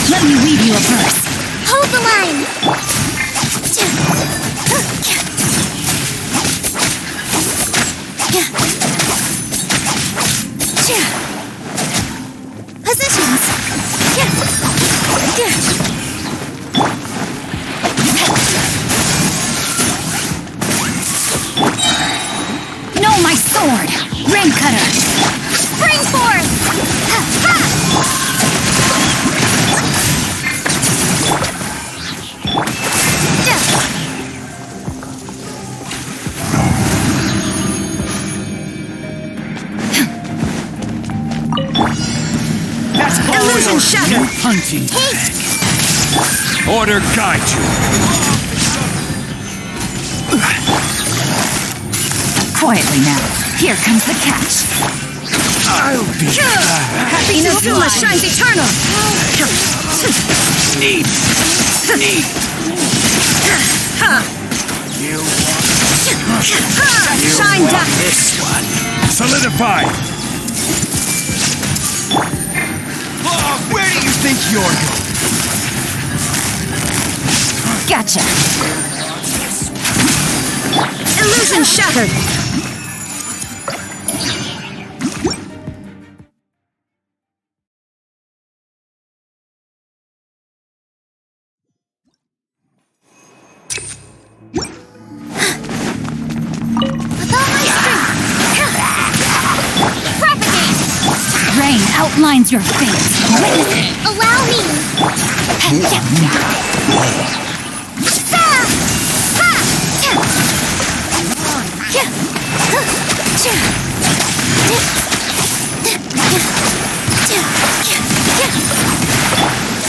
Let me weave you a verse. Hold the line! Positions! Know my sword! Rain cutter! Spring force! Illusion shatter! Hunting. Haste! Order guide you. Quietly now. Here comes the catch. I'll be Happiness shines eternal! Sneak! Shine down! This one. Solidify! Oh, where do you think you're going? Gotcha! Illusion shattered! With all my strength! Propagate! Rain outlines your fate. Witness it. Allow me!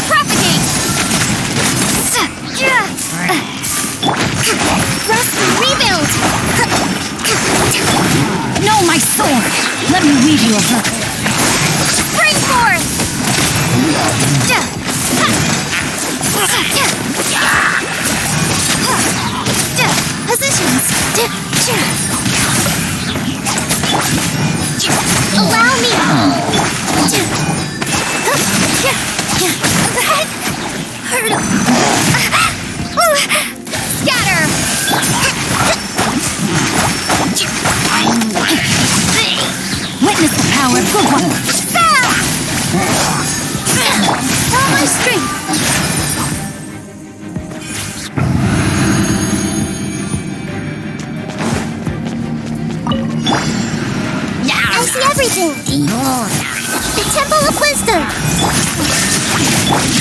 Propagate! Rest and rebuild! No, my sword! Let me weave you a verse. Spring forth! Positions! Allow me! Scatter! Witness the power of good one. All my strength! I see everything! The Temple of Wisdom!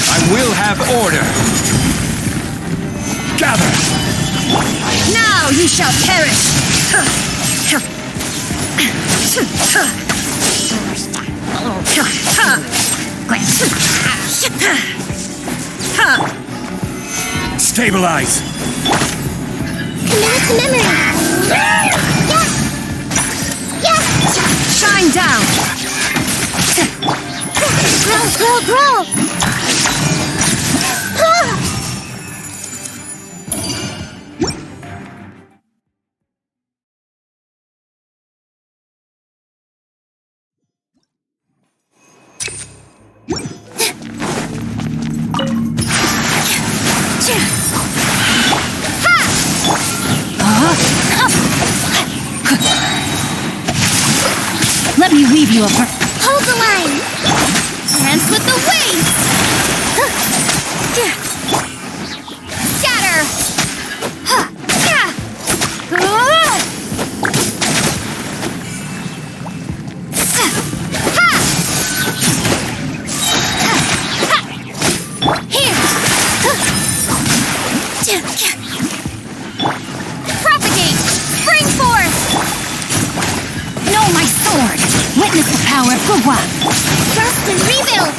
I will have order. Gather! Now you shall perish! Stabilize! Commit to memory! Yeah! Yeah! Shine down! Grow! Let me weave you a verse. Hold the line! Dance with the waves! Scatter! Here! Propagate! Spring forth! No, my sword! Witness the power of Gugwa! Rest and rebuild!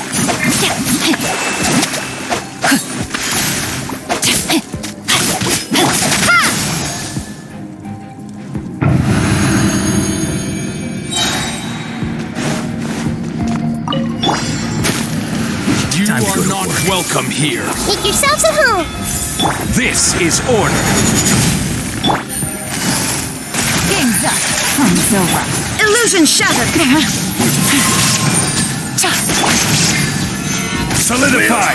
You are not welcome here. Make yourselves at home! This is order. Game's up! Time's over! Illusion shattered! Solidify!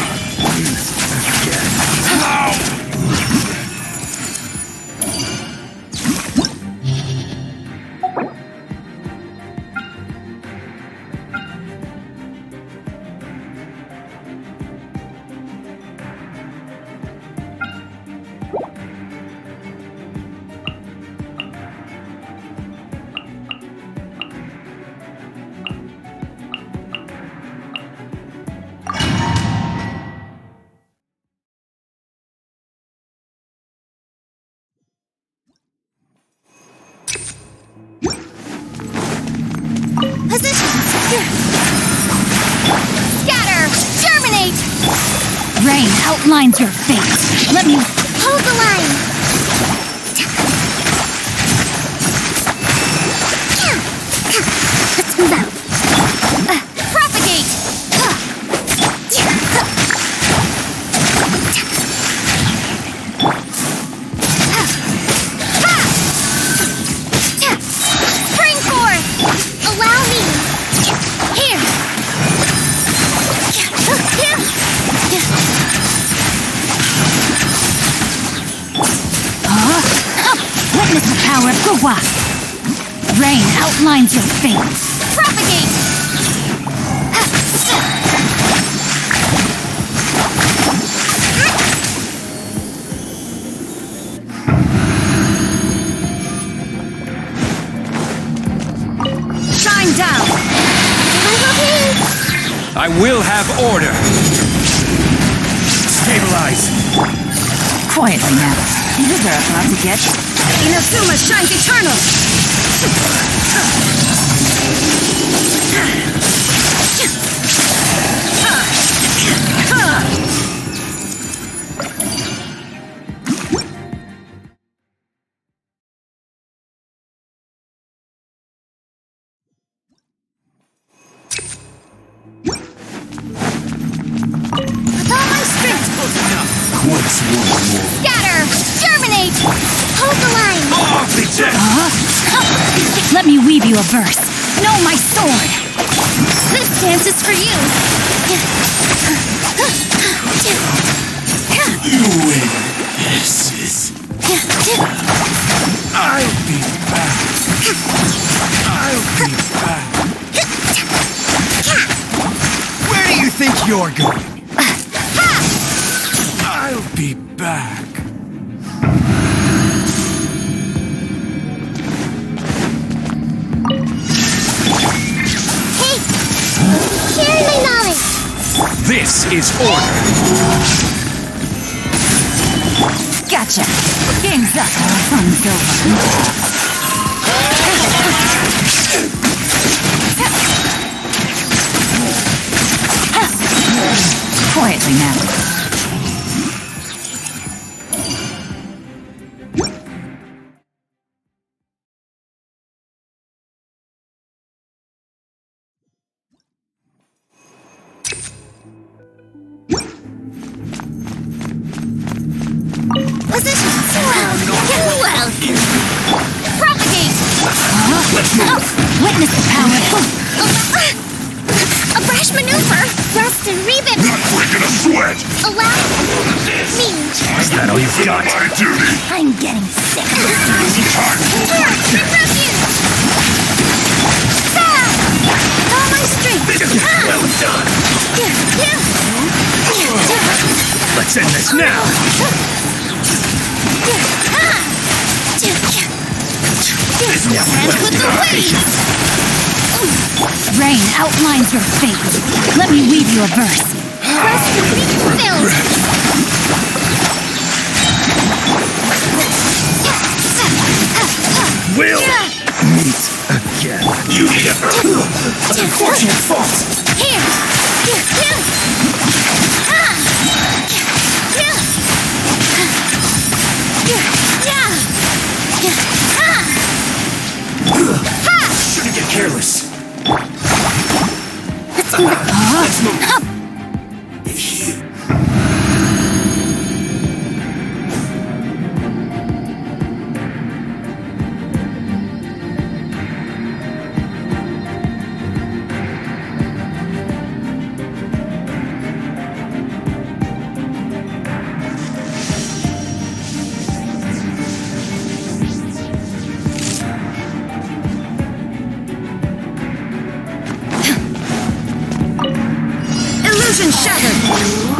Positions! Scatter! Germinate! Rain outlines your fate. Let me... Hold the line! Let's move out! Propagate! Gua. Rain outlines your fate. Propagate! Shine down. I will have order. Stabilize. Quietly now. These are about to get. Inazuma shines eternal. With all my strength! Once more. Scatter! Germinate! Hold the line! Off the jet! Let me weave you a verse. Know my sword. This dance is for you! You win. This is... I'll be back. I'll be back. Where do you think you're going? I'll be back. Hey! Share my knowledge! This is order. Gotcha. Game's up. Fun's over. Quietly now. Position! Well! Propagate! Witness the power. A brash maneuver! Rust and rebit! Not breaking a sweat! Allow me! Is that all you've got? My duty! I'm getting sick of this! Time! Here! Refuge! With all my strength! Well done. Let's end this now. Hands with the waves! Rain outlines your fate. Let me weave you a verse. Rest filled! We'll meet again. You never! Unfortunate fault. Here! Shouldn't get careless. Let's move. Let's move. Illusion shattered.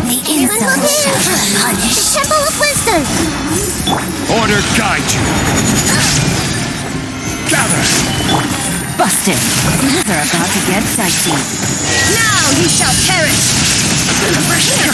The insult shall be punished. The Temple of Wisdom! Order guide you. Gather. Busted. Things are about to get dicey. Now you shall perish. Over here.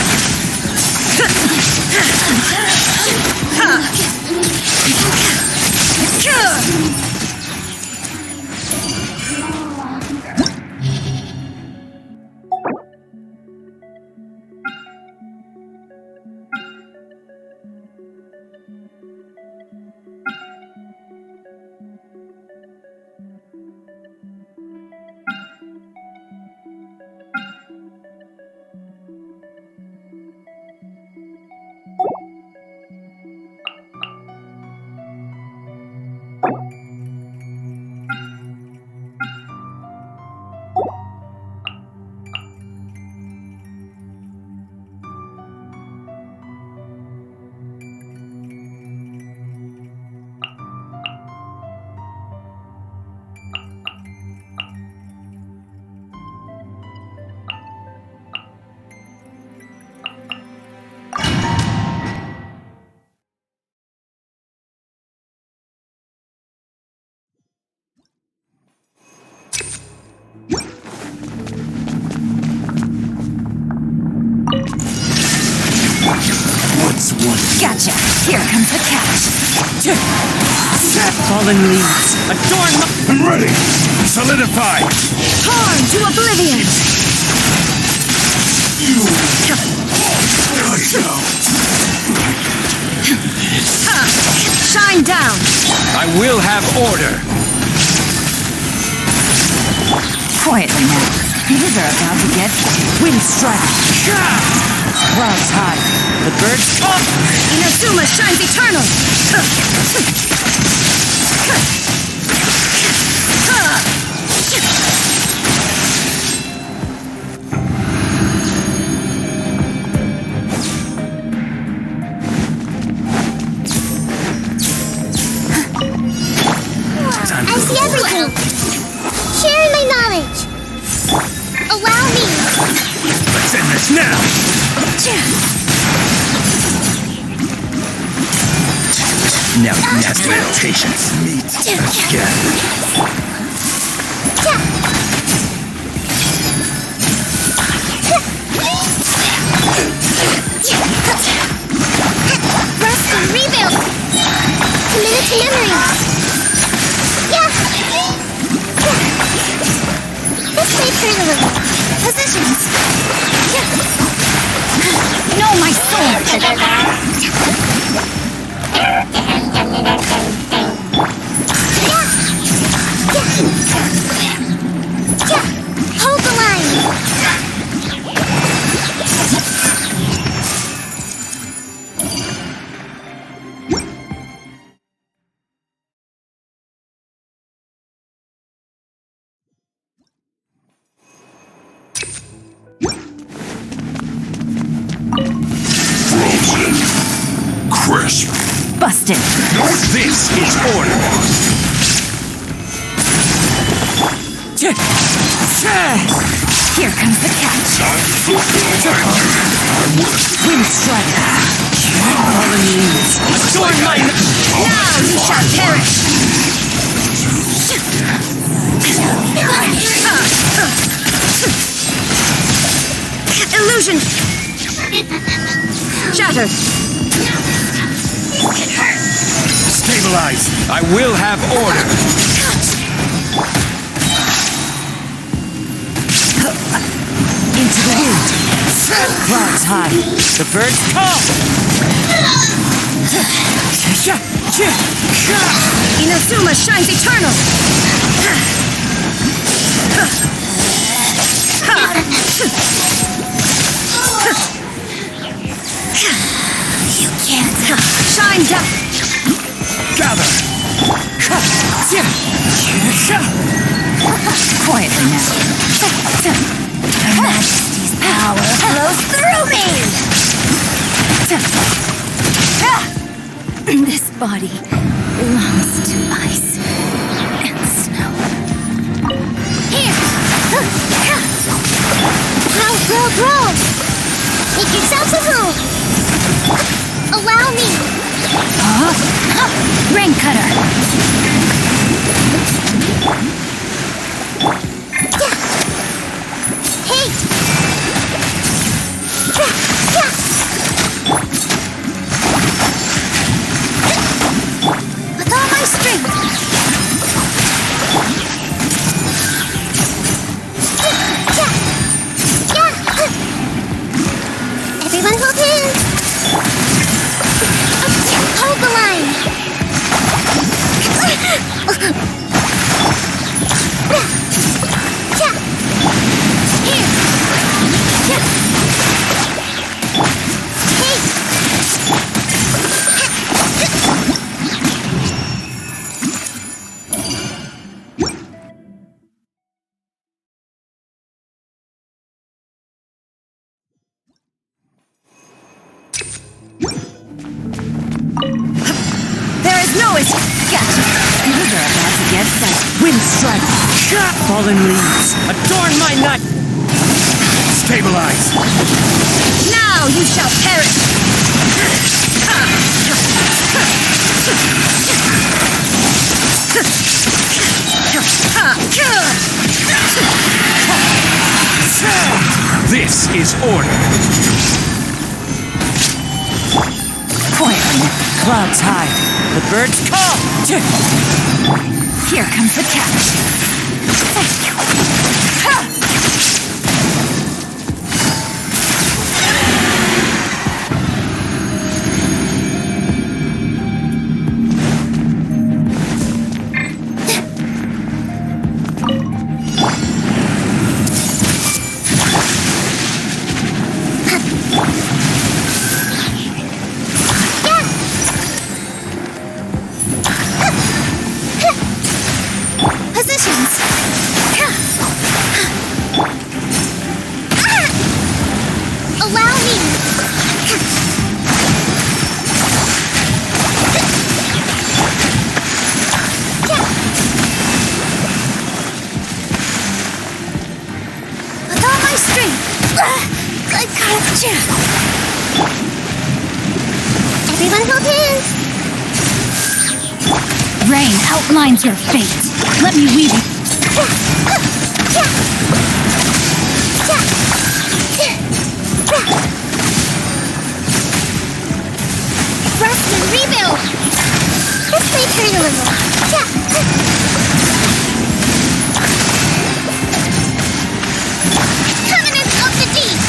Gotcha. Here comes the catch. Fallen leaves. Adorn my... I'm ready! Solidify! Torn to oblivion. Shine down. I will have order. Quietly now. These are about to get wind strike. Clouds high. The birds up. Inazuma shines eternal. I see everything. Sharing my knowledge. Allow me. Let's end this now! Now test my patience. Meet again. Rest and rebuild. Committed to memory. Yeah. Let's play turn a little. Positions. Know my sword. Hold the line. Frozen. Crisp. Busted. This is order. Here comes the catch. Time to fulfill my duty. Wind strike. Fallen leaves. Adorn my... Now you shall perish. Illusion. Shattered. Stabilize. I will have order. Into the wind. Clouds high. The birds come. Inazuma shines eternal. You can't. Shine down. Gather. Quietly now. Her Majesty's power flows through me. This body belongs to ice and snow. Here. Grow. Make yourself a home. Allow me. Rain cutter. Hey. With all my strength. Everyone hold hands. Hold the line. Here. Hey. There is no escape. Gotcha. These are about to get that wind strike. Fallen leaves. Adorn my nut. Stabilize. Now you shall perish. This is order. quietly. Clouds high. The birds call. Here comes the catch. Ha! Positions. Allow me. With all my strength. I gotcha. Everyone hold hands. Rain outlines your fate. Let me weave it. Rest and rebuild. Let's play turn a little. Covenant of the deep.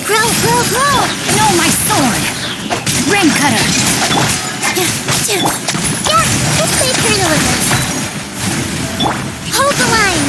Grow! No, my sword! Rain cutter! Yeah, let's play turn a little. Hold the line.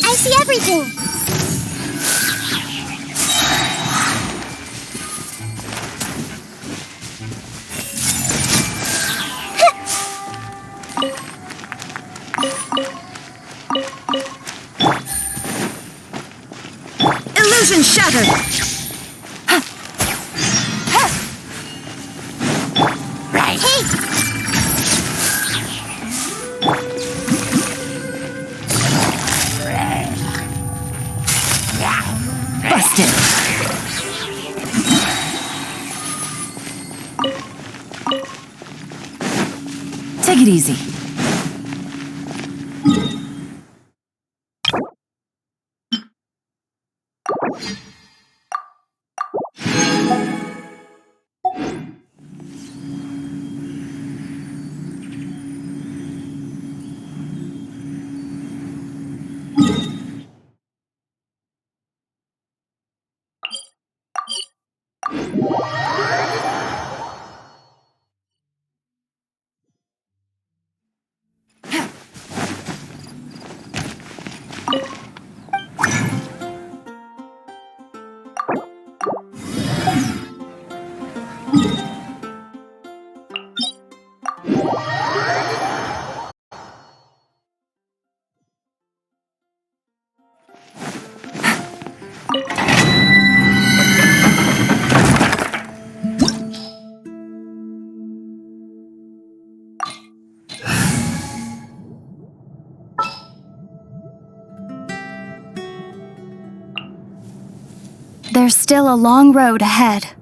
I see everything. Illusion shattered! Right. Hey! Busted! Take it easy. There's still a long road ahead.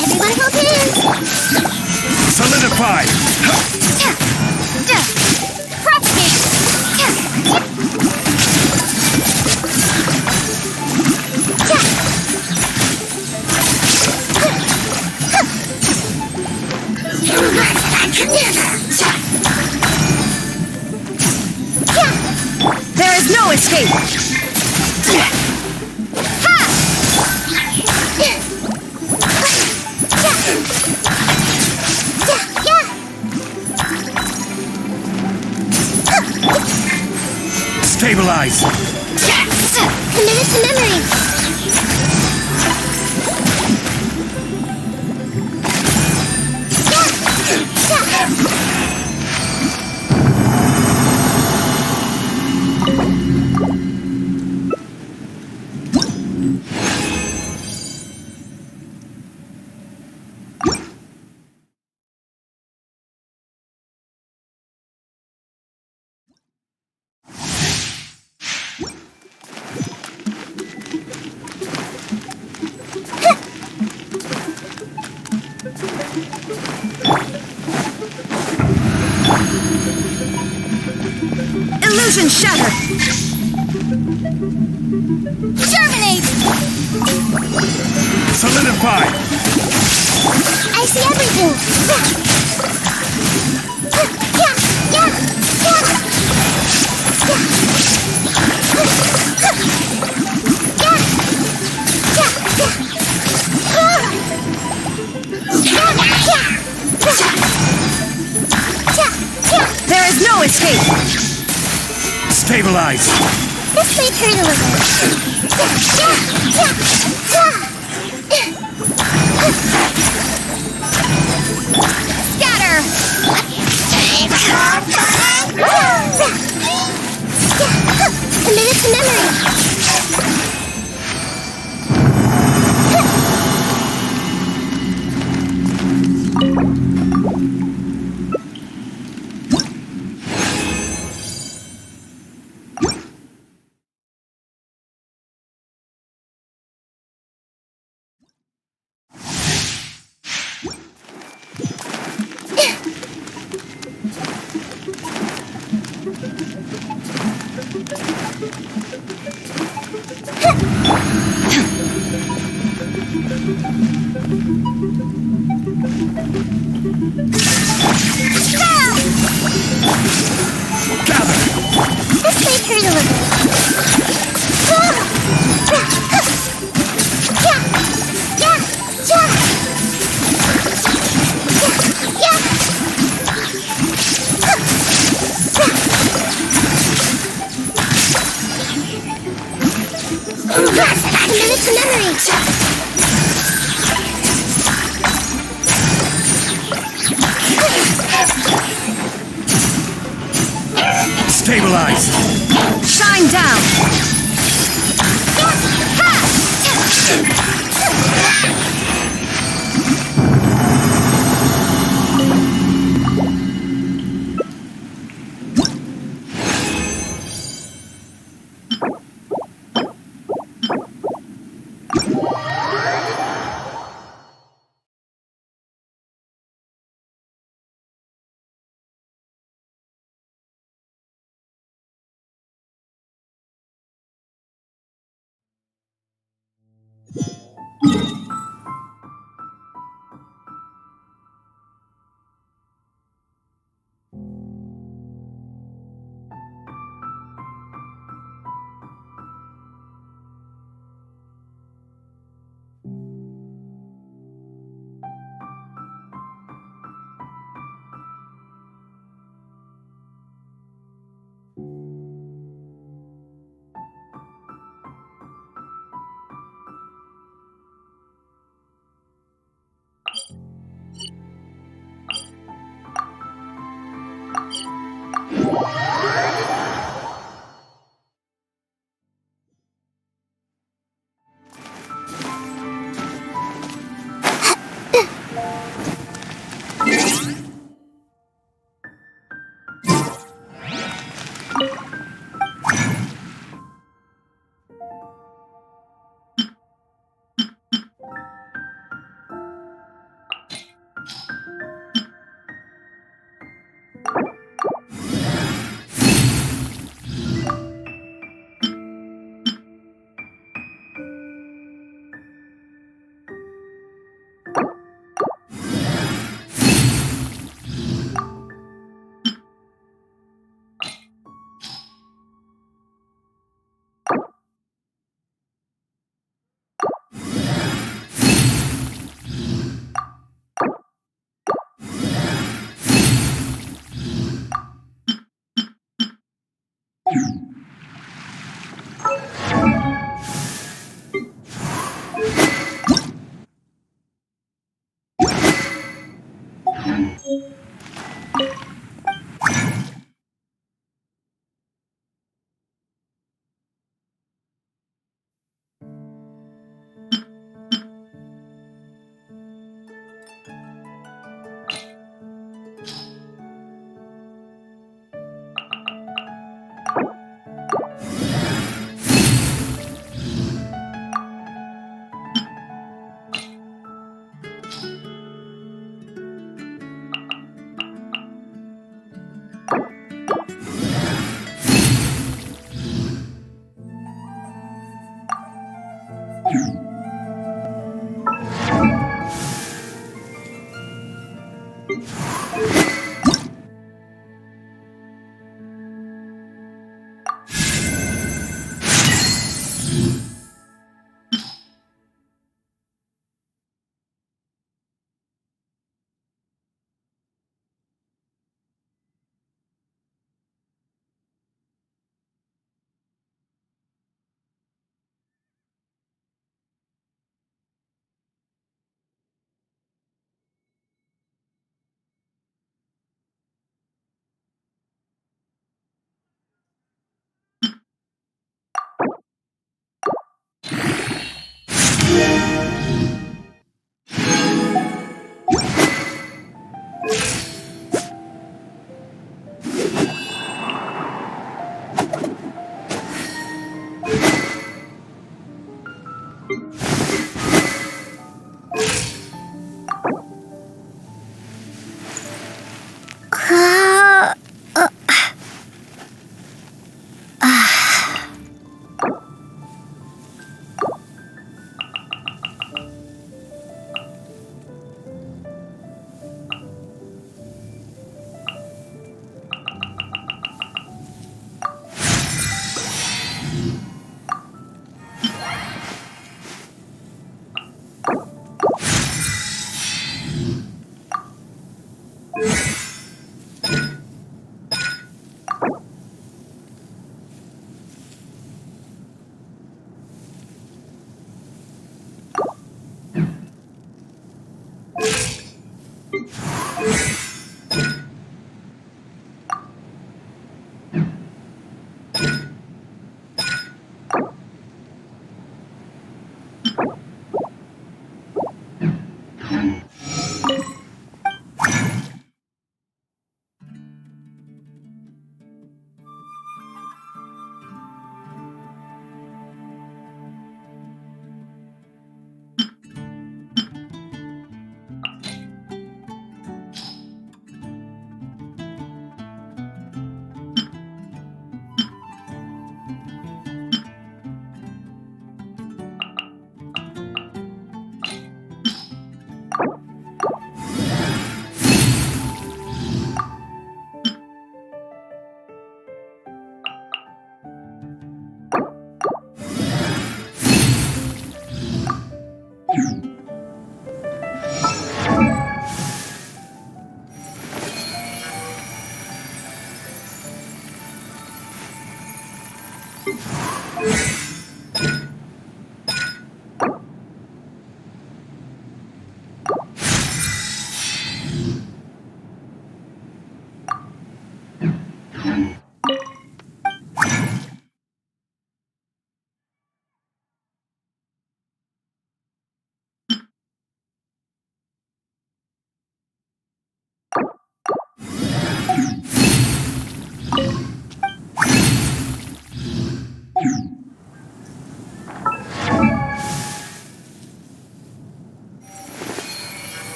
Everyone hold hands! Solidify! Propagate! There is no escape! Stabilize! Committed to memory! Illusion shattered! Terminate! Solidify! I see everything! There is no escape! Stabilize! This may hurt a little. Scatter! Commit it to memory. This may hurt a little. Commit it to memory. Stabilize! Shine down!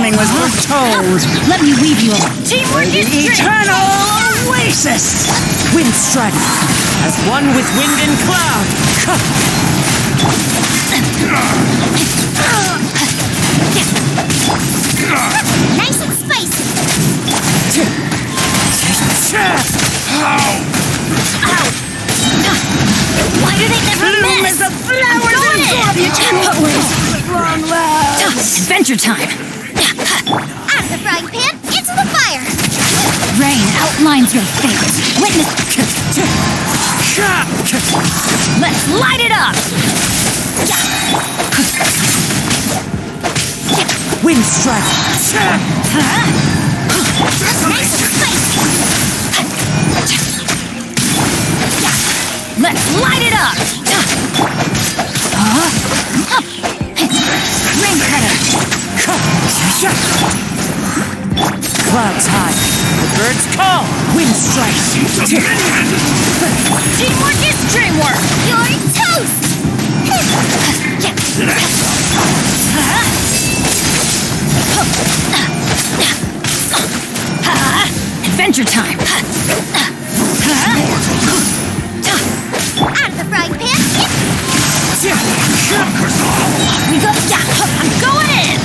beginning was foretold. Let me weave you a teamwork The is strength. eternal oasis! Wind strike. As one with wind and cloud. Nice and spicy. Why do they never Bloom miss? as the flowers Got and it. absorb you long last. Adventure time. Out of the frying pan, into the fire. Rain outlines your fate. Witness. Let's light it up. Wind strike. Nice and spicy. Let's light it up. Rain cutter. Clouds high. The birds call. Wind strike. Teamwork is dreamwork. You're toast. Adventure time. Out of the frying pan, We go. Yeah, I'm going in.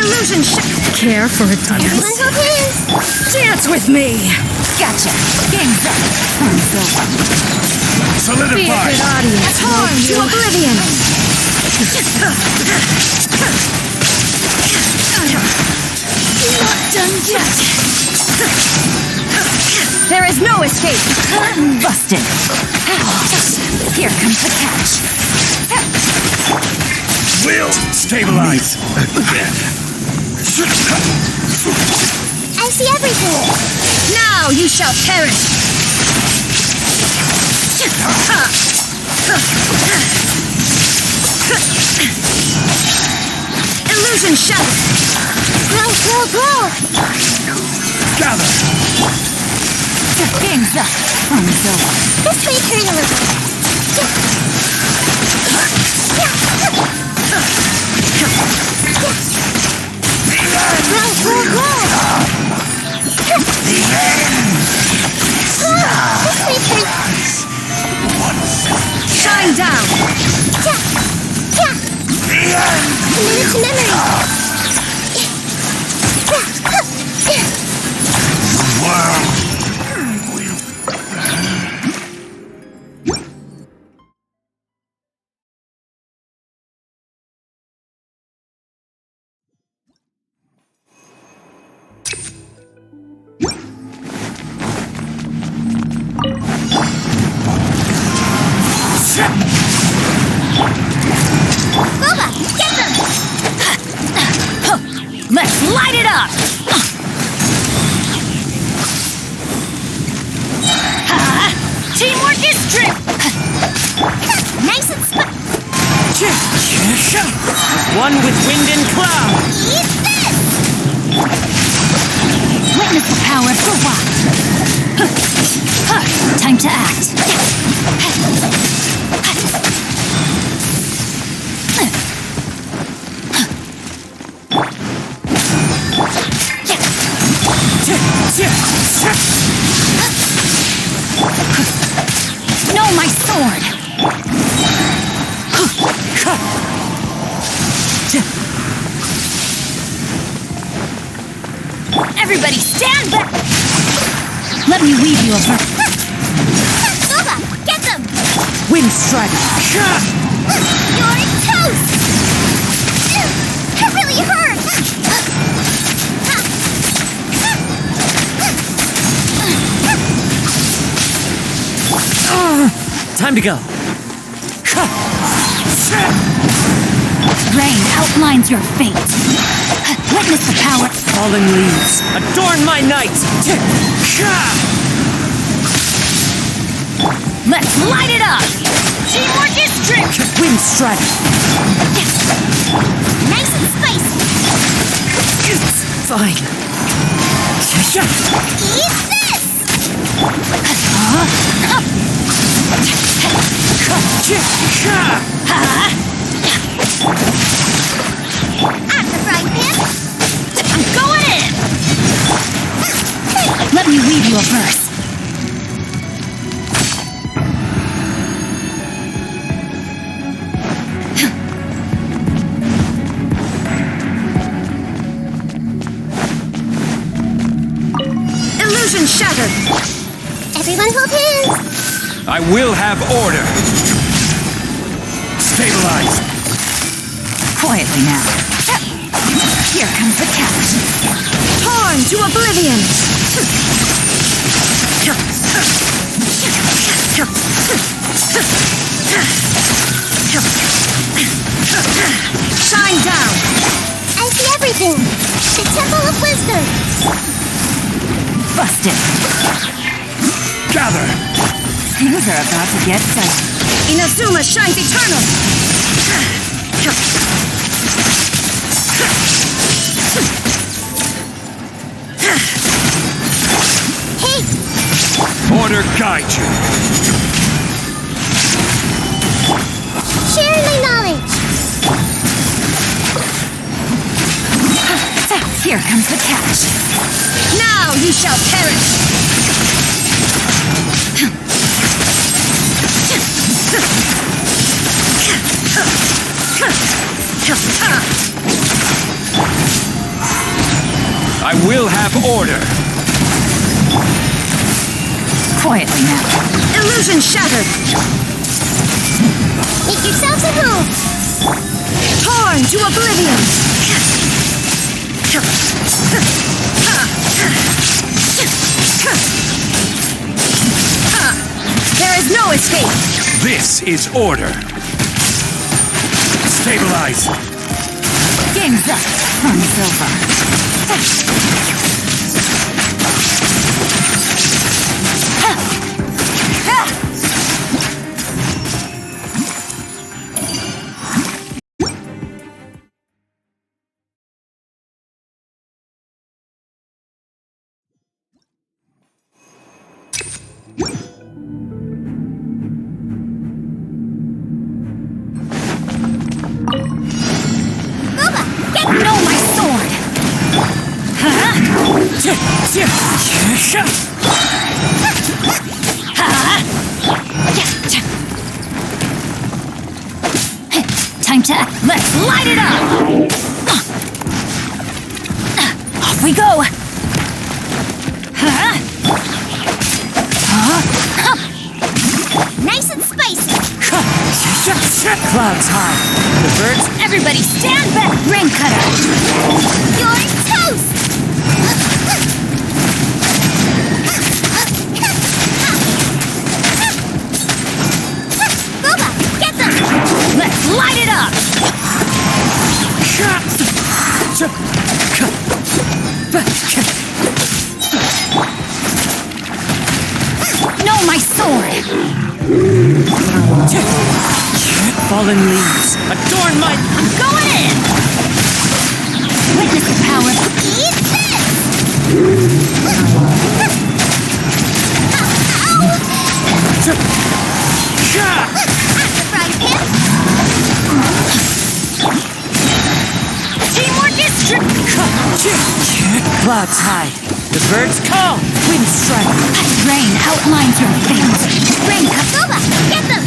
illusion Care for a dance? Dance with me. Gotcha. Game's up. Time's over. Solidify! Audience. Torn to oblivion. Not done yet. There is no escape. Busted. Here comes the catch. Will stabilize! I see everything. Now you shall perish. Illusion shattered. Grow. Gather! Game's up. Time's over. This may turn a little. Grow. This may turn. Shine down. Committed to memory. Boba, get them! Let's light it up. Teamwork is true. Nice and One with wind and cloud. Eat this! Witness the power for what? Time to act. No, my sword. Everybody stand back. Let me weave you a verse. Boba, get them! Wind strike. You're toast! It really hurts! Time to go. Rain outlines your fate. Witness the power. Falling leaves. Adorn my night. Let's light it up. Teamwork is strict. Wind strike. Nice and spicy! Fine. Eat this! At the frying pan. I'm going in! Let me weave you a verse. Illusion shattered! Everyone hold hands. I will have order. Stabilize. Quietly now. Here comes the catch. Torn to oblivion! Shine down! I see everything. The Temple of Wisdom. Busted! Gather. Things are about to get dicey. Inazuma shines eternal! Hey, Order guide you. share my knowledge. Here comes the catch. Now you shall perish! I will have order. Quietly now. Illusion shattered! Make yourselves at home. Torn to oblivion! There is no escape! This is order. Stabilize. Game's up. Fun's over. No, my sword! Time to act. Let's light it up! Off we go! Nice and spicy. Clouds high. The birds. Everybody stand back! Rain cutter! You're toast. Boba, get them. Let's light it up! No, my sword! Fallen leaves. Adorn my... I'm going in! Witness the power. Eat this. At the frying pan. Teamwork is Clouds high. The birds call. Wind strike. Rain outlines your face. Rain cup. Boba, get them.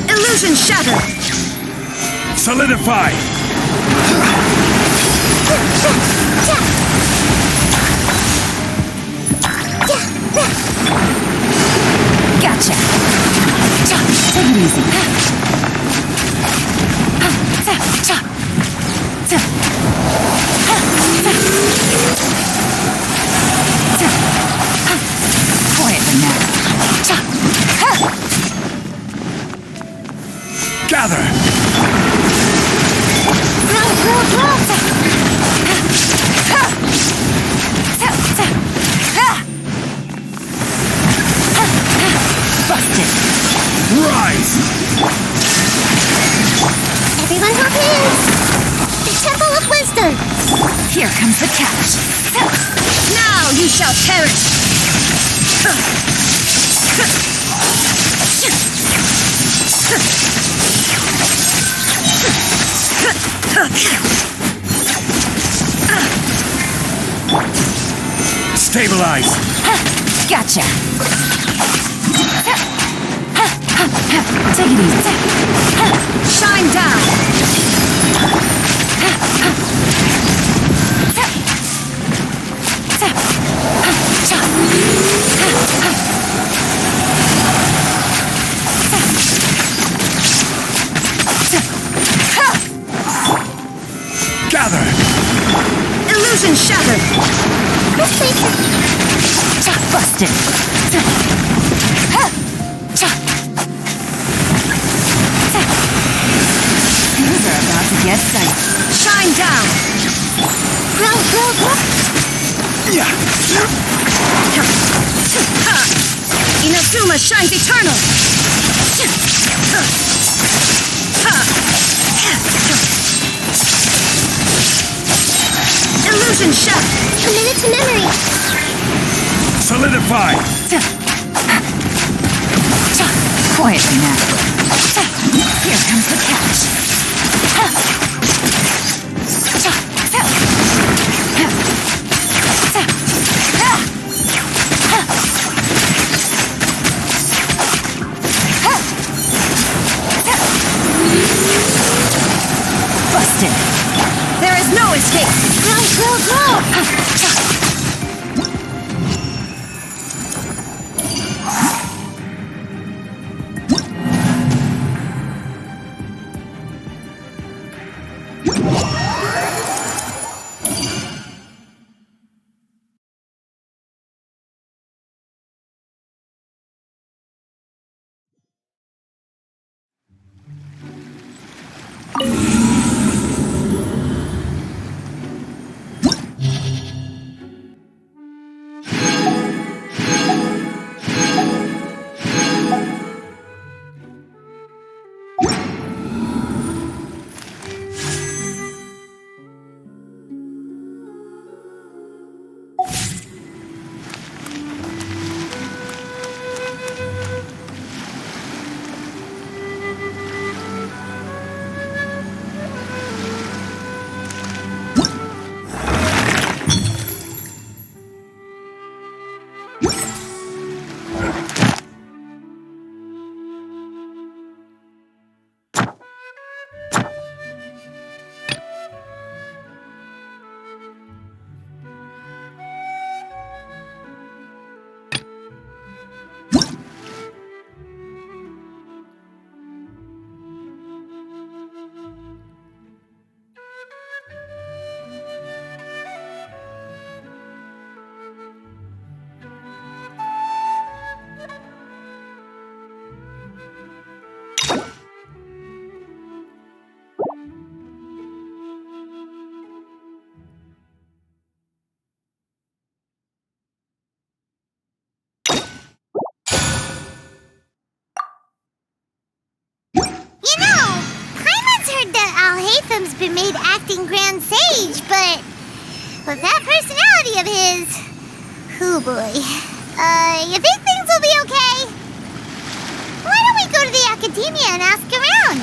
Illusion shattered. Solidify. Gotcha. Take it easy. Quietly now. Gather. Busted. Rise! Everyone hold hands. The Temple of Wisdom. Here comes the catch. Now you shall perish. Stabilize! Gotcha. Take it easy. Shine down. Gather! Illusion shattered. Busted. Things are about to get dicey. Shine down. Grow, grow, grow. Inazuma shines eternal. Illusion shattered. Committed to memory. Solidify! Quietly now. Here comes the catch. Busted. There is no escape. Grow, grow, grow. Alhaitham's been made acting Grand Sage, but with that personality of his, oh boy, you think things will be okay? Why don't we go to the academia and ask around?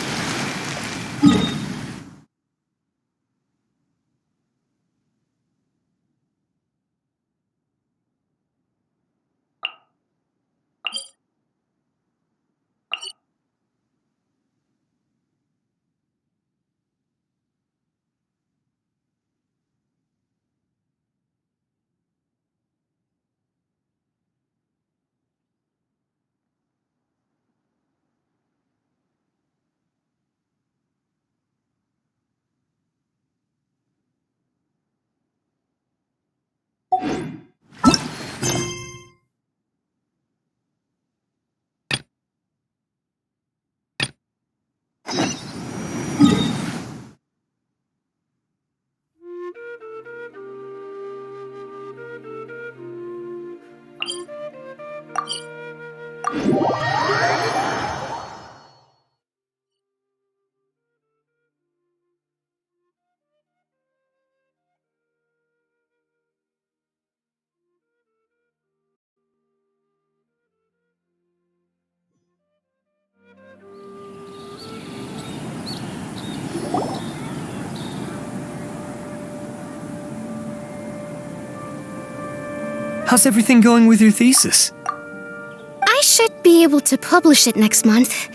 How's everything going with your thesis? I should be able to publish it next month.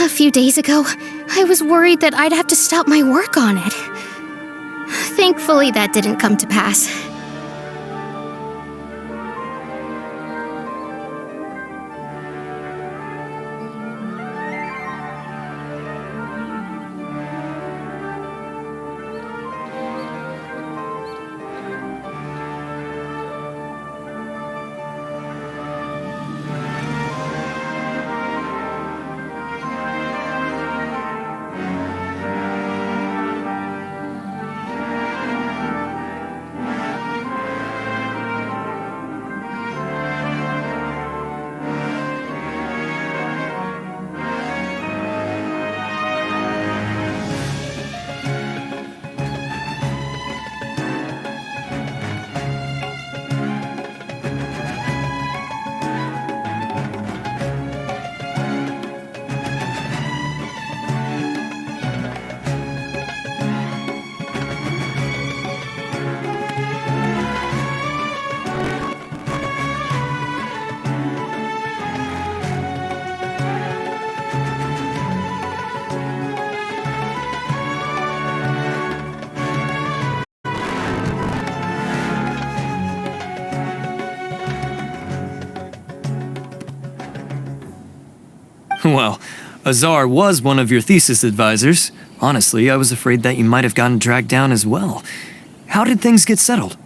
A few days ago, I was worried that I'd have to stop my work on it. Thankfully, that didn't come to pass. Well, Azar was one of your thesis advisors. Honestly, I was afraid that you might have gotten dragged down as well. How did things get settled?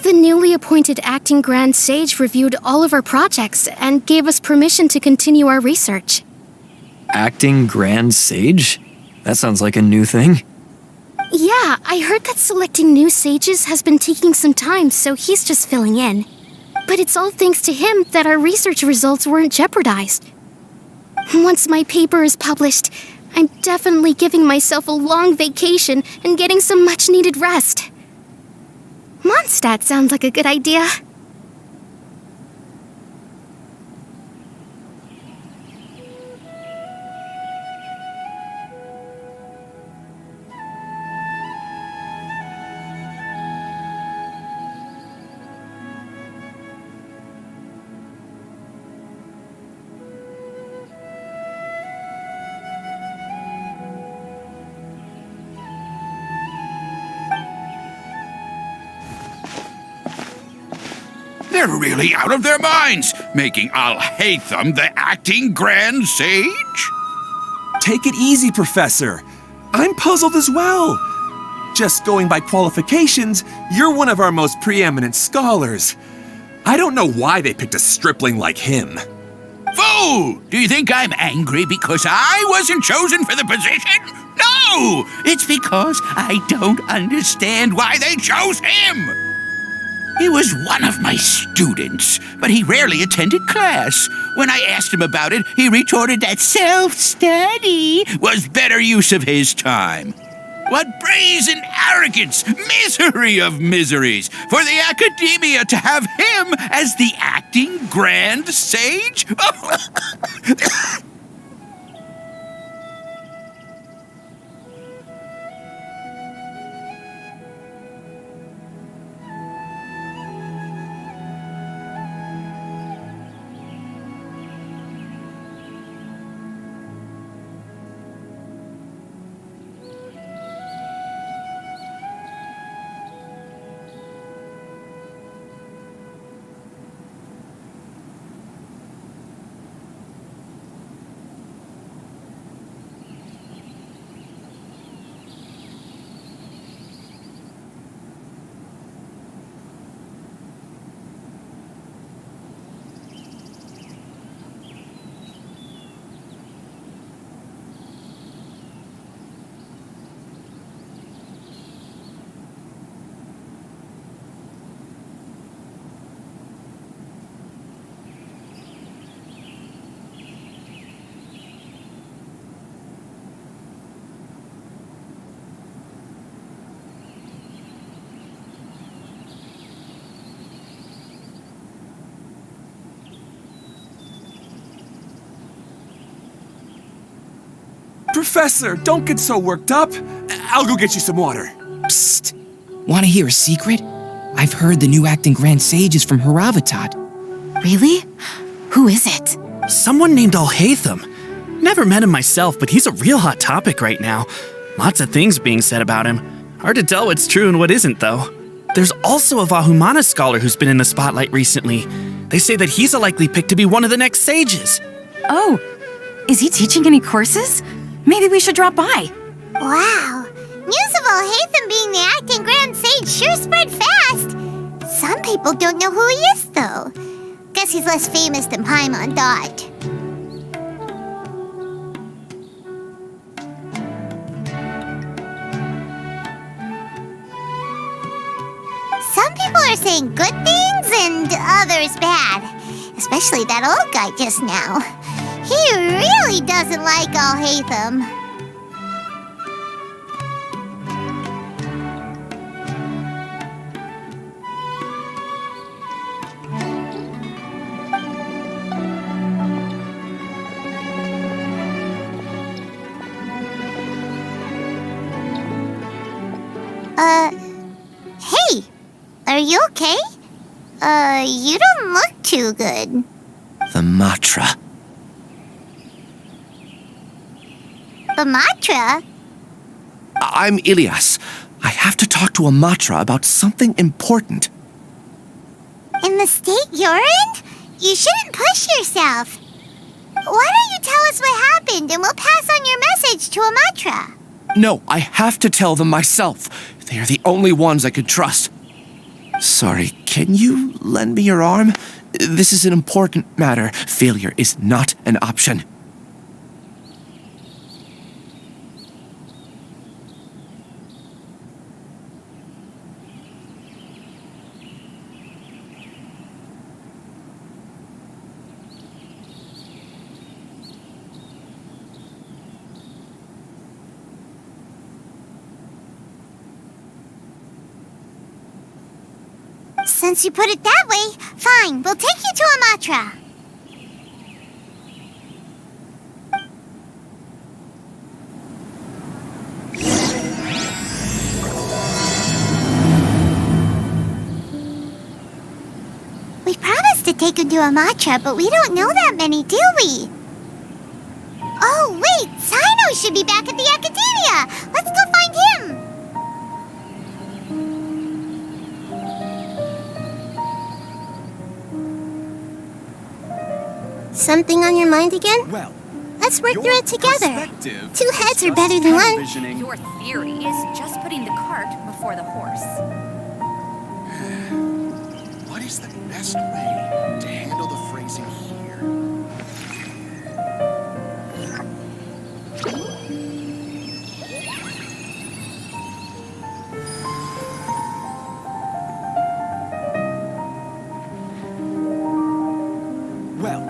The newly appointed acting Grand Sage reviewed all of our projects and gave us permission to continue our research. Acting Grand Sage? That sounds like a new thing. Yeah, I heard that selecting new sages has been taking some time, so he's just filling in. But it's all thanks to him that our research results weren't jeopardized. Once my paper is published, I'm definitely giving myself a long vacation and getting some much-needed rest. Mondstadt sounds like a good idea. They're really out of their minds, making Alhaitham the acting Grand Sage? Take it easy, Professor. I'm puzzled as well. Just going by qualifications, you're one of our most preeminent scholars. I don't know why they picked a stripling like him. Fool! Do you think I'm angry because I wasn't chosen for the position? No! It's because I don't understand why they chose him! He was one of my students, but he rarely attended class. When I asked him about it, he retorted that self-study was better use of his time. What brazen arrogance, misery of miseries, for the academia to have him as the acting Grand Sage? Professor, don't get so worked up. I'll go get you some water. Psst. Want to hear a secret? I've heard the new acting Grand Sage is from Haravatat. Really? Who is it? Someone named Alhaitham. Never met him myself, but he's a real hot topic right now. Lots of things being said about him. Hard to tell what's true and what isn't, though. There's also a Vahumana scholar who's been in the spotlight recently. They say that he's a likely pick to be one of the next sages. Oh, is he teaching any courses? Maybe we should drop by. Wow. News of Alhaitham being the acting Grand Sage sure spread fast. Some people don't know who he is, though. Guess he's less famous than Paimon thought. Some people are saying good things and others bad. Especially that old guy just now. He really doesn't like Alhaitham. Hey, are you okay? You don't look too good. The Matra. The Matra? I'm Ilias. I have to talk to a Matra about something important. In the state you're in? You shouldn't push yourself. Why don't you tell us what happened and we'll pass on your message to a Matra? No, I have to tell them myself. They are the only ones I could trust. Sorry, can you lend me your arm? This is an important matter. Failure is not an option. Since you put it that way, fine, we'll take you to a Matra. We promised to take you to a Matra, but we don't know that many, do we? Oh, wait, Sino should be back at the Academia. Let's go find him. Something on your mind again? Well, let's work through it together. perspective Two heads is are better just than one. envisioning- Your theory is just putting the cart before the horse. What is the best way to handle the phrasing here? Well,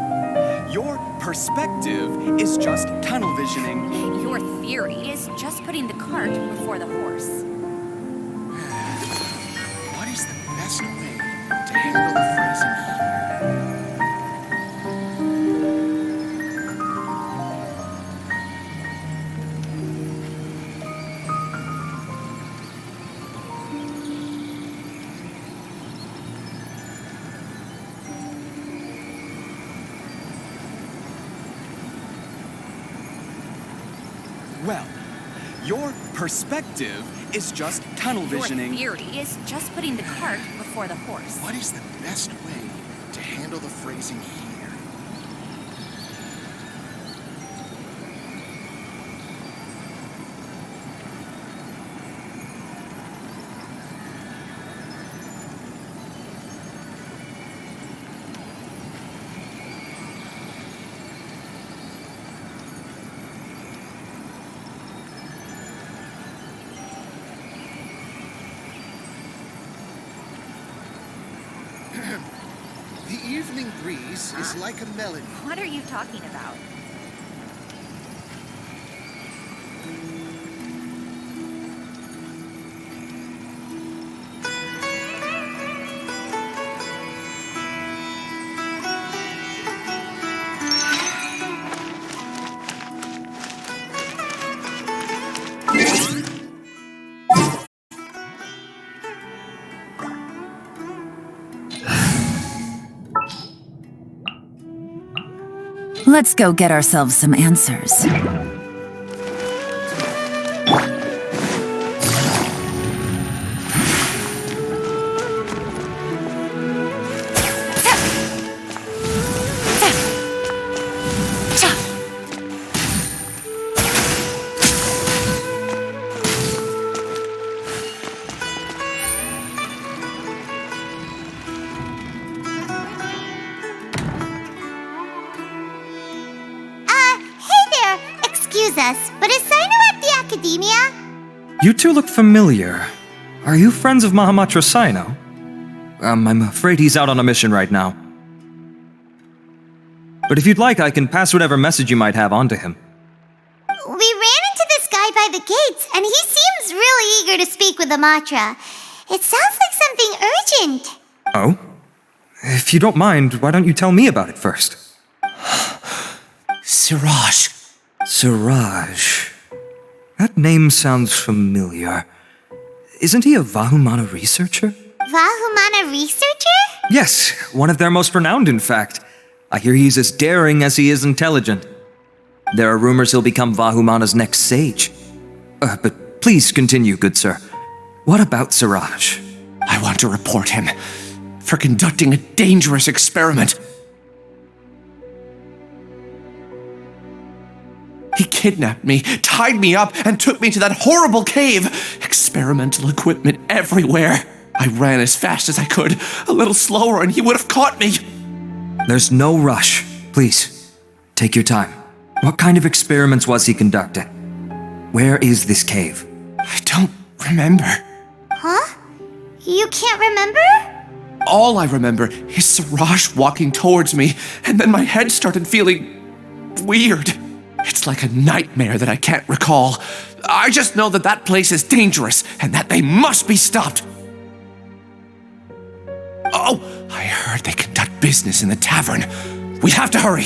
your perspective is just tunnel visioning. Your theory is just putting the cart before the horse. What is the best way to handle the phrasing here? Well, your perspective is just tunnel visioning. Your theory is just putting the cart before the horse. What is the best way to handle the phrasing here? The evening breeze is like a melody. What are you talking about? Let's go get ourselves some answers. Hey there! Excuse us, but is Sino at the Academia? You two look familiar. Are you friends of Mahamatra Sino? I'm afraid he's out on a mission right now. But if you'd like, I can pass whatever message you might have on to him. We ran into this guy by the gates, and he seems really eager to speak with Amatra. It sounds like something urgent. Oh? If you don't mind, why don't you tell me about it first? Siraj. Siraj. That name sounds familiar. Isn't he a Vahumana researcher? Vahumana researcher? Yes, one of their most renowned, in fact. I hear he's as daring as he is intelligent. There are rumors he'll become Vahumana's next sage. But please continue, good sir. What about Siraj? I want to report him for conducting a dangerous experiment. He kidnapped me, tied me up, and took me to that horrible cave. Experimental equipment everywhere. I ran as fast as I could, a little slower, and he would have caught me. There's no rush. Please, take your time. What kind of experiments was he conducting? Where is this cave? I don't remember. Huh? You can't remember? All I remember is Siraj walking towards me, and then my head started feeling weird. It's like a nightmare that I can't recall. I just know that that place is dangerous, and that they must be stopped. Oh, I heard they conduct business in the tavern. We have to hurry.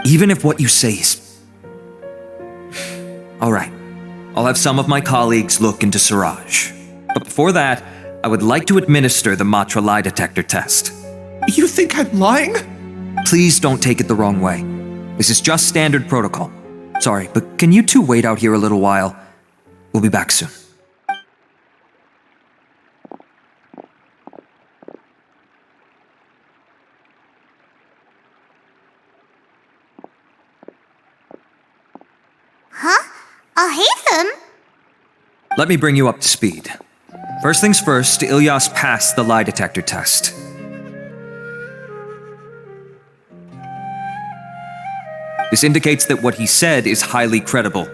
Even if what you say is... All right. I'll have some of my colleagues look into Siraj. But before that, I would like to administer the Matra lie detector test. You think I'm lying? Please don't take it the wrong way. This is just standard protocol. Sorry, but can you two wait out here a little while? We'll be back soon. Huh? Alhaitham? Let me bring you up to speed. First things first, Ilyas passed the lie detector test. This indicates that what he said is highly credible.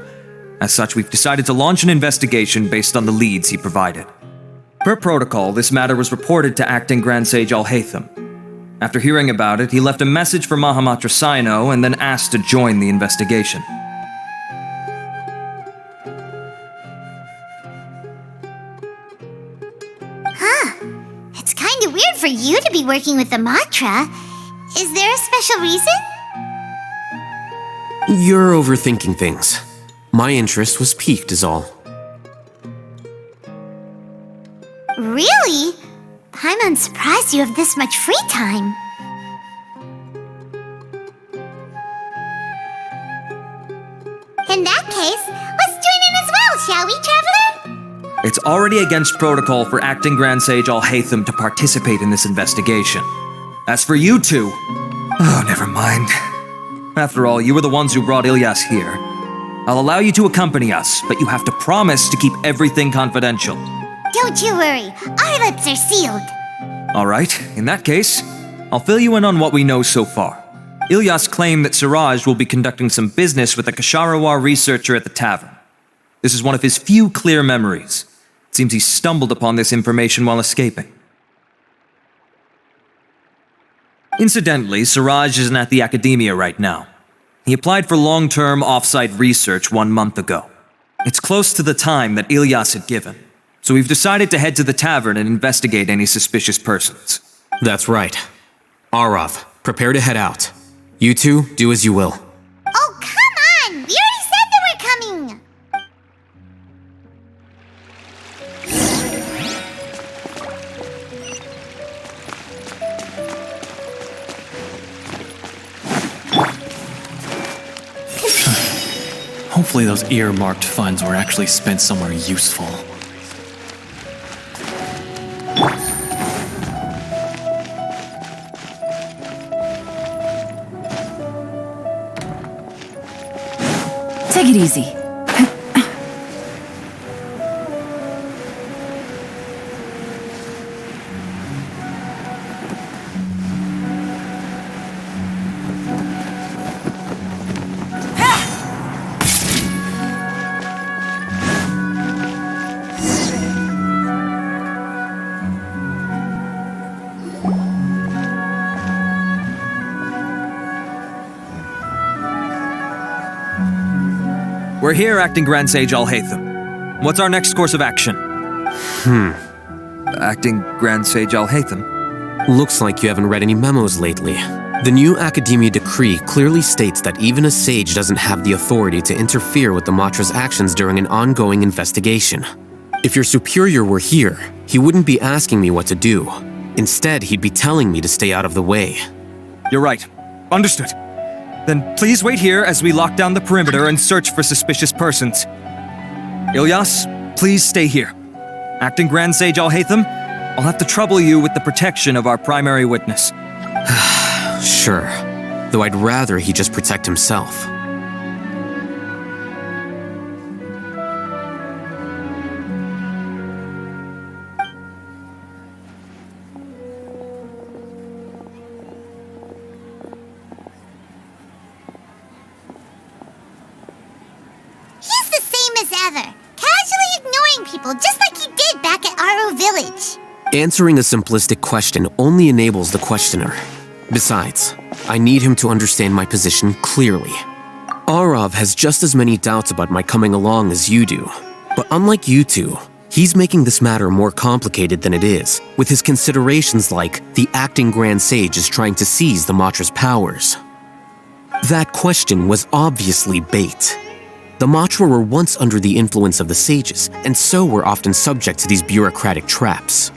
As such, we've decided to launch an investigation based on the leads he provided. Per protocol, this matter was reported to Acting Grand Sage Alhaitham. After hearing about it, he left a message for Mahamatra Sino and then asked to join the investigation. It's kinda weird for you to be working with the Matra. Is there a special reason? You're overthinking things. My interest was piqued is all. Really? I'm unsurprised you have this much free time. In that case, let's join in as well, shall we, Traveler? It's already against protocol for Acting Grand Sage Alhaitham to participate in this investigation. As for you two... Oh, never mind. After all, you were the ones who brought Ilyas here. I'll allow you to accompany us, but you have to promise to keep everything confidential. Don't you worry, our lips are sealed. All right, in that case, I'll fill you in on what we know so far. Ilyas claimed that Siraj will be conducting some business with a Kasharawar researcher at the tavern. This is one of his few clear memories. It seems he stumbled upon this information while escaping. Incidentally, Siraj isn't at the academia right now. He applied for long-term off-site research 1 month ago. It's close to the time that Ilyas had given, so we've decided to head to the tavern and investigate any suspicious persons. That's right. Arav, prepare to head out. You two, do as you will. Oh, come on! We already said that we're coming! Hopefully those earmarked funds were actually spent somewhere useful. Take it easy. We're here, Acting Grand Sage Alhaitham. What's our next course of action? Acting Grand Sage Alhaitham? Looks like you haven't read any memos lately. The new Academia decree clearly states that even a sage doesn't have the authority to interfere with the Matra's actions during an ongoing investigation. If your superior were here, he wouldn't be asking me what to do. Instead, he'd be telling me to stay out of the way. You're right. Understood. Then please wait here as we lock down the perimeter and search for suspicious persons. Ilyas, please stay here. Acting Grand Sage Alhaitham, I'll have to trouble you with the protection of our primary witness. Sure, though I'd rather he just protect himself. He's the same as ever, casually ignoring people just like he did back at Aro Village. Answering a simplistic question only enables the questioner. Besides, I need him to understand my position clearly. Arav has just as many doubts about my coming along as you do. But unlike you two, he's making this matter more complicated than it is, with his considerations like the acting Grand Sage is trying to seize the Matra's powers. That question was obviously bait. The Matra were once under the influence of the sages, and so were often subject to these bureaucratic traps.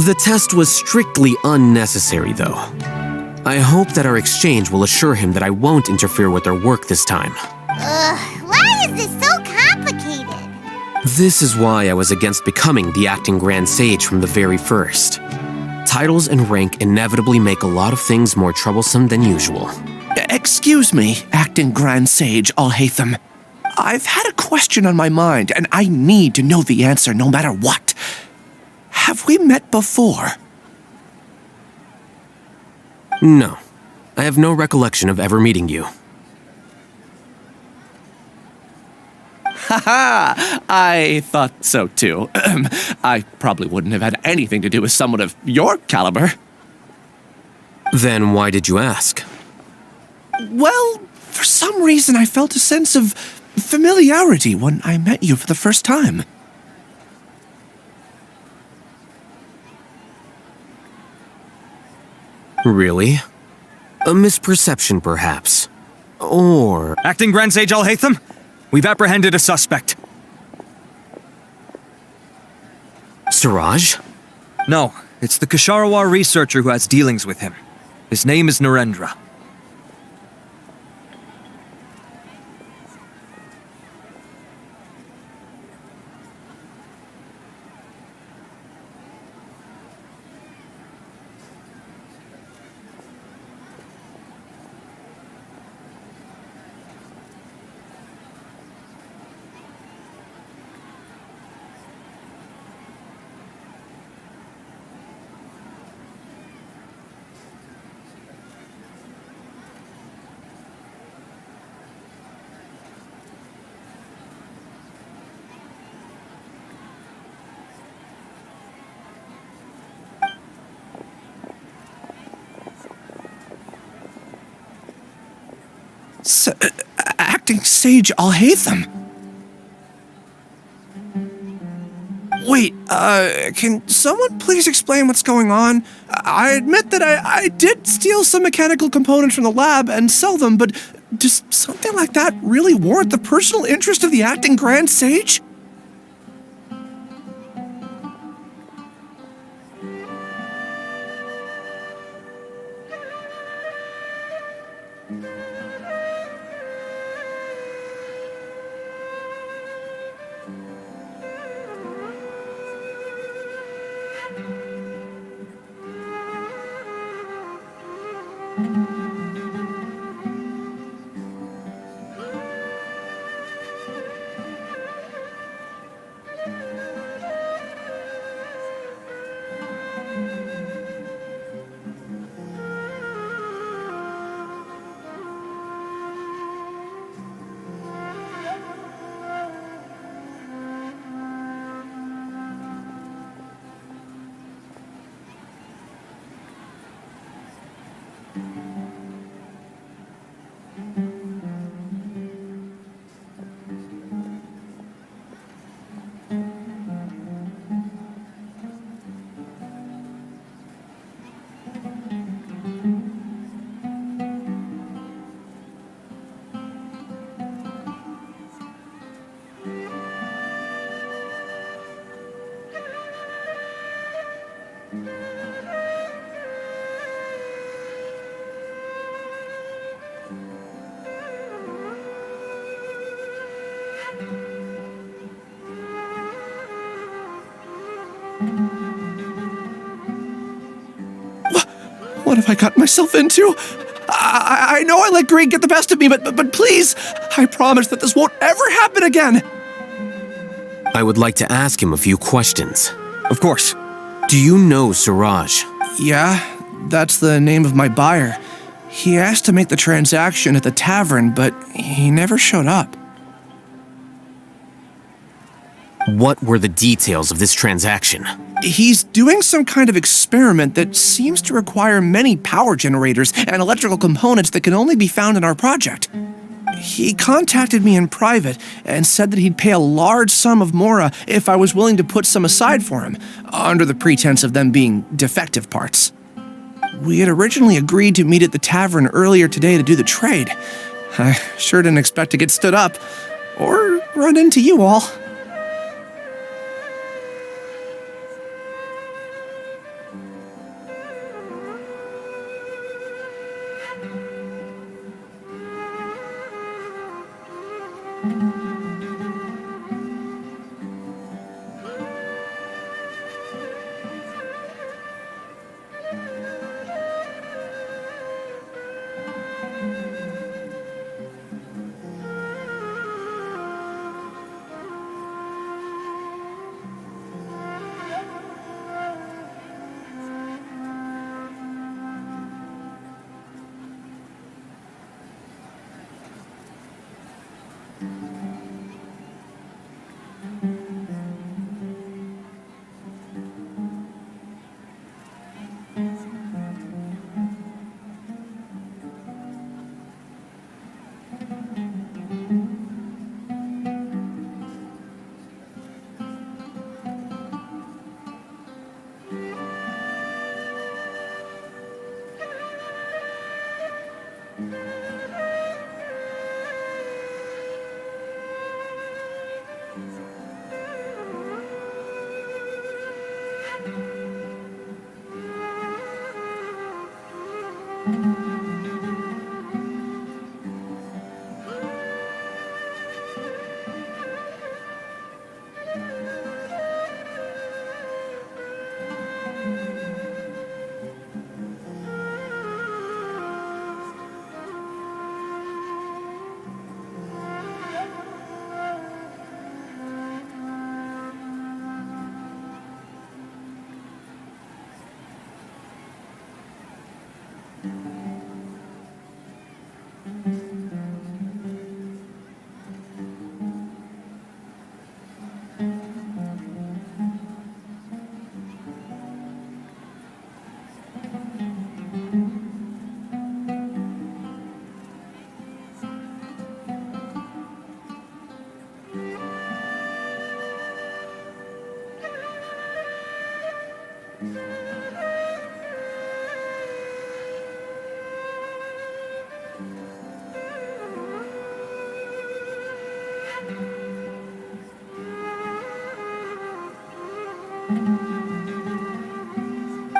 The test was strictly unnecessary, though. I hope that our exchange will assure him that I won't interfere with their work this time. Why is this so complicated? This is why I was against becoming the acting Grand Sage from the very first. Titles and rank inevitably make a lot of things more troublesome than usual. Excuse me, acting Grand Sage Alhaitham. I've had a question on my mind, and I need to know the answer no matter what. Have we met before? No. I have no recollection of ever meeting you. Haha! I thought so too. I probably wouldn't have had anything to do with someone of your caliber. Then why did you ask? Well, for some reason I felt a sense of familiarity when I met you for the first time. Really? A misperception, perhaps. Or... Acting Grand Sage Alhaitham, we've apprehended a suspect. Siraj? No, it's the Kasharawar researcher who has dealings with him. His name is Narendra. Acting Sage Alhaitham. Wait, can someone please explain what's going on? I admit that I did steal some mechanical components from the lab and sell them, but does something like that really warrant the personal interest of the acting Grand Sage? What have I gotten myself into? I know I let greed get the best of me, but please, I promise that this won't ever happen again. I would like to ask him a few questions. Of course. Do you know Siraj? Yeah, that's the name of my buyer. He asked to make the transaction at the tavern, but he never showed up. What were the details of this transaction? He's doing some kind of experiment that seems to require many power generators and electrical components that can only be found in our project. He contacted me in private and said that he'd pay a large sum of Mora if I was willing to put some aside for him, under the pretense of them being defective parts. We had originally agreed to meet at the tavern earlier today to do the trade. I sure didn't expect to get stood up, or run into you all.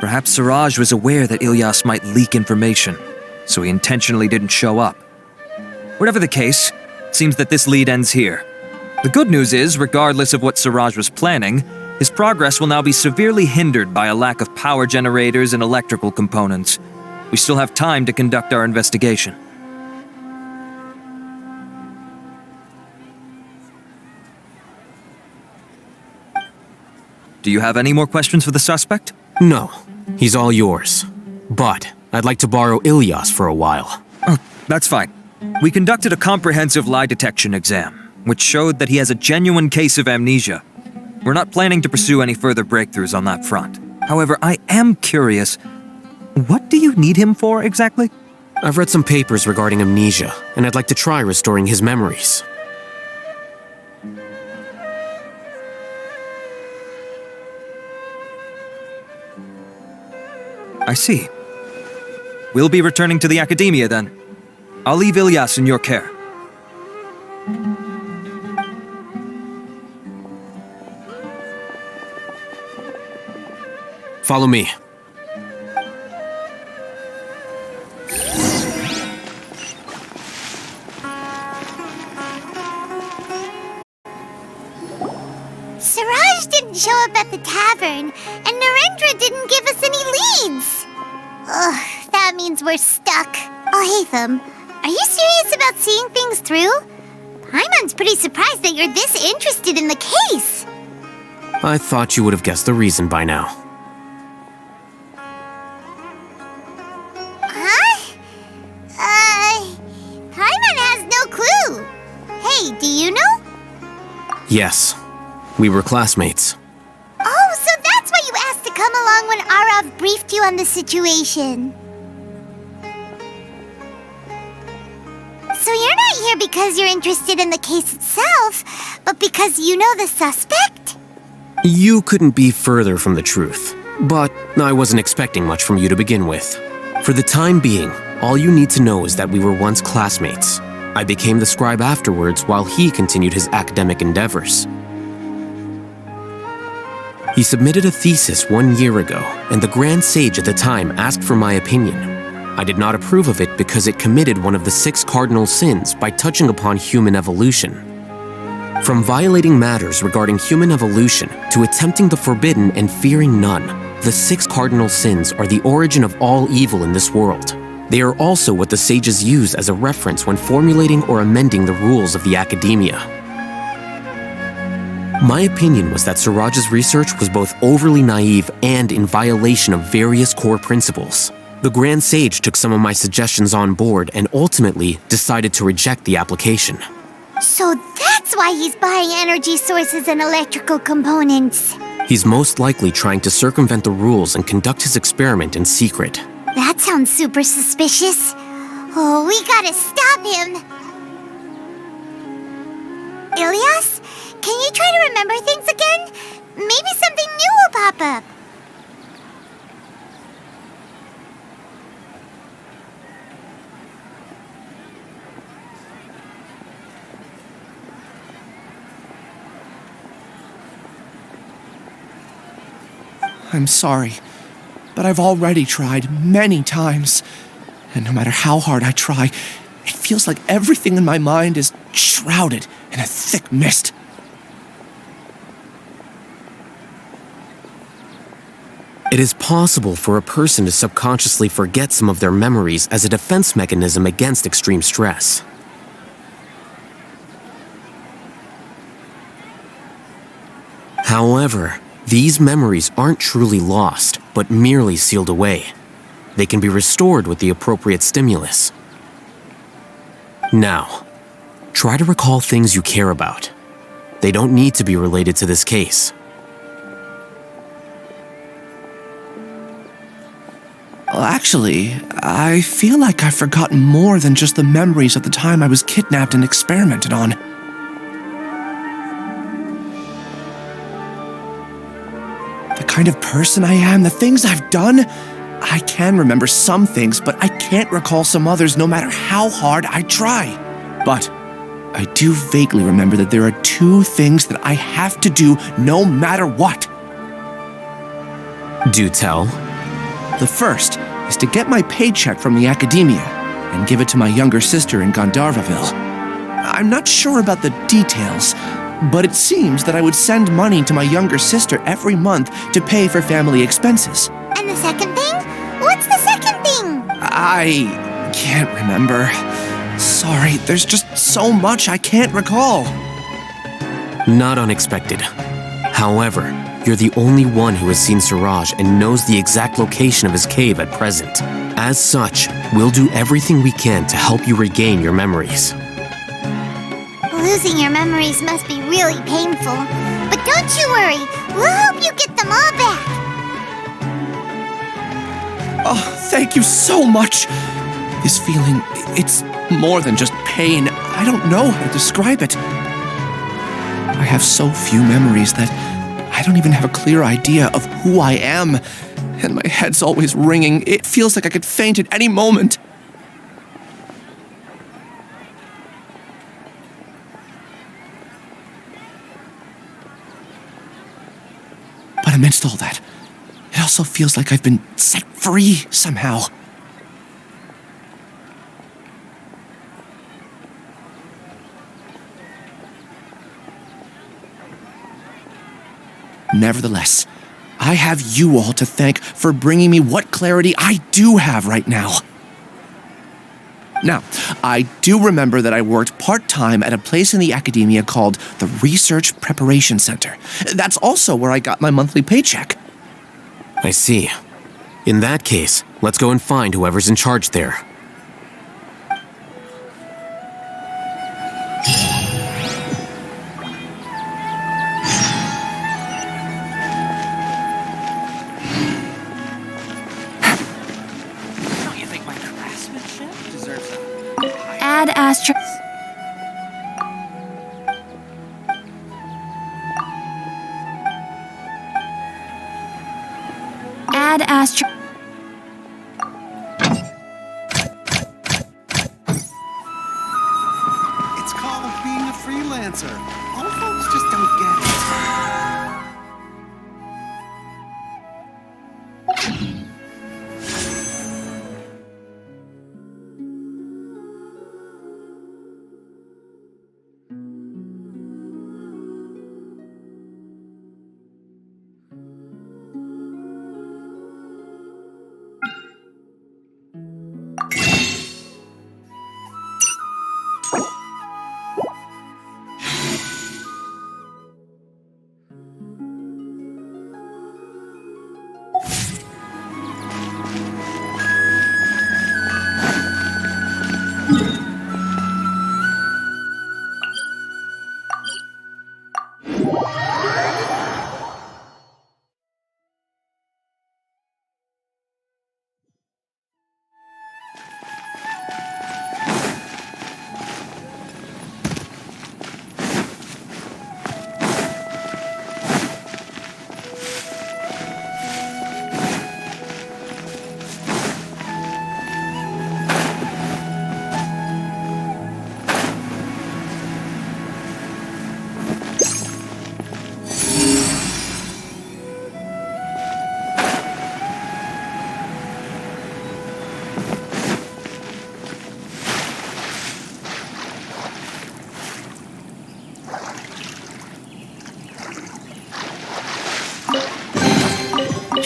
Perhaps Siraj was aware that Ilyas might leak information, so he intentionally didn't show up. Whatever the case, it seems that this lead ends here. The good news is, regardless of what Siraj was planning, his progress will now be severely hindered by a lack of power generators and electrical components. We still have time to conduct our investigation. Do you have any more questions for the suspect? No, he's all yours. But I'd like to borrow Ilyas for a while. Oh, that's fine. We conducted a comprehensive lie detection exam, which showed that he has a genuine case of amnesia. We're not planning to pursue any further breakthroughs on that front. However, I am curious, what do you need him for exactly? I've read some papers regarding amnesia, and I'd like to try restoring his memories. I see. We'll be returning to the Academia then. I'll leave Ilyas in your care. Follow me. Siraj didn't show up at the tavern, and Narendra didn't give us any leads. Ugh, that means we're stuck. Alhaitham, are you serious about seeing things through? Paimon's pretty surprised that you're this interested in the case. I thought you would have guessed the reason by now. Paimon has no clue. Hey, do you know? Yes, we were classmates. Oh, so that's why you asked to come along when Arav briefed you on the situation. So you're not here because you're interested in the case itself, but because you know the suspect? You couldn't be further from the truth, but I wasn't expecting much from you to begin with. For the time being, all you need to know is that we were once classmates. I became the scribe afterwards while he continued his academic endeavors. He submitted a thesis 1 year ago, and the Grand Sage at the time asked for my opinion. I did not approve of it because it committed one of the 6 cardinal sins by touching upon human evolution. From violating matters regarding human evolution to attempting the forbidden and fearing none, the 6 cardinal sins are the origin of all evil in this world. They are also what the sages use as a reference when formulating or amending the rules of the academia. My opinion was that Suraj's research was both overly naive and in violation of various core principles. The Grand Sage took some of my suggestions on board and ultimately decided to reject the application. So that's why he's buying energy sources and electrical components. He's most likely trying to circumvent the rules and conduct his experiment in secret. That sounds super suspicious. Oh, we gotta stop him. Ilias, can you try to remember things again? Maybe something new will pop up. I'm sorry, but I've already tried many times. And no matter how hard I try, it feels like everything in my mind is shrouded in a thick mist. It is possible for a person to subconsciously forget some of their memories as a defense mechanism against extreme stress. However, these memories aren't truly lost, but merely sealed away. They can be restored with the appropriate stimulus. Now, try to recall things you care about. They don't need to be related to this case. Well, actually, I feel like I've forgotten more than just the memories of the time I was kidnapped and experimented on. The kind of person I am, the things I've done, I can remember some things, but I can't recall some others no matter how hard I try. But I do vaguely remember that there are 2 things that I have to do no matter what. Do tell. The first is to get my paycheck from the academia and give it to my younger sister in Gandharvaville. I'm not sure about the details, but it seems that I would send money to my younger sister every month to pay for family expenses. And the second thing? What's the second thing? I can't remember. Sorry, there's just so much I can't recall. Not unexpected. However, you're the only one who has seen Suraj and knows the exact location of his cave at present. As such, we'll do everything we can to help you regain your memories. Losing your memories must be really painful. But don't you worry, we'll help you get them all back. Oh, thank you so much. This feeling, it's more than just pain. I don't know how to describe it. I have so few memories that I don't even have a clear idea of who I am. And my head's always ringing. It feels like I could faint at any moment. But amidst all that, it also feels like I've been set free somehow. Nevertheless, I have you all to thank for bringing me what clarity I do have right now. Now, I do remember that I worked part-time at a place in the academia called the Research Preparation Center. That's also where I got my monthly paycheck. I see. In that case, let's go and find whoever's in charge there. Add Astra. Add Astra. It's called being a freelancer. Old folks just don't get it.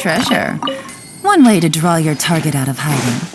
treasure. One way to draw your target out of hiding.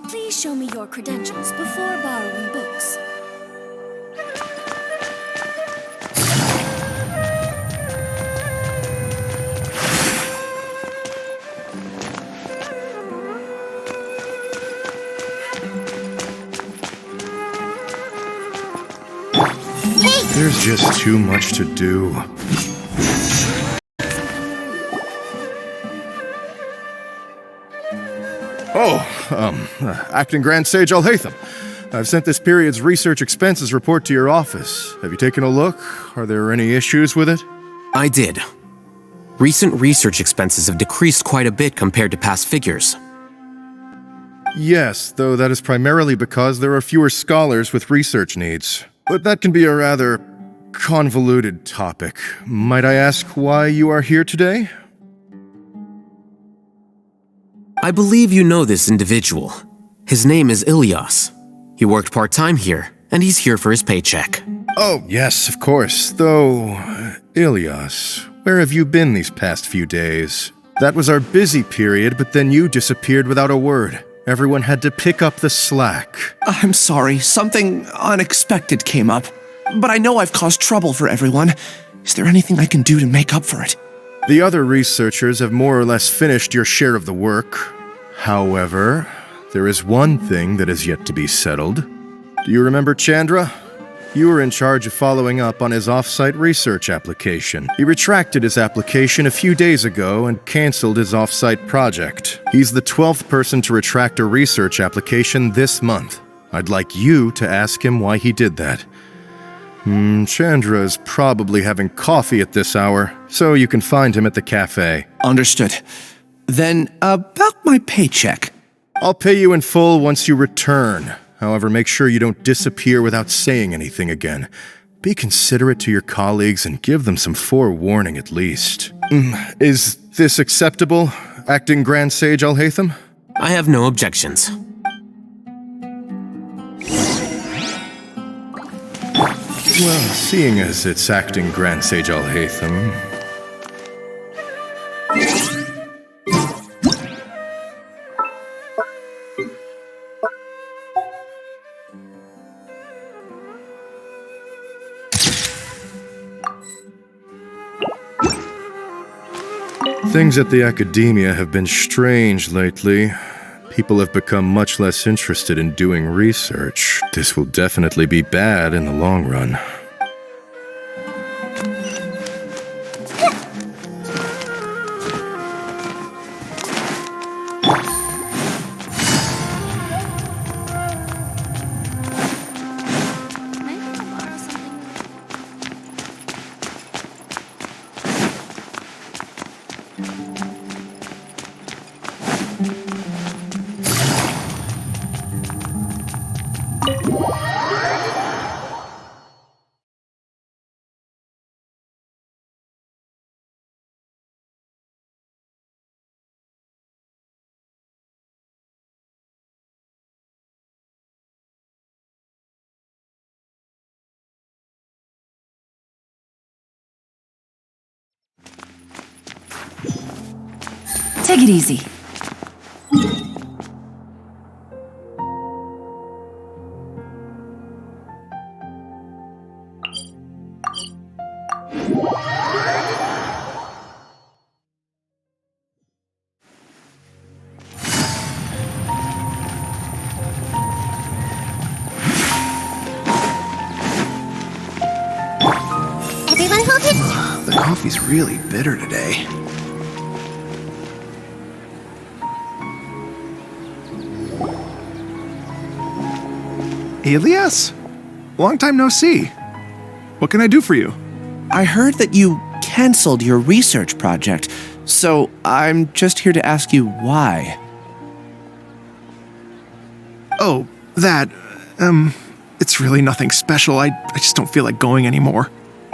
Please show me your credentials before borrowing books. There's just too much to do. Acting Grand Sage Alhaitham. I've sent this period's research expenses report to your office. Have you taken a look? Are there any issues with it? I did. Recent research expenses have decreased quite a bit compared to past figures. Yes, though that is primarily because there are fewer scholars with research needs. But that can be a rather convoluted topic. Might I ask why you are here today? I believe you know this individual. His name is Ilias. He worked part-time here, and he's here for his paycheck. Oh, yes, of course. Though, Ilias, where have you been these past few days? That was our busy period, but then you disappeared without a word. Everyone had to pick up the slack. I'm sorry, something unexpected came up. But I know I've caused trouble for everyone. Is there anything I can do to make up for it? The other researchers have more or less finished your share of the work. However, there is one thing that is yet to be settled. Do you remember Chandra? You were in charge of following up on his off-site research application. He retracted his application a few days ago and canceled his off-site project. He's the 12th person to retract a research application this month. I'd like you to ask him why he did that. Chandra is probably having coffee at this hour, so you can find him at the cafe. Understood. Then, about my paycheck. I'll pay you in full once you return. However, make sure you don't disappear without saying anything again. Be considerate to your colleagues and give them some forewarning at least. Is this acceptable, Acting Grand Sage Alhaitham? I have no objections. Well, seeing as it's Acting Grand Sage Alhaitham... Things at the academia have been strange lately. People have become much less interested in doing research. This will definitely be bad in the long run. Take it easy. Everyone hold it. The coffee's really bitter today. Elias? Long time no see. What can I do for you? I heard that you canceled your research project, so I'm just here to ask you why. Oh, that. It's really nothing special. I just don't feel like going anymore.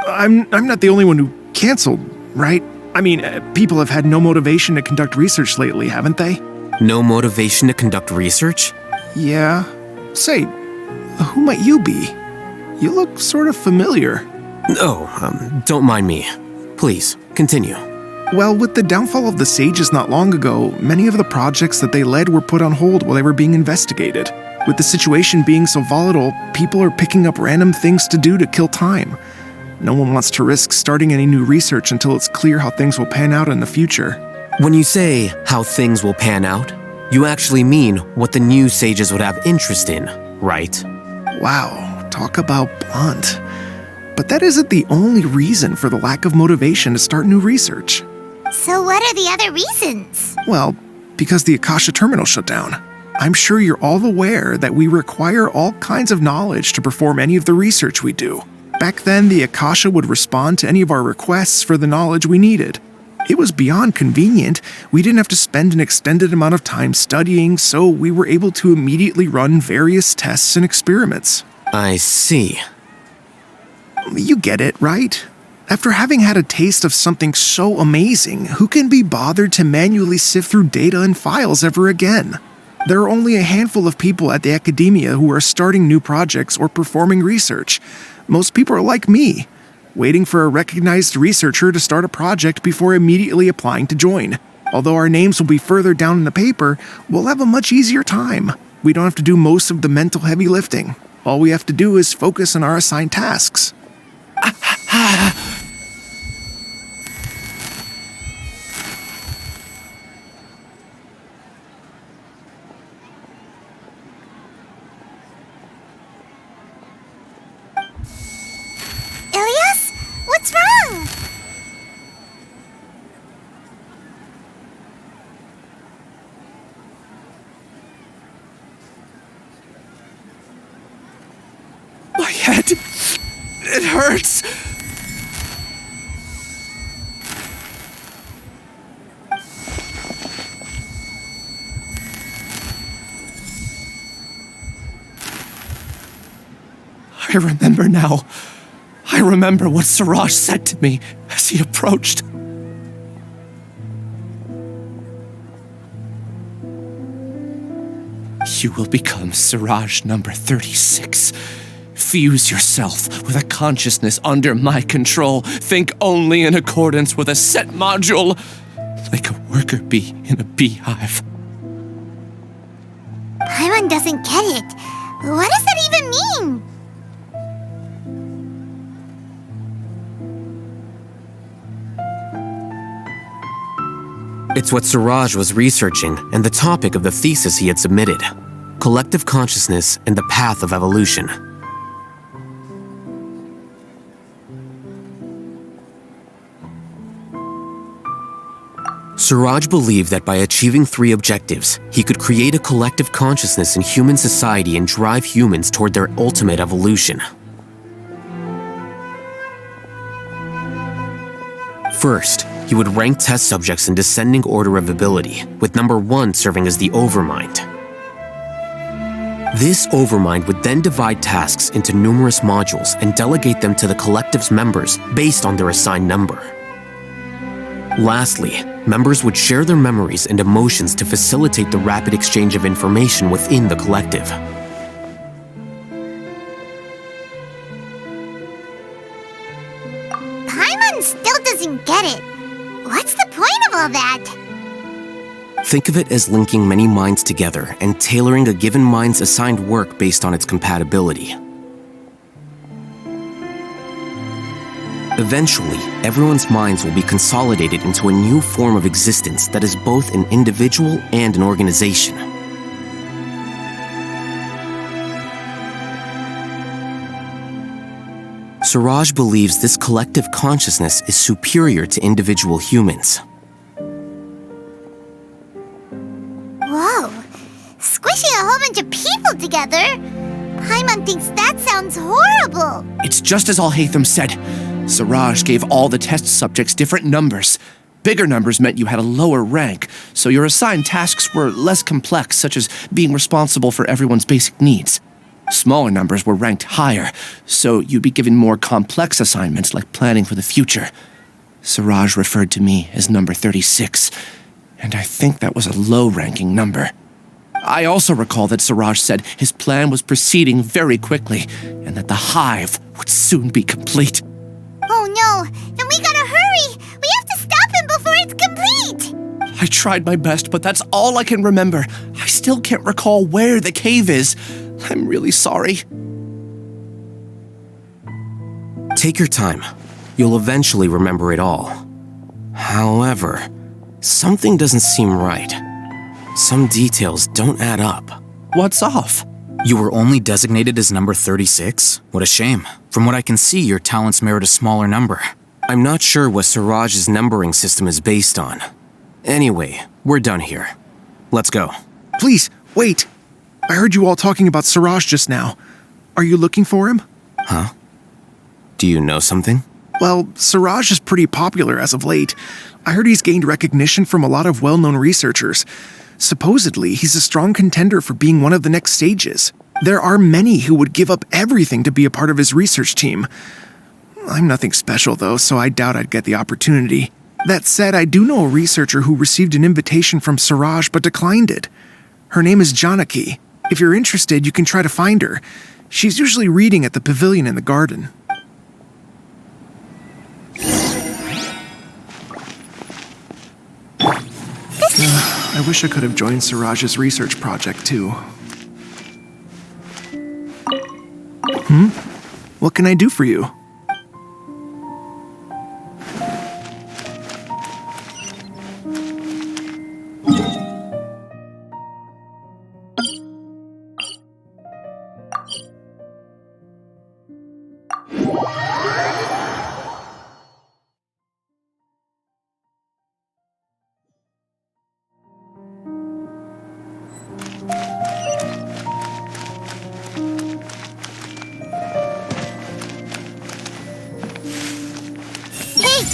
I'm not the only one who canceled, right? I mean, people have had no motivation to conduct research lately, haven't they? No motivation to conduct research? Yeah. Say, who might you be? You look sort of familiar. Oh, don't mind me. Please, continue. Well, with the downfall of the sages not long ago, many of the projects that they led were put on hold while they were being investigated. With the situation being so volatile, people are picking up random things to do to kill time. No one wants to risk starting any new research until it's clear how things will pan out in the future. When you say how things will pan out, you actually mean what the new sages would have interest in, right? Wow, talk about blunt. But that isn't the only reason for the lack of motivation to start new research. So what are the other reasons? Well, because the Akasha terminal shut down. I'm sure you're all aware that we require all kinds of knowledge to perform any of the research we do. Back then, the Akasha would respond to any of our requests for the knowledge we needed. It was beyond convenient. We didn't have to spend an extended amount of time studying, so we were able to immediately run various tests and experiments. I see. You get it, right? After having had a taste of something so amazing, who can be bothered to manually sift through data and files ever again? There are only a handful of people at the academia who are starting new projects or performing research. Most people are like me, waiting for a recognized researcher to start a project before immediately applying to join. Although our names will be further down in the paper, we'll have a much easier time. We don't have to do most of the mental heavy lifting. All we have to do is focus on our assigned tasks. Elias? What's wrong? My head. It hurts. I remember now. I remember what Siraj said to me as he approached. You will become Siraj number 36. Fuse yourself with a consciousness under my control. Think only in accordance with a set module, like a worker bee in a beehive. Paimon doesn't get it. What does that even mean? It's what Siraj was researching and the topic of the thesis he had submitted. Collective consciousness and the path of evolution. Siraj believed that by achieving 3 objectives, he could create a collective consciousness in human society and drive humans toward their ultimate evolution. First, he would rank test subjects in descending order of ability, with number 1 serving as the Overmind. This Overmind would then divide tasks into numerous modules and delegate them to the collective's members based on their assigned number. Lastly, members would share their memories and emotions to facilitate the rapid exchange of information within the collective. Paimon still doesn't get it. What's the point of all that? Think of it as linking many minds together and tailoring a given mind's assigned work based on its compatibility. Eventually, everyone's minds will be consolidated into a new form of existence that is both an individual and an organization. Suraj believes this collective consciousness is superior to individual humans. Whoa! Squishing a whole bunch of people together? Paimon thinks that sounds horrible. It's just as Alhaitham said. Suraj gave all the test subjects different numbers. Bigger numbers meant you had a lower rank, so your assigned tasks were less complex, such as being responsible for everyone's basic needs. Smaller numbers were ranked higher, so you'd be given more complex assignments like planning for the future. Suraj referred to me as number 36, and I think that was a low-ranking number. I also recall that Suraj said his plan was proceeding very quickly, and that the hive would soon be complete. Oh no, then we gotta hurry! We have to stop him before it's complete! I tried my best, but that's all I can remember. I still can't recall where the cave is. I'm really sorry. Take your time. You'll eventually remember it all. However, something doesn't seem right. Some details don't add up. What's off? You were only designated as number 36? What a shame. From what I can see, your talents merit a smaller number. I'm not sure what Suraj's numbering system is based on. Anyway, we're done here. Let's go. Please, wait. I heard you all talking about Suraj just now. Are you looking for him? Huh? Do you know something? Well, Suraj is pretty popular as of late. I heard he's gained recognition from a lot of well-known researchers. Supposedly, he's a strong contender for being one of the next sages. There are many who would give up everything to be a part of his research team. I'm nothing special, though, so I doubt I'd get the opportunity. That said, I do know a researcher who received an invitation from Suraj but declined it. Her name is Janaki. If you're interested, you can try to find her. She's usually reading at the pavilion in the garden. I wish I could have joined Suraj's research project, too. What can I do for you?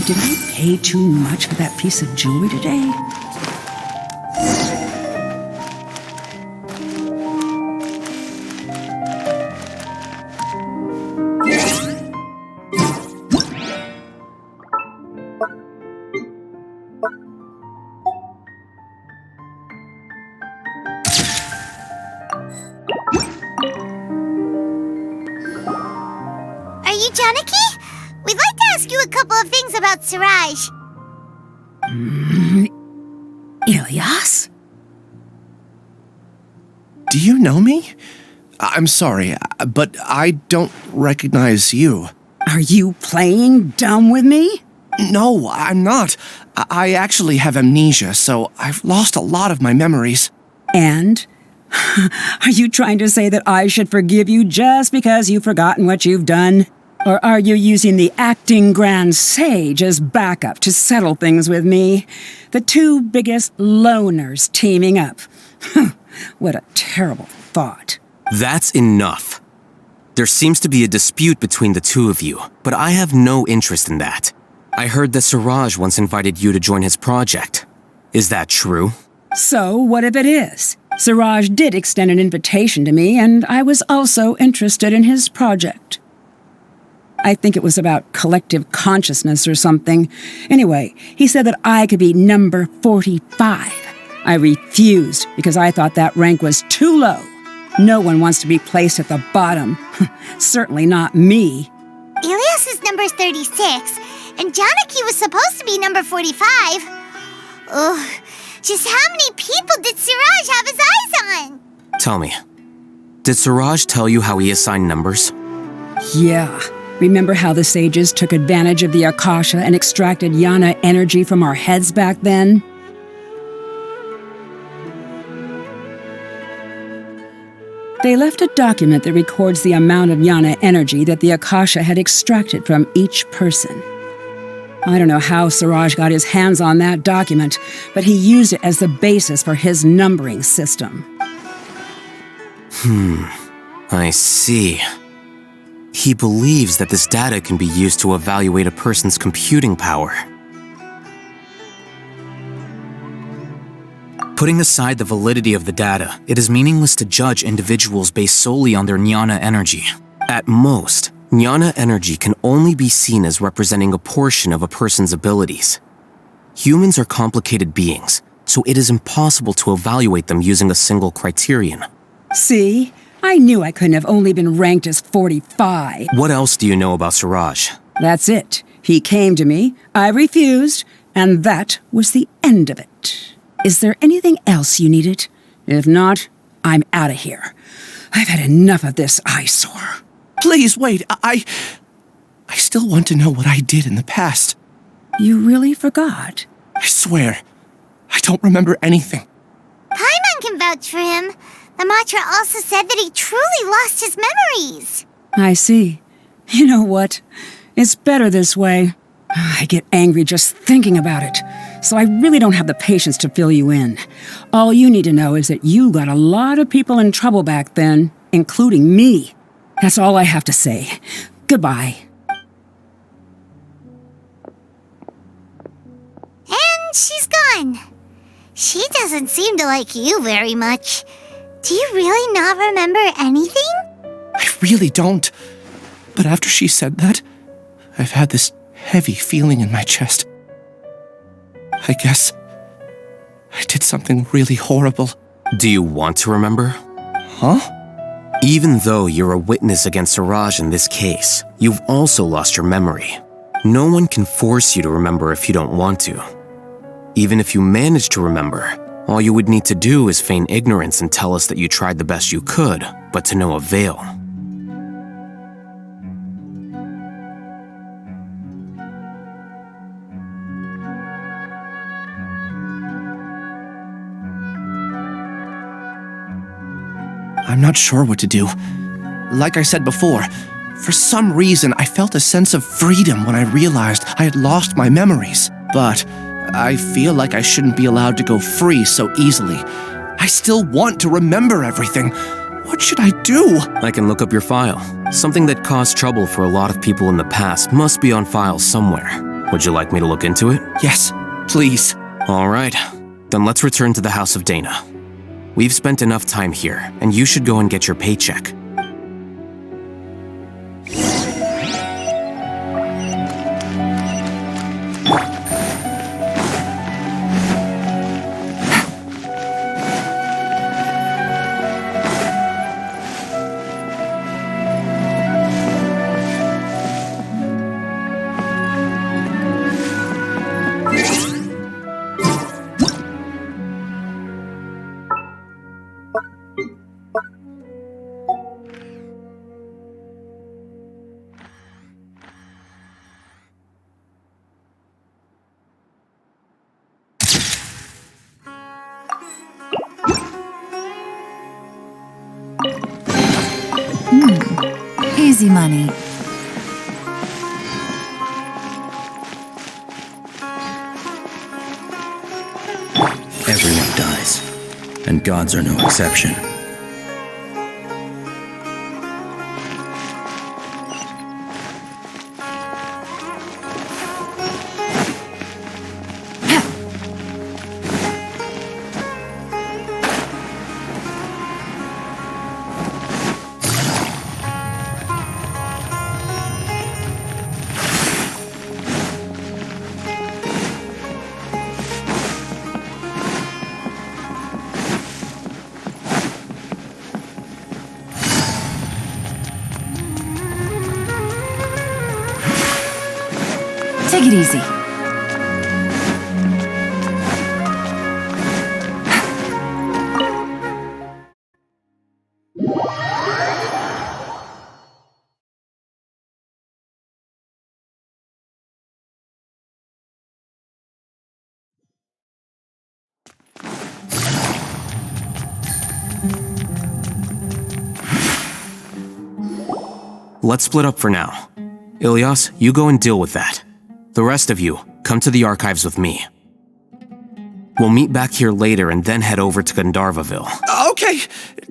Did I pay too much for that piece of jewelry today? Are you Janaki? We'd like to ask you a couple of things about Suraj. Ilyas? Do you know me? I'm sorry, but I don't recognize you. Are you playing dumb with me? No, I'm not. I actually have amnesia, so I've lost a lot of my memories. And? Are you trying to say that I should forgive you just because you've forgotten what you've done? Or are you using the acting grand sage as backup to settle things with me? The two biggest loners teaming up. What a terrible thought. That's enough. There seems to be a dispute between the two of you, but I have no interest in that. I heard that Suraj once invited you to join his project. Is that true? So, what if it is? Suraj did extend an invitation to me, and I was also interested in his project. I think it was about collective consciousness or something. Anyway, he said that I could be number 45. I refused because I thought that rank was too low. No one wants to be placed at the bottom. Certainly not me. Ilyas is number 36, and Janaki was supposed to be number 45. Ugh, Just how many people did Siraj have his eyes on? Tell me, did Siraj tell you how he assigned numbers? Yeah. Remember how the sages took advantage of the Akasha and extracted Yana energy from our heads back then? They left a document that records the amount of Yana energy that the Akasha had extracted from each person. I don't know how Siraj got his hands on that document, but he used it as the basis for his numbering system. I see. He believes that this data can be used to evaluate a person's computing power. Putting aside the validity of the data, it is meaningless to judge individuals based solely on their jnana energy. At most, jnana energy can only be seen as representing a portion of a person's abilities. Humans are complicated beings, so it is impossible to evaluate them using a single criterion. See? I knew I couldn't have only been ranked as 45. What else do you know about Siraj? That's it. He came to me, I refused, and that was the end of it. Is there anything else you needed? If not, I'm out of here. I've had enough of this eyesore. Please, wait. I still want to know what I did in the past. You really forgot? I swear, I don't remember anything. Paimon can vouch for him. The mantra also said that he truly lost his memories. I see. You know what? It's better this way. I get angry just thinking about it, so I really don't have the patience to fill you in. All you need to know is that you got a lot of people in trouble back then, including me. That's all I have to say. Goodbye. And she's gone. She doesn't seem to like you very much. Do you really not remember anything? I really don't. But after she said that, I've had this heavy feeling in my chest. I guess I did something really horrible. Do you want to remember? Huh? Even though you're a witness against Siraj in this case, you've also lost your memory. No one can force you to remember if you don't want to. Even if you manage to remember, all you would need to do is feign ignorance and tell us that you tried the best you could, but to no avail. I'm not sure what to do. Like I said before, for some reason I felt a sense of freedom when I realized I had lost my memories. But I feel like I shouldn't be allowed to go free so easily. I still want to remember everything. What should I do? I can look up your file. Something that caused trouble for a lot of people in the past must be on file somewhere. Would you like me to look into it? Yes, please. All right. Then let's return to the House of Dana. We've spent enough time here, and you should go and get your paycheck. Easy money. Everyone dies, and gods are no exception. Take it easy. Let's split up for now. Ilias, you go and deal with that. The rest of you, come to the archives with me. We'll meet back here later and then head over to Gandharvaville. Okay.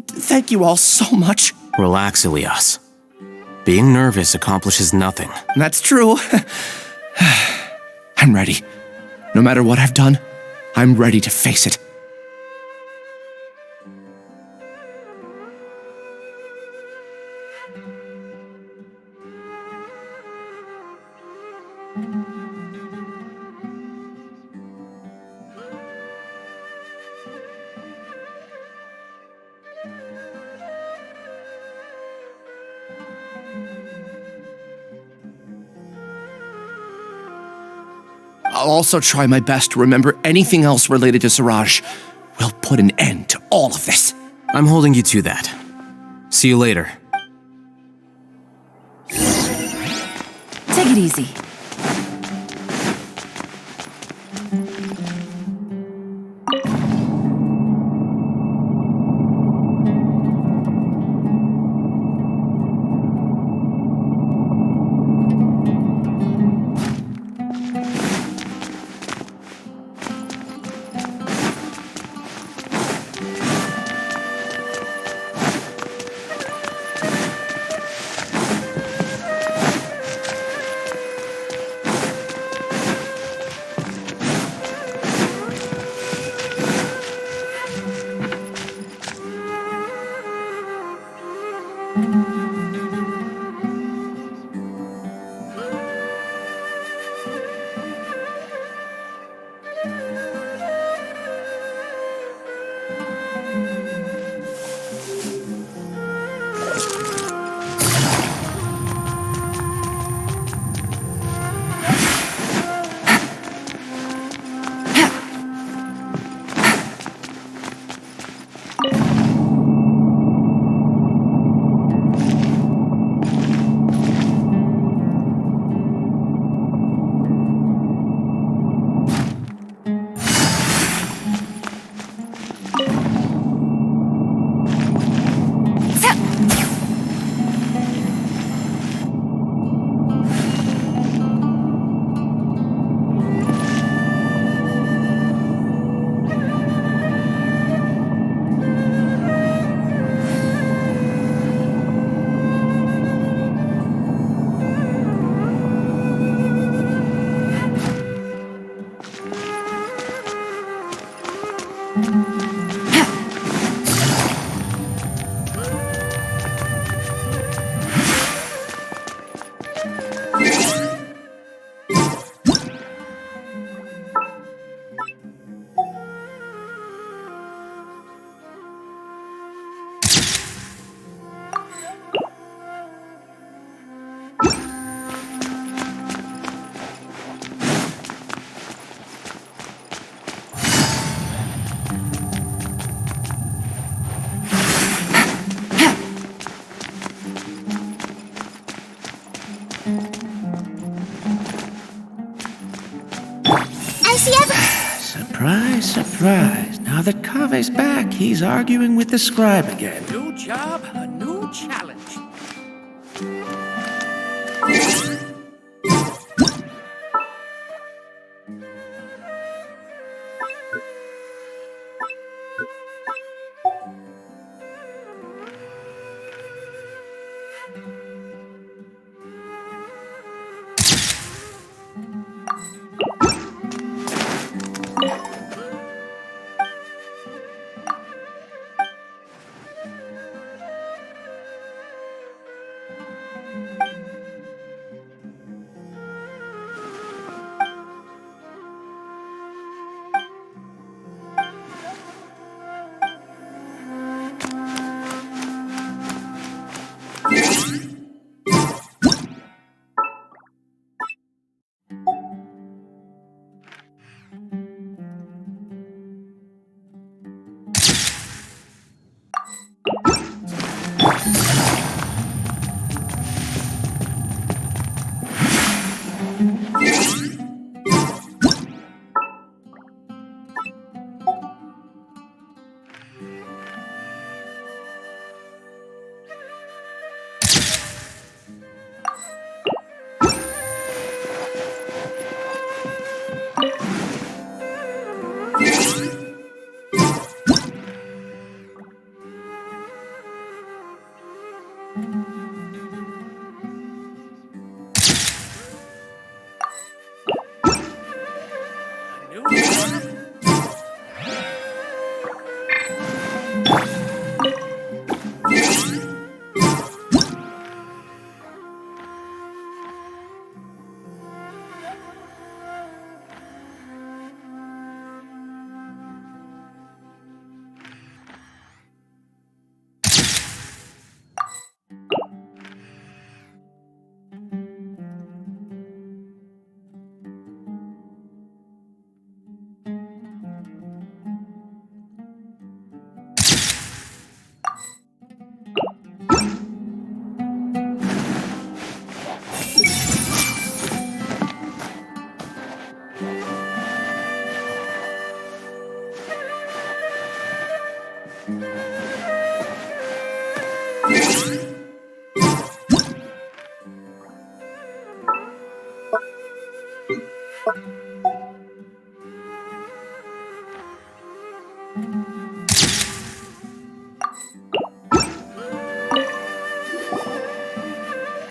Thank you all so much. Relax, Ilias. Being nervous accomplishes nothing. That's true. I'm ready. No matter what I've done, I'm ready to face it. I'll also try my best to remember anything else related to Siraj. We'll put an end to all of this. I'm holding you to that. See you later. Take it easy. Surprise, surprise. Now that Kave's back, he's arguing with the scribe again. New job, a new challenge.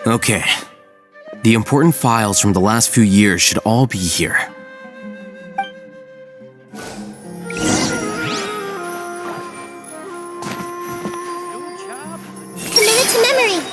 Okay. The important files from the last few years should all be here. Commit it to memory.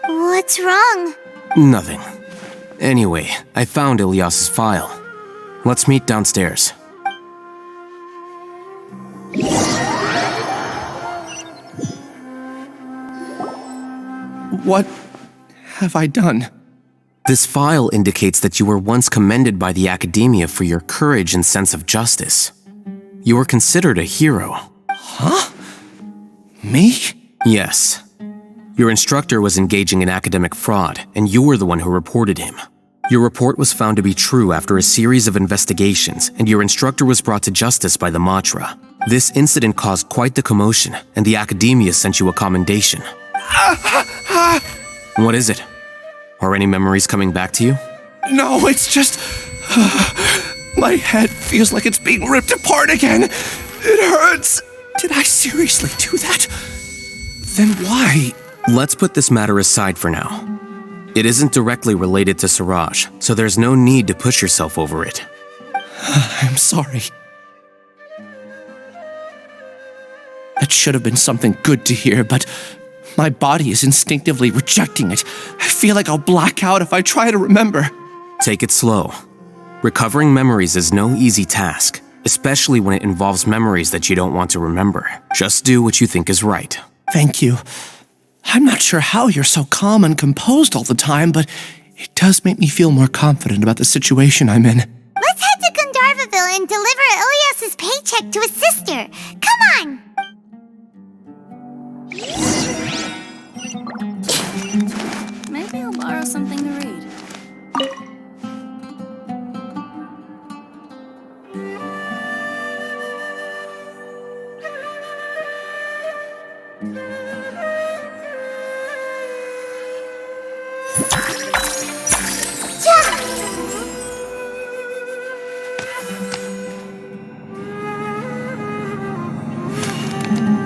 What's wrong? Nothing. Anyway, I found Ilyas's file. Let's meet downstairs. What have I done? This file indicates that you were once commended by the Academia for your courage and sense of justice. You were considered a hero. Huh? Me? Yes. Your instructor was engaging in academic fraud, and you were the one who reported him. Your report was found to be true after a series of investigations, and your instructor was brought to justice by the Matra. This incident caused quite the commotion, and the Academia sent you a commendation. What is it? Are any memories coming back to you? No, it's just... my head feels like it's being ripped apart again. It hurts. Did I seriously do that? Then why? Let's put this matter aside for now. It isn't directly related to Siraj, so there's no need to push yourself over it. I'm sorry. That should have been something good to hear, but my body is instinctively rejecting it. I feel like I'll black out if I try to remember. Take it slow. Recovering memories is no easy task, especially when it involves memories that you don't want to remember. Just do what you think is right. Thank you. I'm not sure how you're so calm and composed all the time, but it does make me feel more confident about the situation I'm in. Let's head to Gandharvaville and deliver Ilyas's paycheck to his sister. Come on! Maybe I'll borrow something to read.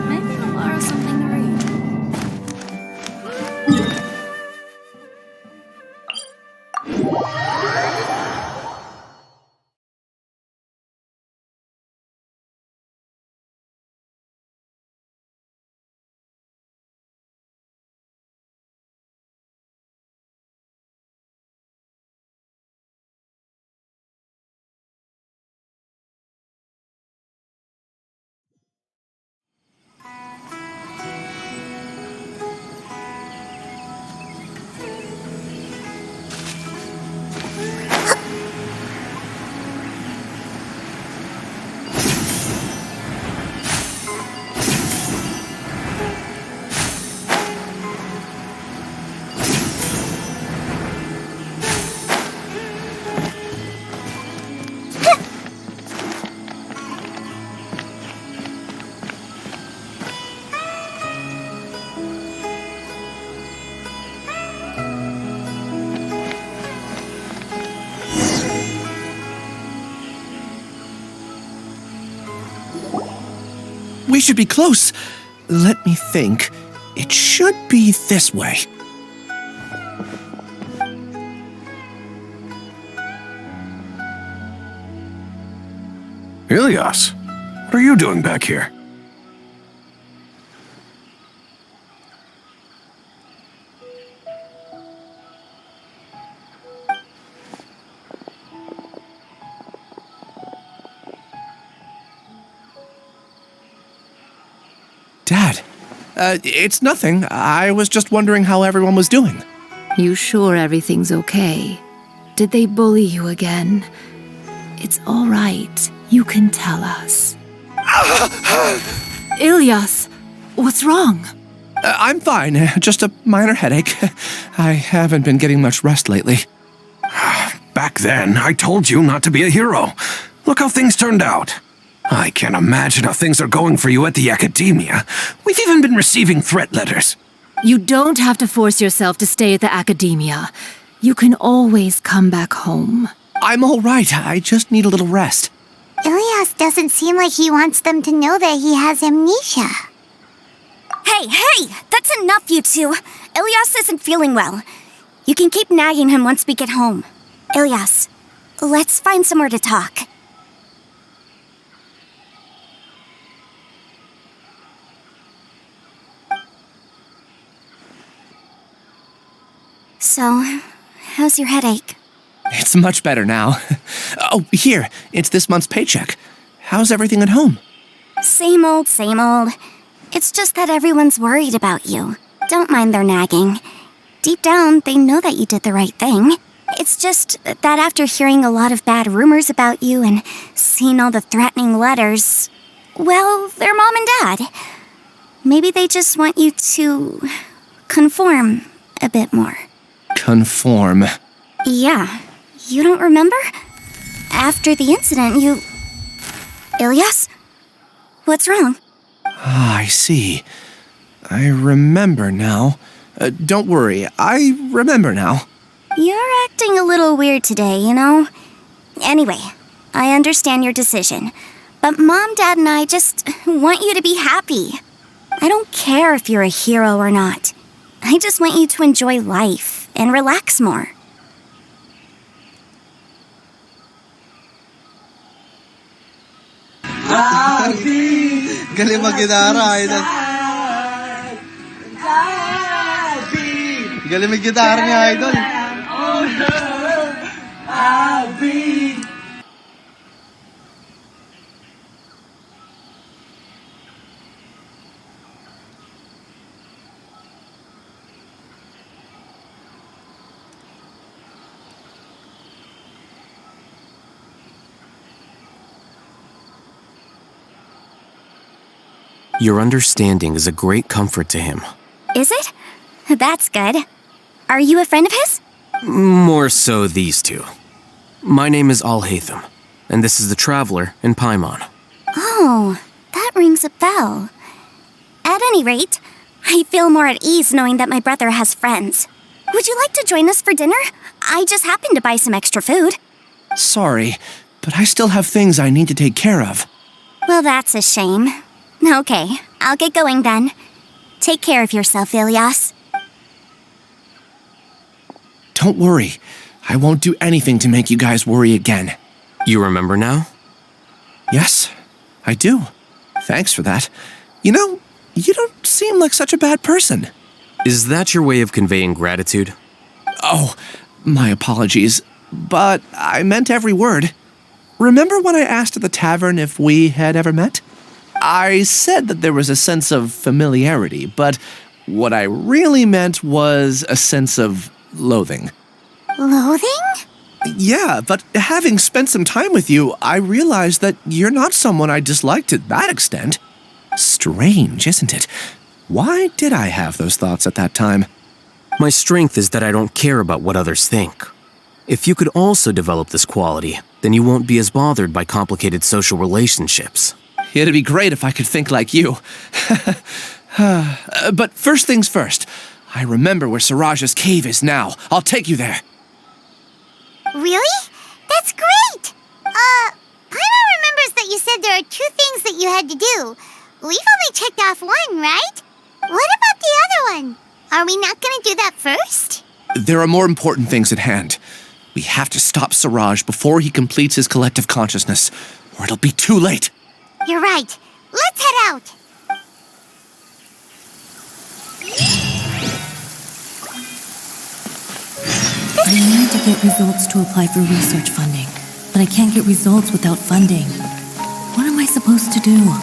Maybe I'll borrow something to read. should be close. Let me think. It should be this way. Ilias, what are you doing back here? Dad, it's nothing. I was just wondering how everyone was doing. You sure everything's okay? Did they bully you again? It's all right. You can tell us. Ilias, what's wrong? I'm fine. Just a minor headache. I haven't been getting much rest lately. Back then, I told you not to be a hero. Look how things turned out. I can't imagine how things are going for you at the Academia. We've even been receiving threat letters. You don't have to force yourself to stay at the Academia. You can always come back home. I'm all right. I just need a little rest. Ilias doesn't seem like he wants them to know that he has amnesia. Hey, that's enough, you two. Ilias isn't feeling well. You can keep nagging him once we get home. Ilias, let's find somewhere to talk. So, how's your headache? It's much better now. Oh, here, it's this month's paycheck. How's everything at home? Same old, same old. It's just that everyone's worried about you. Don't mind their nagging. Deep down, they know that you did the right thing. It's just that after hearing a lot of bad rumors about you and seeing all the threatening letters, well, they're mom and dad. Maybe they just want you to conform a bit more. Conform. Yeah. You don't remember? After the incident, you... Ilias? What's wrong? Ah, I see. I remember now. Don't worry, I remember now. You're acting a little weird today, you know? Anyway, I understand your decision. But Mom, Dad, and I just want you to be happy. I don't care if you're a hero or not. I just want you to enjoy life and relax more. Galing mag-gitara, idol. Galing mag-gitara niya, idol. Your understanding is a great comfort to him. Is it? That's good. Are you a friend of his? More so these two. My name is Alhaitham, and this is the Traveler in Paimon. Oh, that rings a bell. At any rate, I feel more at ease knowing that my brother has friends. Would you like to join us for dinner? I just happened to buy some extra food. Sorry, but I still have things I need to take care of. Well, that's a shame. Okay, I'll get going then. Take care of yourself, Ilias. Don't worry. I won't do anything to make you guys worry again. You remember now? Yes, I do. Thanks for that. You know, you don't seem like such a bad person. Is that your way of conveying gratitude? Oh, my apologies. But I meant every word. Remember when I asked at the tavern if we had ever met? I said that there was a sense of familiarity, but what I really meant was a sense of loathing. Loathing? Yeah, but having spent some time with you, I realized that you're not someone I dislike to that extent. Strange, isn't it? Why did I have those thoughts at that time? My strength is that I don't care about what others think. If you could also develop this quality, then you won't be as bothered by complicated social relationships. It'd be great if I could think like you. But first things first. I remember where Siraj's cave is now. I'll take you there. Really? That's great! Paimon remembers that you said there are two things that you had to do. we've only checked off one, right? What about the other one? Are we not gonna do that first? There are more important things at hand. We have to stop Siraj before he completes his collective consciousness, or it'll be too late. You're right. Let's head out. I need to get results to apply for research funding, but I can't get results without funding. What am I supposed to do?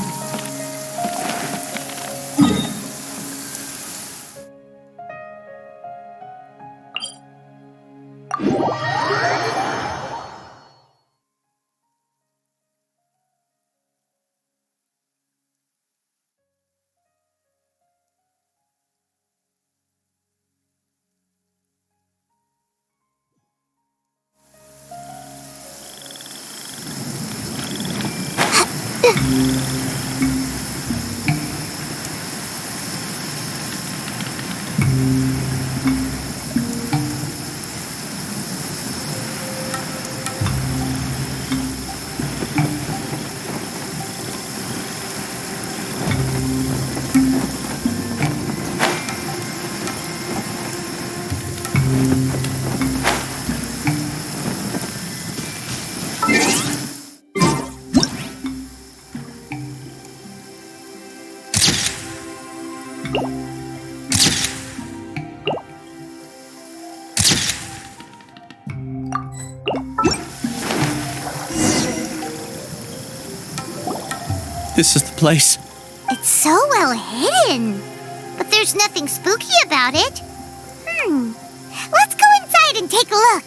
This is the place. It's so well hidden. But there's nothing spooky about it. Let's go inside and take a look.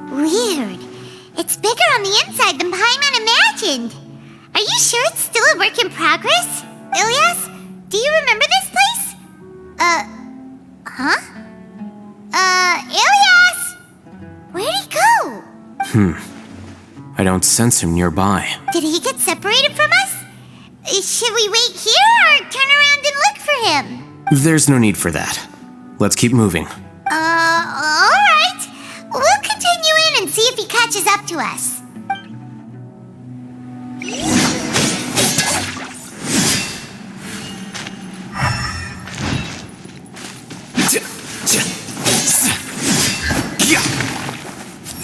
Weird. It's bigger on the inside than Paimon imagined. Are you sure it's still a work in progress? Ilyas, do you remember this place? Ilyas! Where'd he go? I don't sense him nearby. Did he get separated from us? Should we wait here or turn around and look for him? There's no need for that. Let's keep moving. Alright. We'll continue in and see if he catches up to us.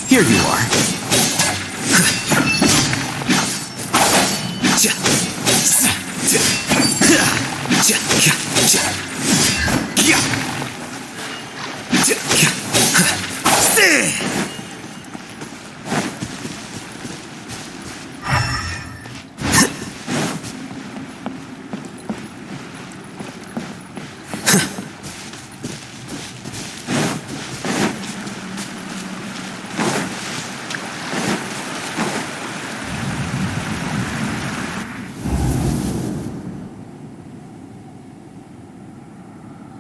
Here you are.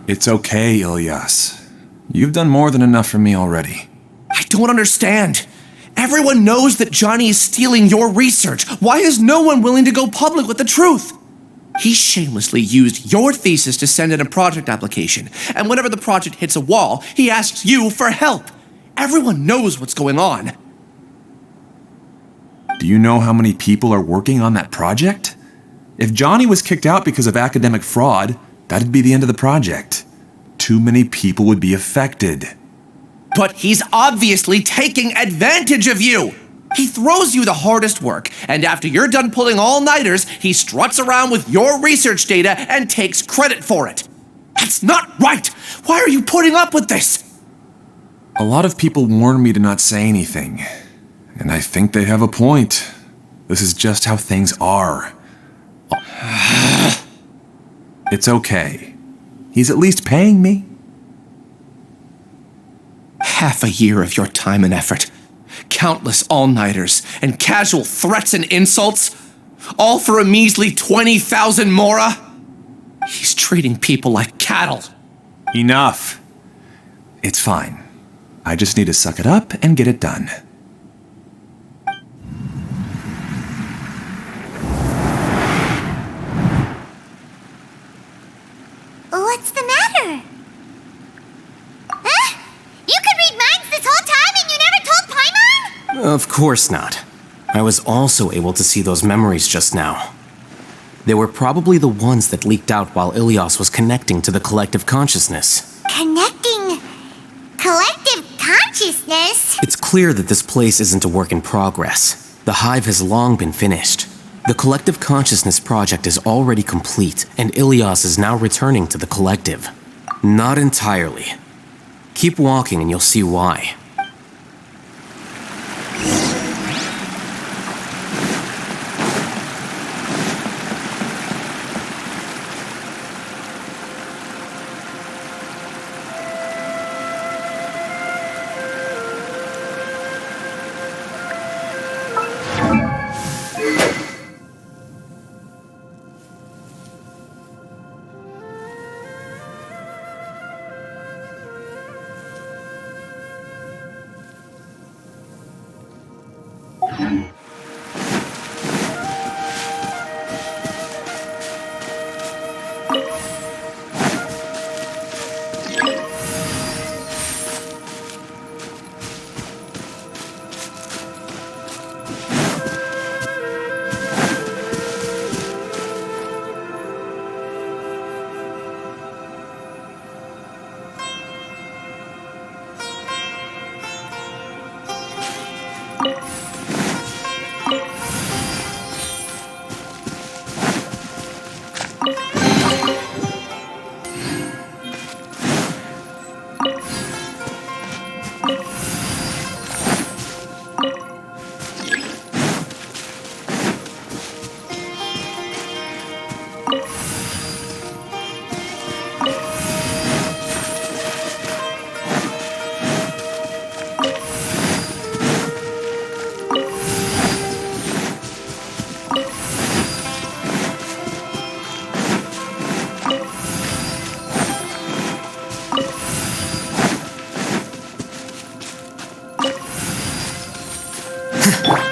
It's okay, Ilyas. You've done more than enough for me already. I don't understand. Everyone knows that Johnny is stealing your research. Why is no one willing to go public with the truth? He shamelessly used your thesis to send in a project application, and whenever the project hits a wall, he asks you for help. Everyone knows what's going on. Do you know how many people are working on that project? If Johnny was kicked out because of academic fraud, that'd be the end of the project. Too many people would be affected. But he's obviously taking advantage of you! He throws you the hardest work, and after you're done pulling all-nighters, he struts around with your research data and takes credit for it. That's not right! Why are you putting up with this? A lot of people warn me to not say anything, and I think they have a point. This is just how things are. It's okay. He's at least paying me. Half a year of your time and effort. Countless all-nighters and casual threats and insults, all for a measly 20,000 mora? He's treating people like cattle. Enough. It's fine. I just need to suck it up and get it done. What's the matter? Huh? You could read minds this whole time and you never told Paimon? Of course not. I was also able to see those memories just now. They were probably the ones that leaked out while Ilias was connecting to the collective consciousness. Connecting collective consciousness? It's clear that this place isn't a work in progress. The hive has long been finished. The collective consciousness project is already complete, and Ilias is now returning to the collective. Not entirely. Keep walking and you'll see why.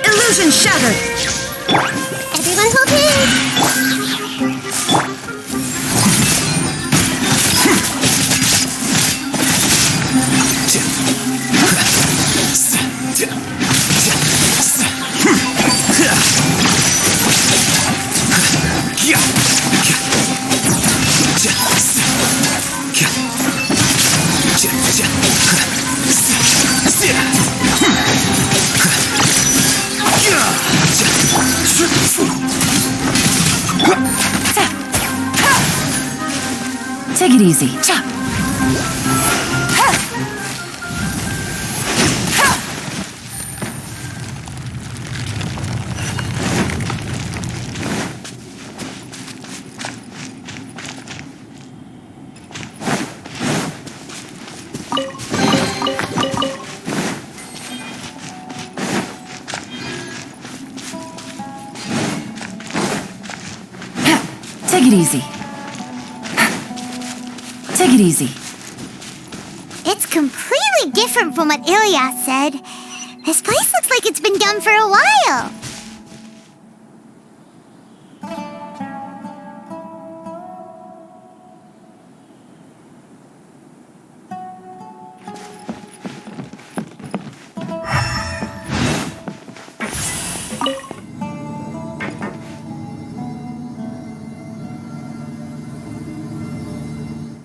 Illusion shattered! Everyone hold hands! Take it easy. Take it easy. Take it easy. It's completely different from what Ilias said. This place looks like it's been done for a while.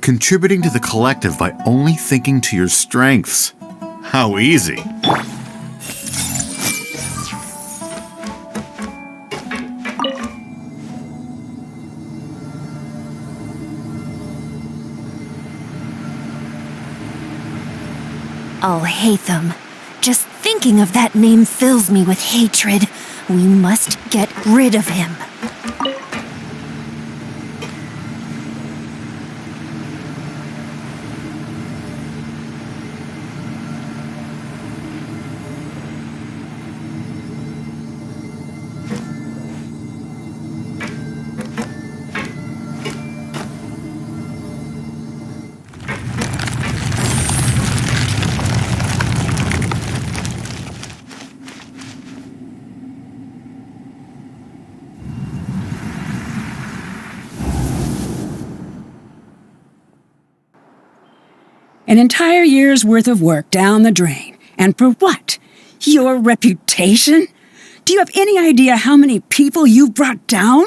Contributing to the collective by only thinking to your strengths. How easy. Alhaitham. Just thinking of that name fills me with hatred. We must get rid of him. An entire year's worth of work down the drain. And for what? Your reputation? Do you have any idea how many people you've brought down?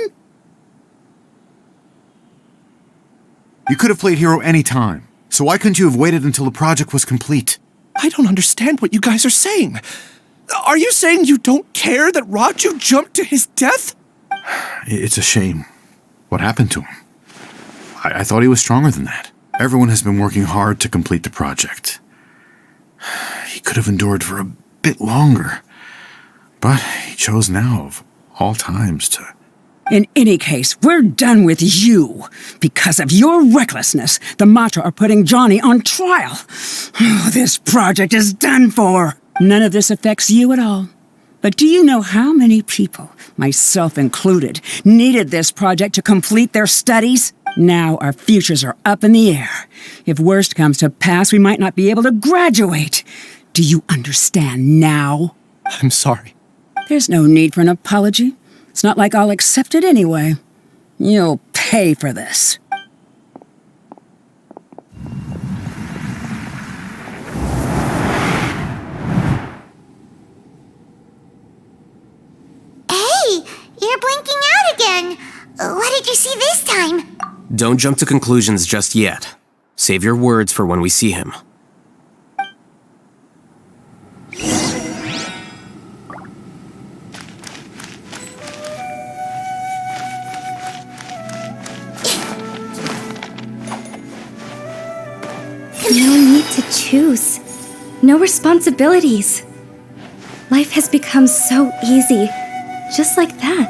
You could have played hero any time, so why couldn't you have waited until the project was complete? I don't understand what you guys are saying. Are you saying you don't care that Raju jumped to his death? It's a shame. What happened to him? I thought he was stronger than that. Everyone has been working hard to complete the project. He could have endured for a bit longer, but he chose now, of all times, to... In any case, we're done with you. Because of your recklessness, the Matra are putting Johnny on trial. This project is done for. None of this affects you at all. But do you know how many people, myself included, needed this project to complete their studies? Now our futures are up in the air. If worst comes to pass, we might not be able to graduate. Do you understand now? I'm sorry. There's no need for an apology. It's not like I'll accept it anyway. You'll pay for this. Hey, you're blinking out again. What did you see this time? Don't jump to conclusions just yet. Save your words for when we see him. No need to choose. No responsibilities. Life has become so easy. Just like that.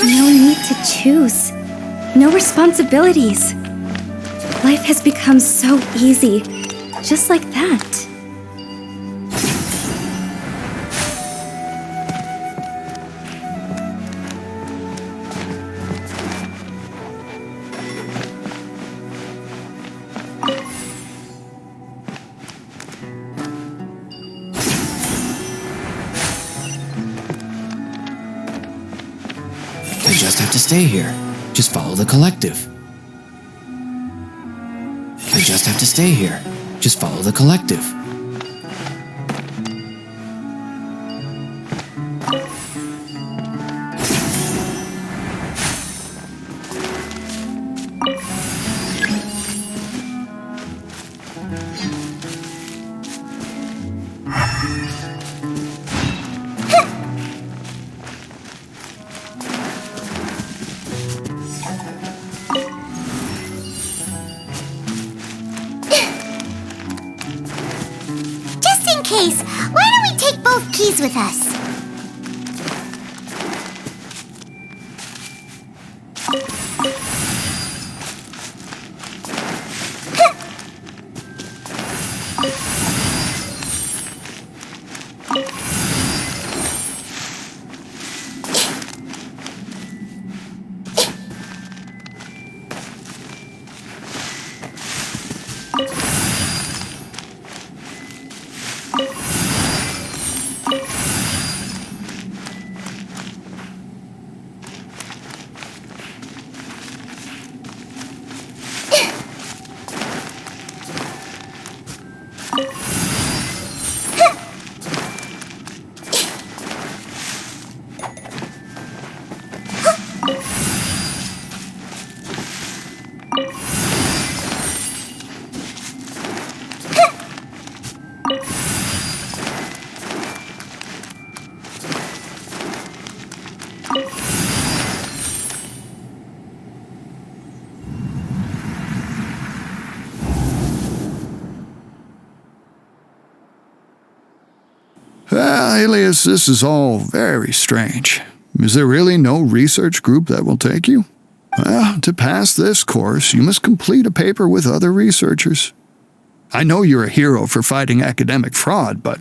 No need to choose. No responsibilities. Life has become so easy. Just like that. I just have to stay here. Just follow the collective. I just have to stay here. Just follow the collective. Case, why don't we take both keys with us? Alias, this is all very strange. Is there really no research group that will take you? Well, to pass this course, you must complete a paper with other researchers. I know you're a hero for fighting academic fraud, but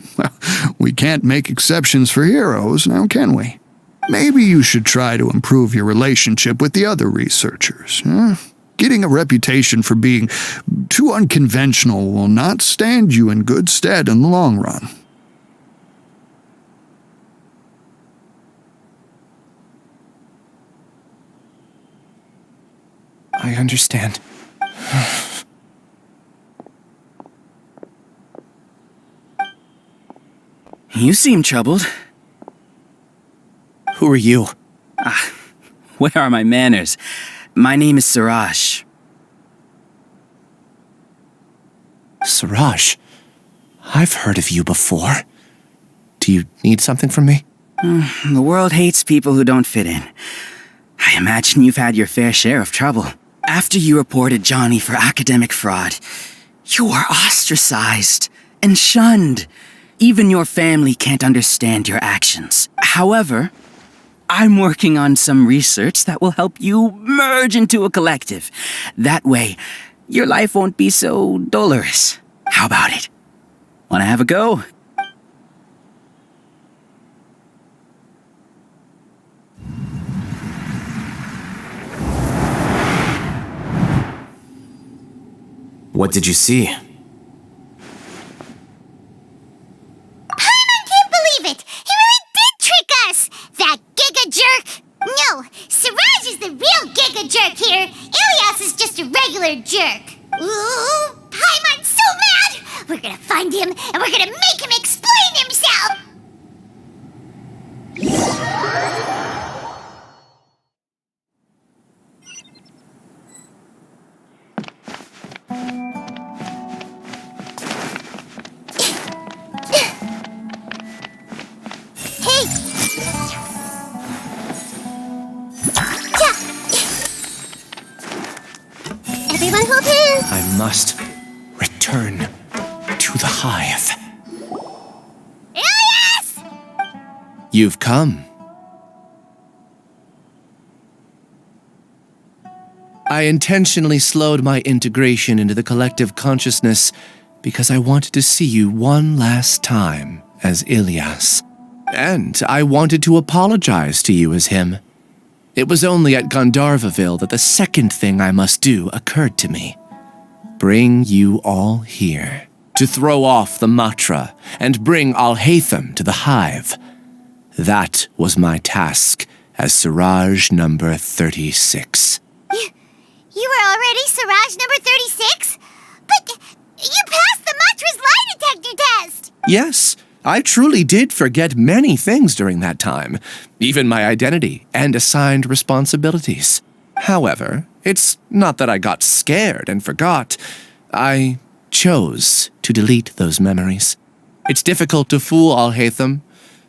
we can't make exceptions for heroes, now can we? Maybe you should try to improve your relationship with the other researchers. Getting a reputation for being too unconventional will not stand you in good stead in the long run. I understand. You seem troubled. Who are you? Where are my manners? My name is Siraj. Siraj? I've heard of you before. Do you need something from me? The world hates people who don't fit in. I imagine you've had your fair share of trouble. After you reported Johnny for academic fraud, you were ostracized and shunned. Even your family can't understand your actions. However, I'm working on some research that will help you merge into a collective. That way, your life won't be so dolorous. How about it? Wanna have a go? What did you see? Paimon can't believe it! He really did trick us! That Giga Jerk! No, Siraj is the real Giga Jerk here. Ilias is just a regular jerk. Ooh, Paimon's so mad! We're gonna find him and we're gonna make him explain himself! Everyone hold hands! I must return to the hive. Ilias! You've come. I intentionally slowed my integration into the collective consciousness because I wanted to see you one last time as Ilias. And I wanted to apologize to you as him. It was only at Gandharvaville that the second thing I must do occurred to me. Bring you all here to throw off the mantra and bring Alhaitham to the hive. That was my task as Siraj number 36. You were already Siraj number 36? But you passed the mantra's lie detector test! Yes, I truly did forget many things during that time, even my identity and assigned responsibilities. However, it's not that I got scared and forgot. I chose to delete those memories. It's difficult to fool Alhaitham,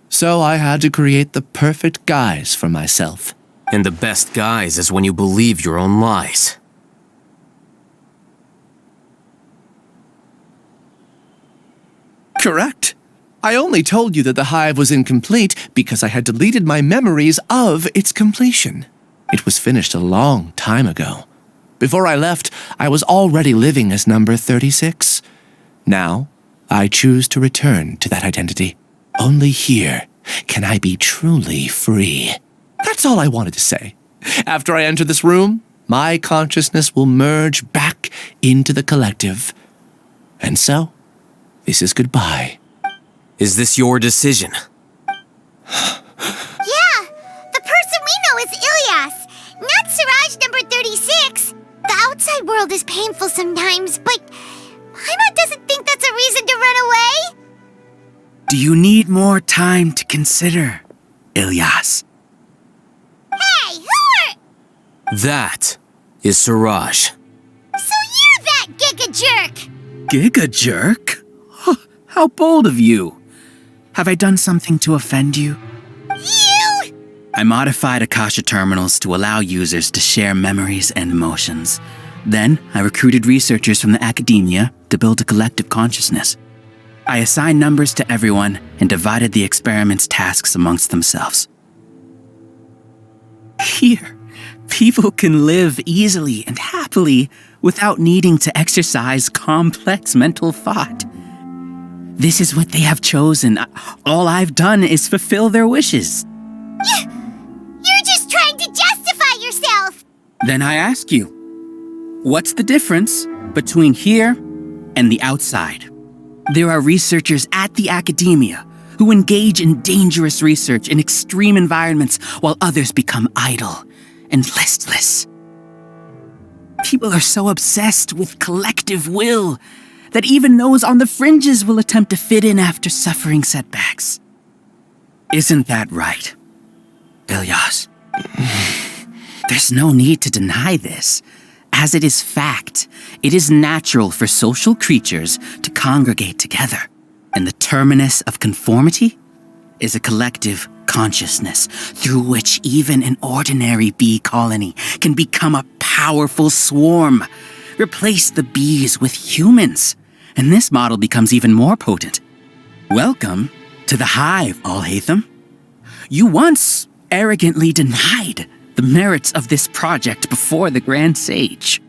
so I had to create the perfect guise for myself. And the best guise is when you believe your own lies. Correct. I only told you that the hive was incomplete because I had deleted my memories of its completion. It was finished a long time ago. Before I left, I was already living as number 36. Now, I choose to return to that identity. Only here can I be truly free. That's all I wanted to say. After I enter this room, my consciousness will merge back into the collective. And so, this is goodbye. Is this your decision? Yeah, the person we know is Ilias, not Siraj number 36. The outside world is painful sometimes, but Paimon doesn't think that's a reason to run away. Do you need more time to consider, Ilias? Hey, who are... That is Siraj. So you're that Giga Jerk! Giga Jerk? How bold of you. Have I done something to offend you? You! I modified Akasha terminals to allow users to share memories and emotions. Then, I recruited researchers from the academia to build a collective consciousness. I assigned numbers to everyone and divided the experiment's tasks amongst themselves. Here, people can live easily and happily without needing to exercise complex mental thought. This is what they have chosen. All I've done is fulfill their wishes. You're just trying to justify yourself! Then I ask you, what's the difference between here and the outside? There are researchers at the academia who engage in dangerous research in extreme environments while others become idle and listless. People are so obsessed with collective will that even those on the fringes will attempt to fit in after suffering setbacks. Isn't that right, Ilyas? There's no need to deny this, as it is fact. It is natural for social creatures to congregate together, and the terminus of conformity is a collective consciousness through which even an ordinary bee colony can become a powerful swarm. Replace the bees with humans, and this model becomes even more potent. Welcome to the hive, Alhaitham. You once arrogantly denied the merits of this project before the Grand Sage.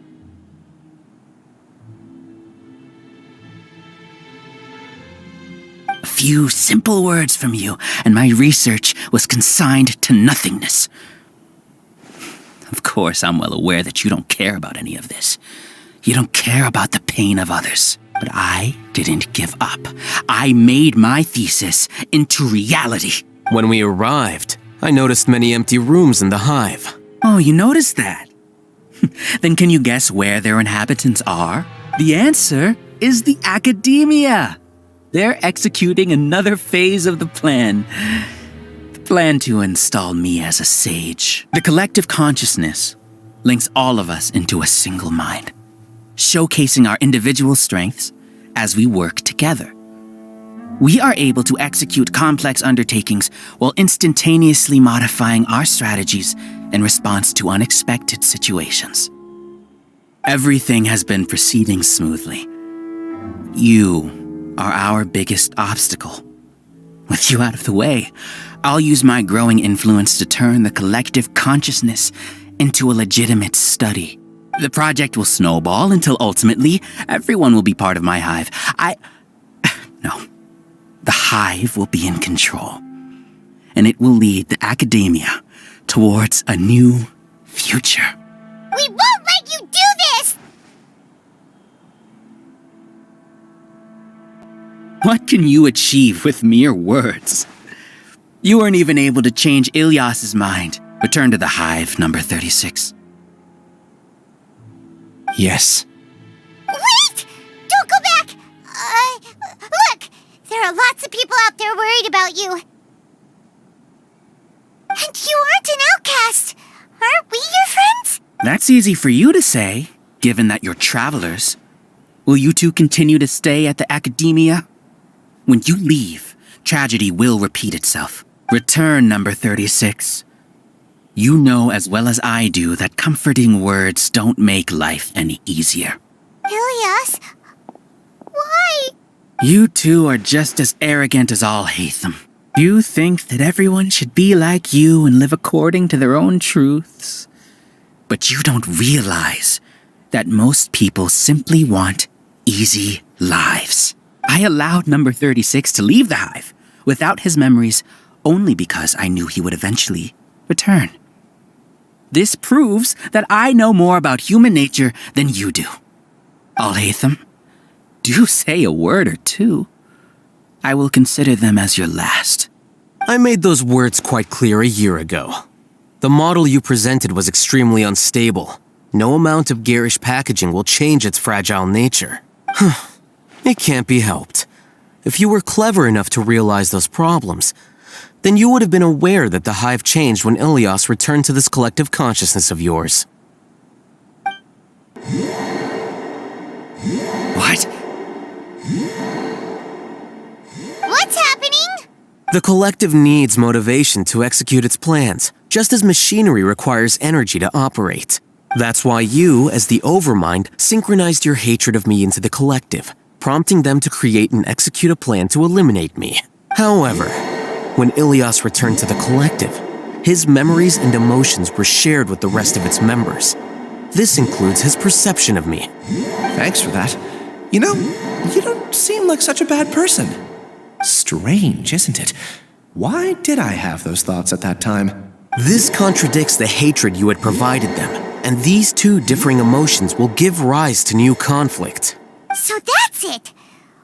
A few simple words from you, and my research was consigned to nothingness. Of course, I'm well aware that you don't care about any of this. You don't care about the pain of others. But I didn't give up. I made my thesis into reality. When we arrived, I noticed many empty rooms in the hive. Oh, you noticed that? Then can you guess where their inhabitants are? The answer is the academia. They're executing another phase of the plan. The plan to install me as a sage. The collective consciousness links all of us into a single mind, showcasing our individual strengths as we work together. We are able to execute complex undertakings while instantaneously modifying our strategies in response to unexpected situations. Everything has been proceeding smoothly. You are our biggest obstacle. With you out of the way, I'll use my growing influence to turn the collective consciousness into a legitimate study. The project will snowball until ultimately everyone will be part of my hive. No. The hive will be in control, and it will lead the academia towards a new future. We won't let you do this! What can you achieve with mere words? You weren't even able to change Ilyas's mind. Return to the hive, number 36. Yes. Wait! Don't go back! Look! There are lots of people out there worried about you. And you aren't an outcast. Aren't we your friends? That's easy for you to say, given that you're travelers. Will you two continue to stay at the academia? When you leave, tragedy will repeat itself. Return, number 36. You know as well as I do that comforting words don't make life any easier. Ilyas? Why? You two are just as arrogant as Alhaitham. You think that everyone should be like you and live according to their own truths. But you don't realize that most people simply want easy lives. I allowed number 36 to leave the hive without his memories only because I knew he would eventually return. This proves that I know more about human nature than you do. Alhaitham, do say a word or two. I will consider them as your last. I made those words quite clear a year ago. The model you presented was extremely unstable. No amount of garish packaging will change its fragile nature. It can't be helped. If you were clever enough to realize those problems, then you would have been aware that the hive changed when Ilyas returned to this collective consciousness of yours. What? What's happening? The collective needs motivation to execute its plans, just as machinery requires energy to operate. That's why you, as the Overmind, synchronized your hatred of me into the collective. prompting them to create and execute a plan to eliminate me. However, when Ilias returned to the collective, his memories and emotions were shared with the rest of its members. This includes his perception of me. Thanks for that. You know, you don't seem like such a bad person. Strange, isn't it? Why did I have those thoughts at that time? This contradicts the hatred you had provided them, and these two differing emotions will give rise to new conflict. So that's it!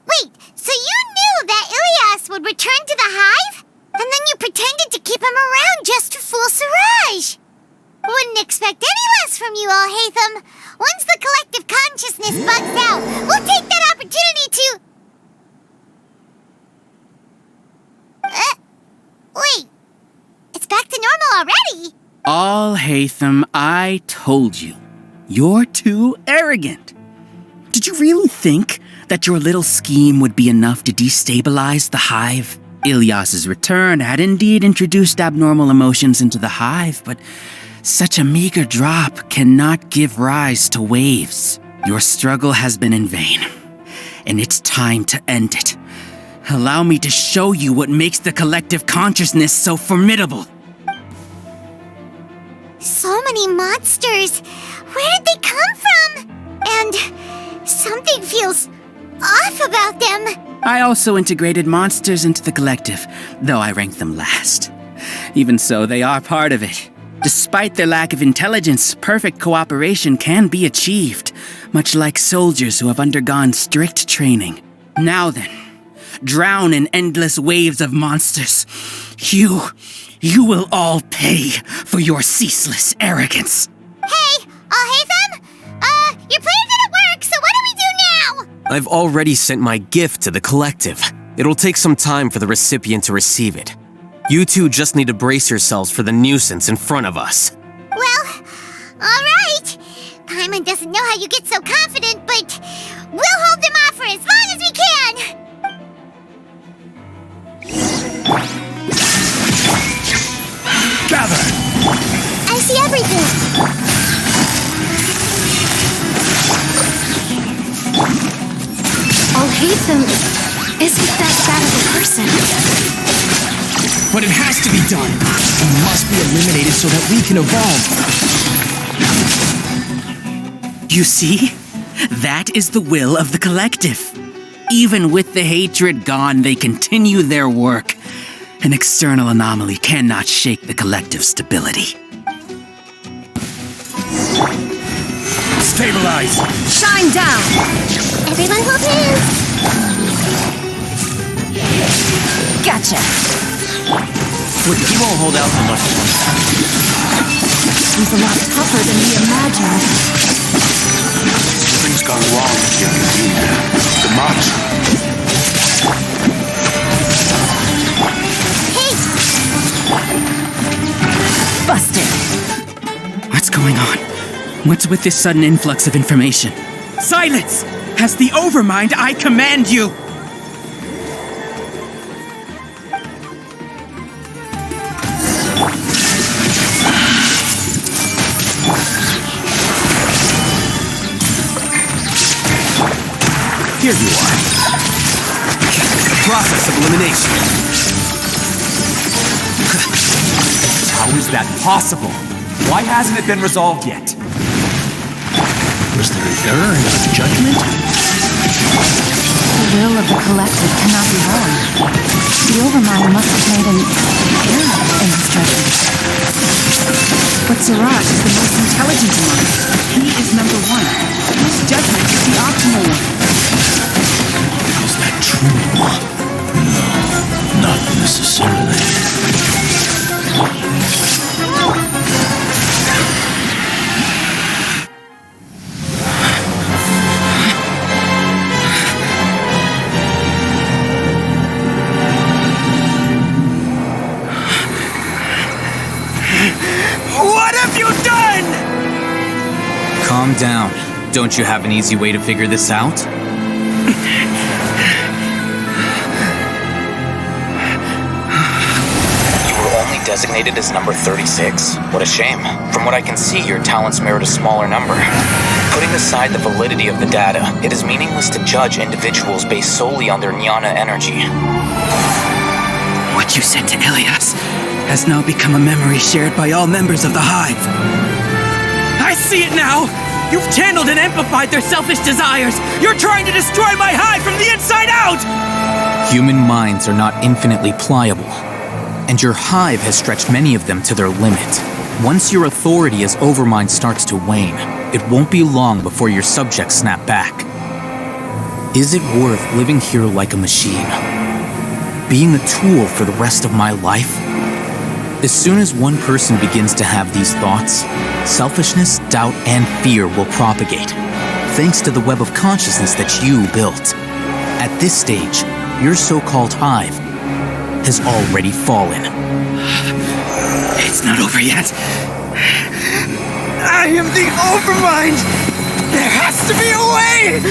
Wait, so you knew that Ilias would return to the hive? And then you pretended to keep him around just to fool Siraj? Wouldn't expect any less from you, Alhaitham. Once the collective consciousness bugs out, we'll take that opportunity to... Wait, it's back to normal already? Alhaitham, I told you. You're too arrogant. Did you really think that your little scheme would be enough to destabilize the hive? Ilias's return had indeed introduced abnormal emotions into the hive, but such a meager drop cannot give rise to waves. Your struggle has been in vain, and it's time to end it. Allow me to show you what makes the collective consciousness so formidable. So many monsters. Where did they come from? And something feels off about them. I also integrated monsters into the collective, though I ranked them last. Even so, they are part of it. Despite their lack of intelligence, perfect cooperation can be achieved, much like soldiers who have undergone strict training. Now then, drown in endless waves of monsters. You will all pay for your ceaseless arrogance. Hey, Alhaitham! Your plan didn't work, so what do we do now? I've already sent my gift to the collective. It'll take some time for the recipient to receive it. You two just need to brace yourselves for the nuisance in front of us. Well, alright. Paimon doesn't know how you get so confident, but we'll hold them off for as long as we can. Gather! I see everything. Alhaitham isn't that bad of a person. But it has to be done. He must be eliminated so that we can evolve. You see? That is the will of the collective. Even with the hatred gone, they continue their work. An external anomaly cannot shake the collective stability. Stabilize! Shine down! Everyone hold hands! Gotcha! Wait, he won't hold out for much longer. He's a lot tougher than we imagined. Something's gone wrong with your Academia. The monster. Busted! What's going on? What's with this sudden influx of information? Silence! As the Overmind, I command you! Here you are. Process of elimination. How is that possible? Why hasn't it been resolved yet? Was there an error in his judgment? The will of the collective cannot be wrong. The Overmind must have made an error in his judgment. But Siraj is the most intelligent one. He is number one. His judgment is the optimal one. Is that true? No, not necessarily. What have you done? Calm down. Don't you have an easy way to figure this out? You were only designated as number 36. What a shame. From what I can see, your talents merit a smaller number. Putting aside the validity of the data, it is meaningless to judge individuals based solely on their jnana energy. What you said to Ilias has now become a memory shared by all members of the Hive. I see it now! You've channeled and amplified their selfish desires! You're trying to destroy my Hive from the inside out! Human minds are not infinitely pliable, and your Hive has stretched many of them to their limit. Once your authority as Overmind starts to wane, it won't be long before your subjects snap back. Is it worth living here like a machine? Being a tool for the rest of my life? As soon as one person begins to have these thoughts, selfishness, doubt, and fear will propagate, thanks to the web of consciousness that you built. At this stage, your so-called Hive has already fallen. It's not over yet. I am the Overmind! There has to be a way!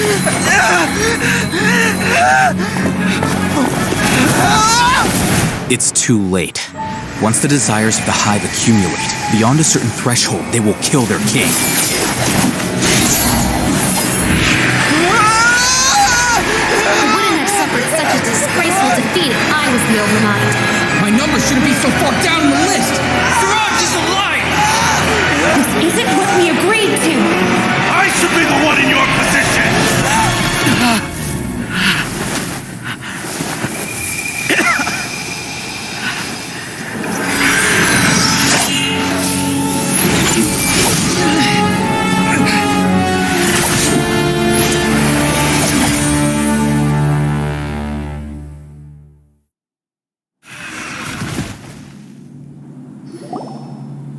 It's too late. Once the desires of the Hive accumulate, beyond a certain threshold, they will kill their king. I wouldn't have suffered such a disgraceful defeat if I was the Overmind. My numbers shouldn't be so far down the list! Siraj is alive! This isn't what we agreed to! I should be the one in your position!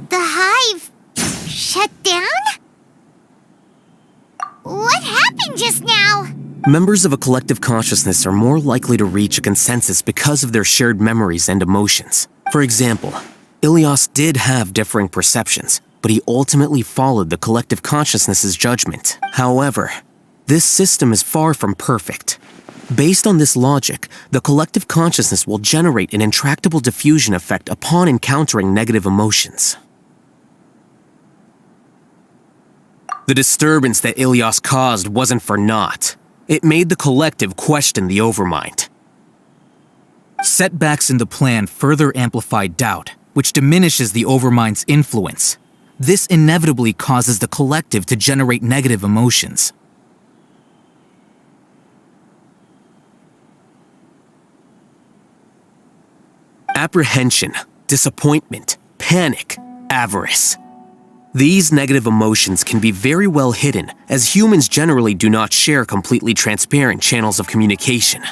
The Hive shut down? What happened just now? Members of a collective consciousness are more likely to reach a consensus because of their shared memories and emotions. For example, Ilias did have differing perceptions, but he ultimately followed the collective consciousness's judgment. However, this system is far from perfect. Based on this logic, the collective consciousness will generate an intractable diffusion effect upon encountering negative emotions. The disturbance that Ilias caused wasn't for naught. It made the collective question the Overmind. Setbacks in the plan further amplify doubt, which diminishes the Overmind's influence. This inevitably causes the collective to generate negative emotions. Apprehension, disappointment, panic, avarice. These negative emotions can be very well hidden, as humans generally do not share completely transparent channels of communication.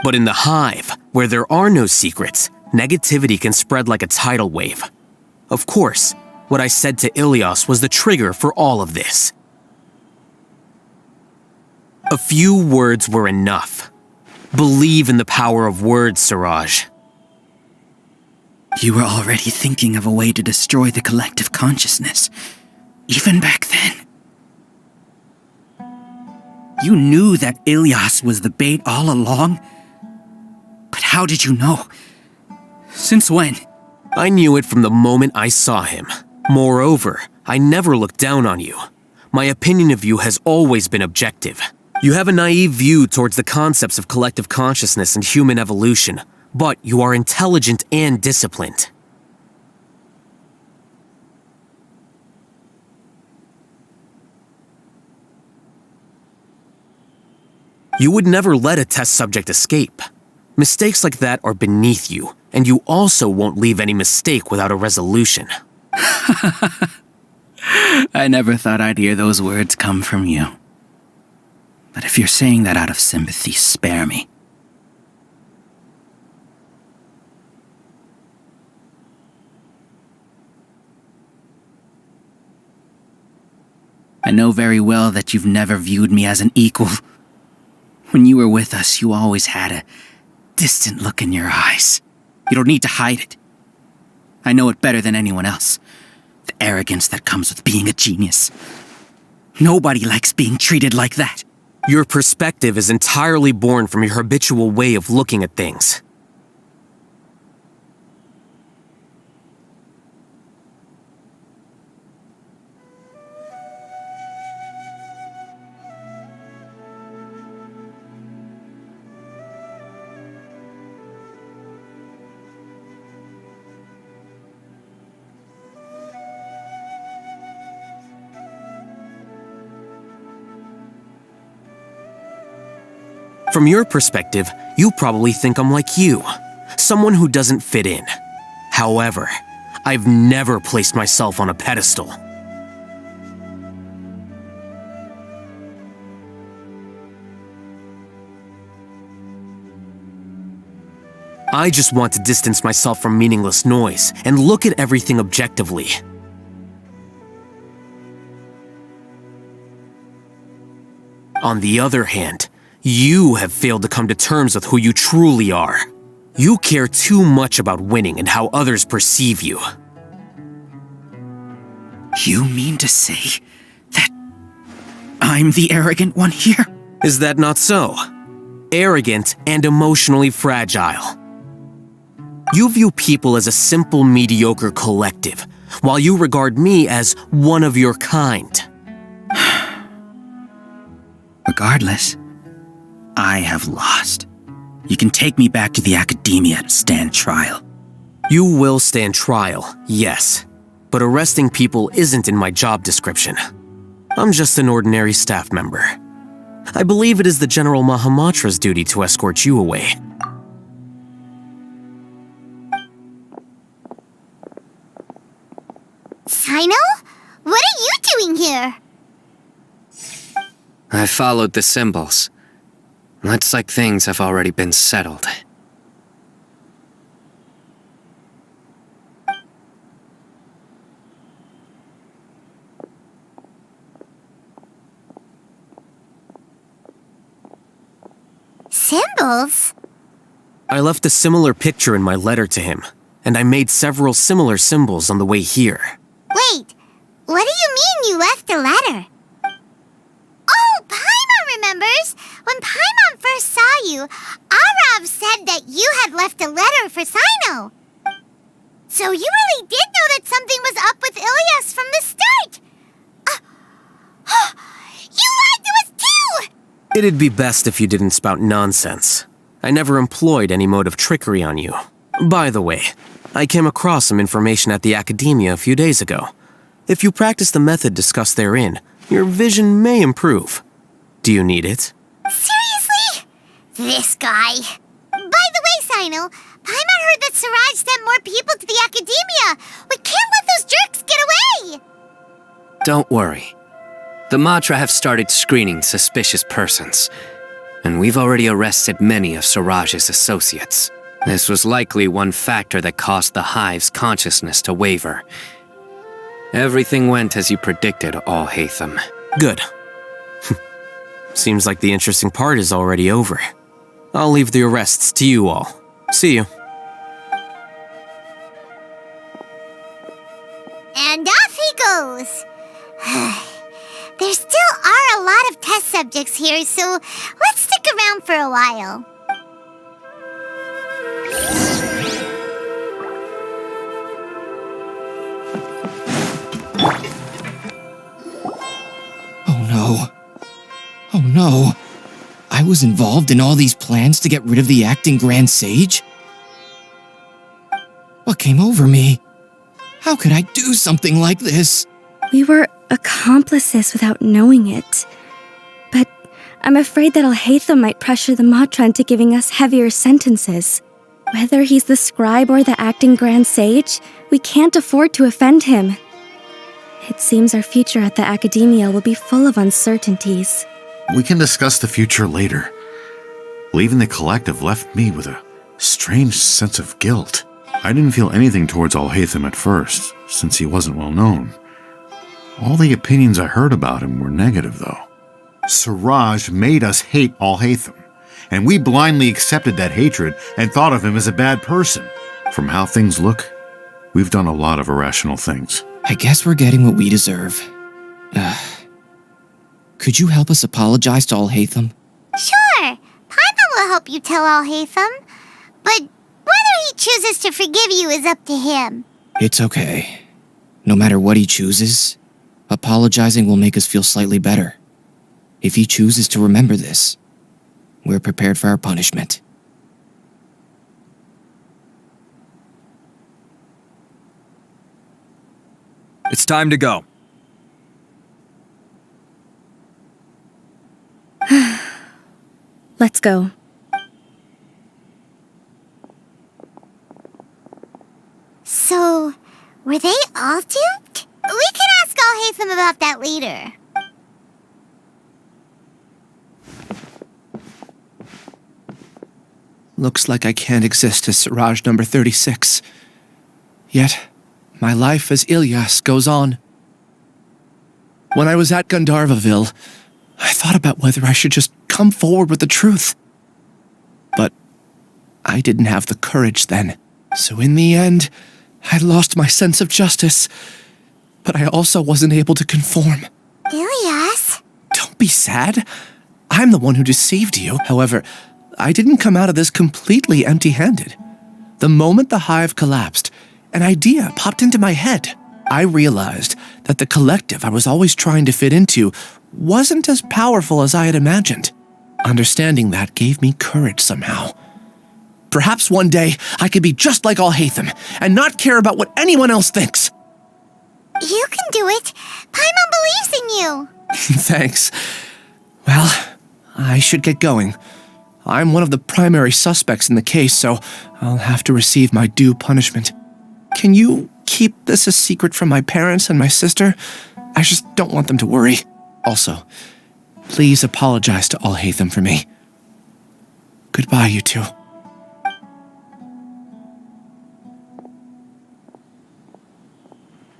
But in the Hive, where there are no secrets, negativity can spread like a tidal wave. Of course, what I said to Ilias was the trigger for all of this. A few words were enough. Believe in the power of words, Siraj. You were already thinking of a way to destroy the collective consciousness, even back then. You knew that Ilias was the bait all along? But how did you know? Since when? I knew it from the moment I saw him. Moreover, I never looked down on you. My opinion of you has always been objective. You have a naive view towards the concepts of collective consciousness and human evolution, but you are intelligent and disciplined. You would never let a test subject escape. Mistakes like that are beneath you, and you also won't leave any mistake without a resolution. I never thought I'd hear those words come from you. But if you're saying that out of sympathy, spare me. I know very well that you've never viewed me as an equal. When you were with us, you always had a distant look in your eyes. You don't need to hide it. I know it better than anyone else. The arrogance that comes with being a genius. Nobody likes being treated like that. Your perspective is entirely born from your habitual way of looking at things. From your perspective, you probably think I'm like you, someone who doesn't fit in. However, I've never placed myself on a pedestal. I just want to distance myself from meaningless noise and look at everything objectively. On the other hand, you have failed to come to terms with who you truly are. You care too much about winning and how others perceive you. You mean to say that I'm the arrogant one here? Is that not so? Arrogant and emotionally fragile. You view people as a simple, mediocre collective, while you regard me as one of your kind. Regardless, I have lost. You can take me back to the academia to stand trial. You will stand trial, yes. But arresting people isn't in my job description. I'm just an ordinary staff member. I believe it is the General Mahamatra's duty to escort you away. Sino? What are you doing here? I followed the symbols. Looks like things have already been settled. Symbols? I left a similar picture in my letter to him, and I made several similar symbols on the way here. Wait, what do you mean you left a letter? Oh, Paimon remembers! When Paimon first saw you, Arav said that you had left a letter for Sino. So you really did know that something was up with Ilias from the start! You lied to us too! It'd be best if you didn't spout nonsense. I never employed any mode of trickery on you. By the way, I came across some information at the Academia a few days ago. If you practice the method discussed therein, your vision may improve. Do you need it? Seriously? This guy. By the way, Sino, Paimon heard that Siraj sent more people to the Academia. We can't let those jerks get away! Don't worry. The Matra have started screening suspicious persons, and we've already arrested many of Siraj's associates. This was likely one factor that caused the Hive's consciousness to waver. Everything went as you predicted, Alhaitham. Good. Seems like the interesting part is already over. I'll leave the arrests to you all. See you. And off he goes. There still are a lot of test subjects here, so let's stick around for a while. Oh no. Oh no. I was involved in all these plans to get rid of the acting Grand Sage? What came over me? How could I do something like this? We were accomplices without knowing it. But I'm afraid that Alhaitham might pressure the Matra into giving us heavier sentences. Whether he's the scribe or the acting Grand Sage, we can't afford to offend him. It seems our future at the Academia will be full of uncertainties. We can discuss the future later. Leaving the collective left me with a strange sense of guilt. I didn't feel anything towards Alhaitham at first, since he wasn't well known. All the opinions I heard about him were negative, though. Siraj made us hate Alhaitham, and we blindly accepted that hatred and thought of him as a bad person. From how things look, we've done a lot of irrational things. I guess we're getting what we deserve. Could you help us apologize to Alhaitham? Sure, Paimon will help you tell Alhaitham, but whether he chooses to forgive you is up to him. It's okay. No matter what he chooses, apologizing will make us feel slightly better. If he chooses to remember this, we're prepared for our punishment. It's time to go. Let's go. So, were they all duped? We can ask Alhaitham about that later. Looks like I can't exist as Siraj number 36. Yet, my life as Ilyas goes on. When I was at Gandharvaville, I thought about whether I should just come forward with the truth. But I didn't have the courage then. So in the end, I lost my sense of justice. But I also wasn't able to conform. Ilyas? Don't be sad. I'm the one who deceived you. However, I didn't come out of this completely empty-handed. The moment the hive collapsed, an idea popped into my head. I realized that the collective I was always trying to fit into wasn't as powerful as I had imagined. Understanding that gave me courage somehow. Perhaps one day I could be just like Alhaitham and not care about what anyone else thinks. You can do it. Paimon believes in you. Thanks. Well, I should get going. I'm one of the primary suspects in the case, so I'll have to receive my due punishment. Can you keep this a secret from my parents and my sister? I just don't want them to worry. Also, please apologize to Alhaitham for me. Goodbye, you two.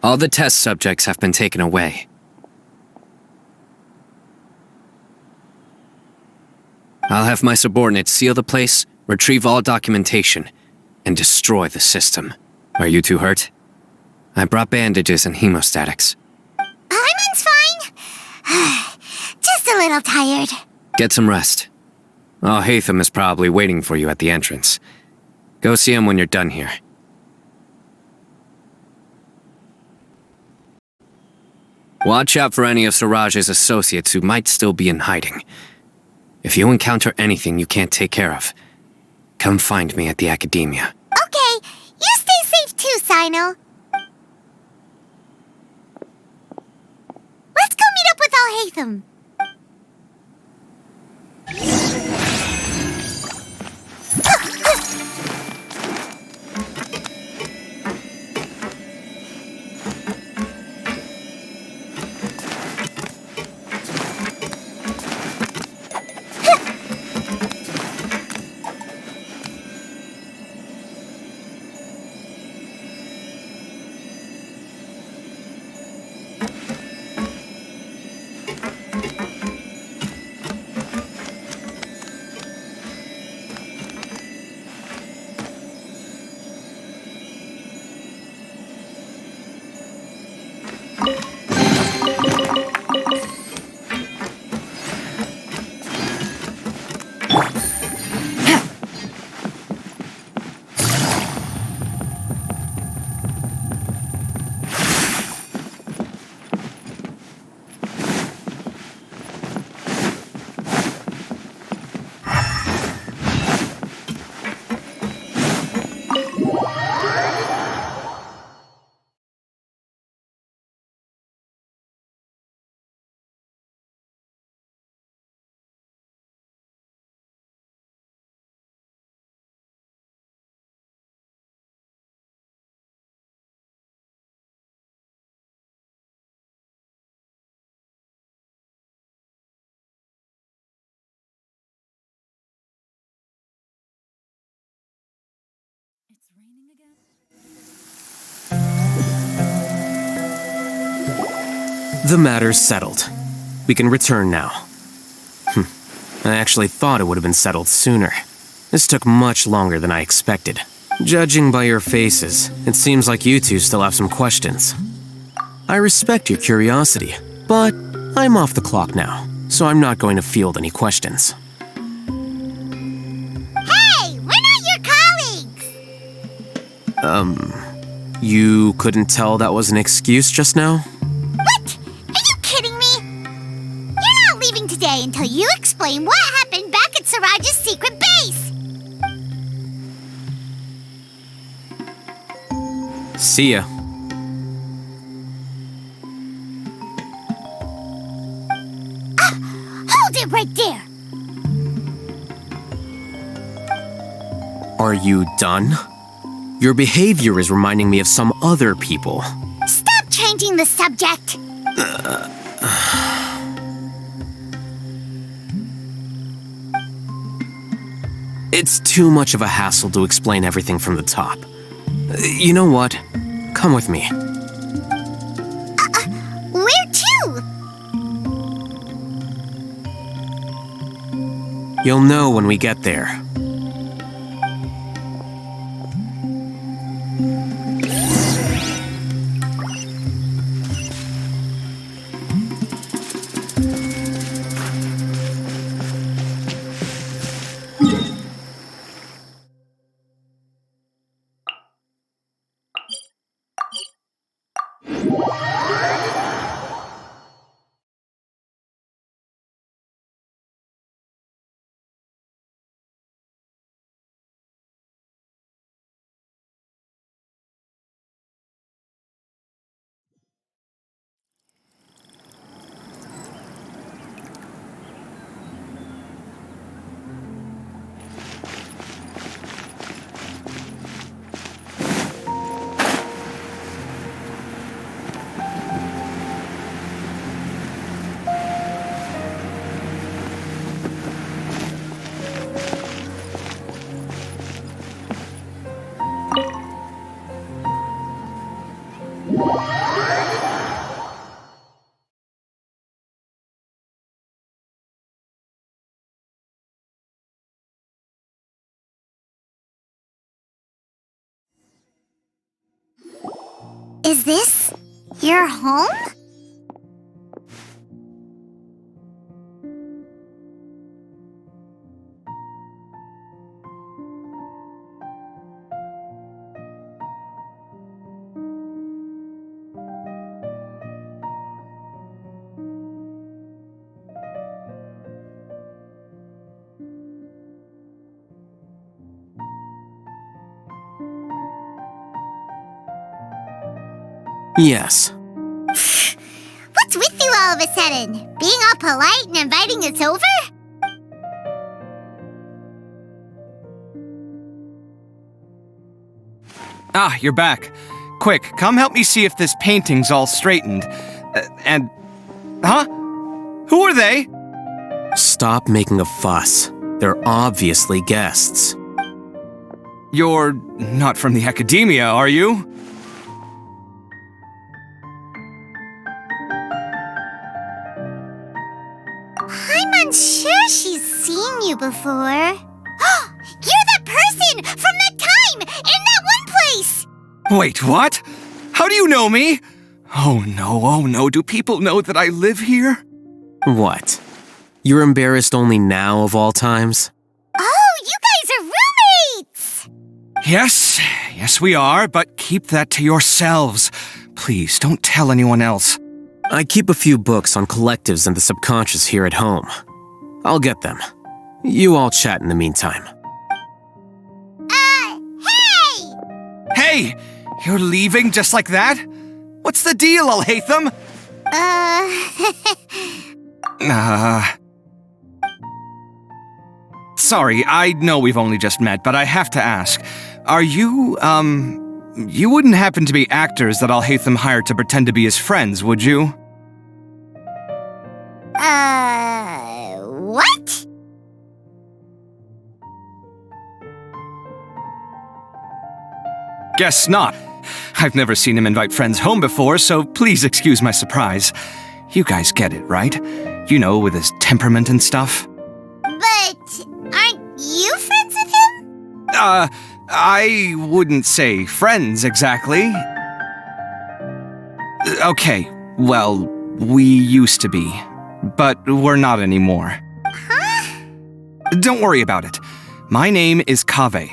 All the test subjects have been taken away. I'll have my subordinates seal the place, retrieve all documentation, and destroy the system. Are you two hurt? I brought bandages and hemostatics. Paimon's fine. Just a little tired. Get some rest. Alhaitham is probably waiting for you at the entrance. Go see him when you're done here. Watch out for any of Siraj's associates who might still be in hiding. If you encounter anything you can't take care of, come find me at the academia. Okay, you stay safe too, Sino. Let's go meet up with Alhaitham. The matter's settled. We can return now. I actually thought it would have been settled sooner. This took much longer than I expected. Judging by your faces, it seems like you two still have some questions. I respect your curiosity, but I'm off the clock now, so I'm not going to field any questions. Hey, we're not your colleagues! You couldn't tell that was an excuse just now? What? Are you kidding me? You're not leaving today until you explain what happened back at Siraj's secret base! See ya. Hold it right there! Are you done? Your behavior is reminding me of some other people. Stop changing the subject! It's too much of a hassle to explain everything from the top. You know what? Come with me. Where to? You'll know when we get there. Is this your home? Yes. What's with you all of a sudden? Being all polite and inviting us over? Ah, you're back. Quick, come help me see if this painting's all straightened. Huh? Who are they? Stop making a fuss. They're obviously guests. You're not from the Academia, are you? I'm unsure she's seen you before. You're that person from that time in that one place! Wait, what? How do you know me? Oh no, do people know that I live here? What? You're embarrassed only now of all times? Oh, you guys are roommates! Yes, we are, but keep that to yourselves. Please, don't tell anyone else. I keep a few books on collectives and the subconscious here at home. I'll get them. You all chat in the meantime. Hey! Hey! You're leaving just like that? What's the deal, Alhaitham? Sorry, I know we've only just met, but I have to ask. Are you, you wouldn't happen to be actors that Alhaitham hired to pretend to be his friends, would you? What? Guess not. I've never seen him invite friends home before, so please excuse my surprise. You guys get it, right? You know, with his temperament and stuff. But aren't you friends with him? I wouldn't say friends exactly. Okay, well, we used to be, but we're not anymore. Huh? Don't worry about it. My name is Kaveh.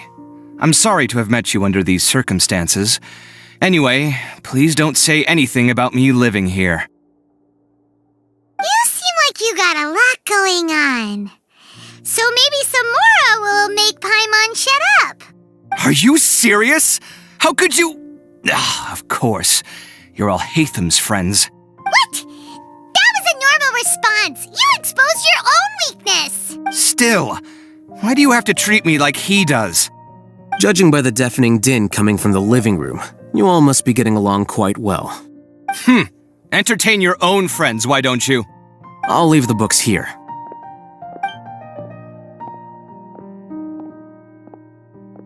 I'm sorry to have met you under these circumstances. Anyway, please don't say anything about me living here. You seem like you got a lot going on. So maybe Samora will make Paimon shut up. Are you serious? How could you? Of course. You're Alhaitham's friends. What? That was a normal response. You exposed your own weakness. Still, why do you have to treat me like he does? Judging by the deafening din coming from the living room, you all must be getting along quite well. Entertain your own friends, why don't you? I'll leave the books here.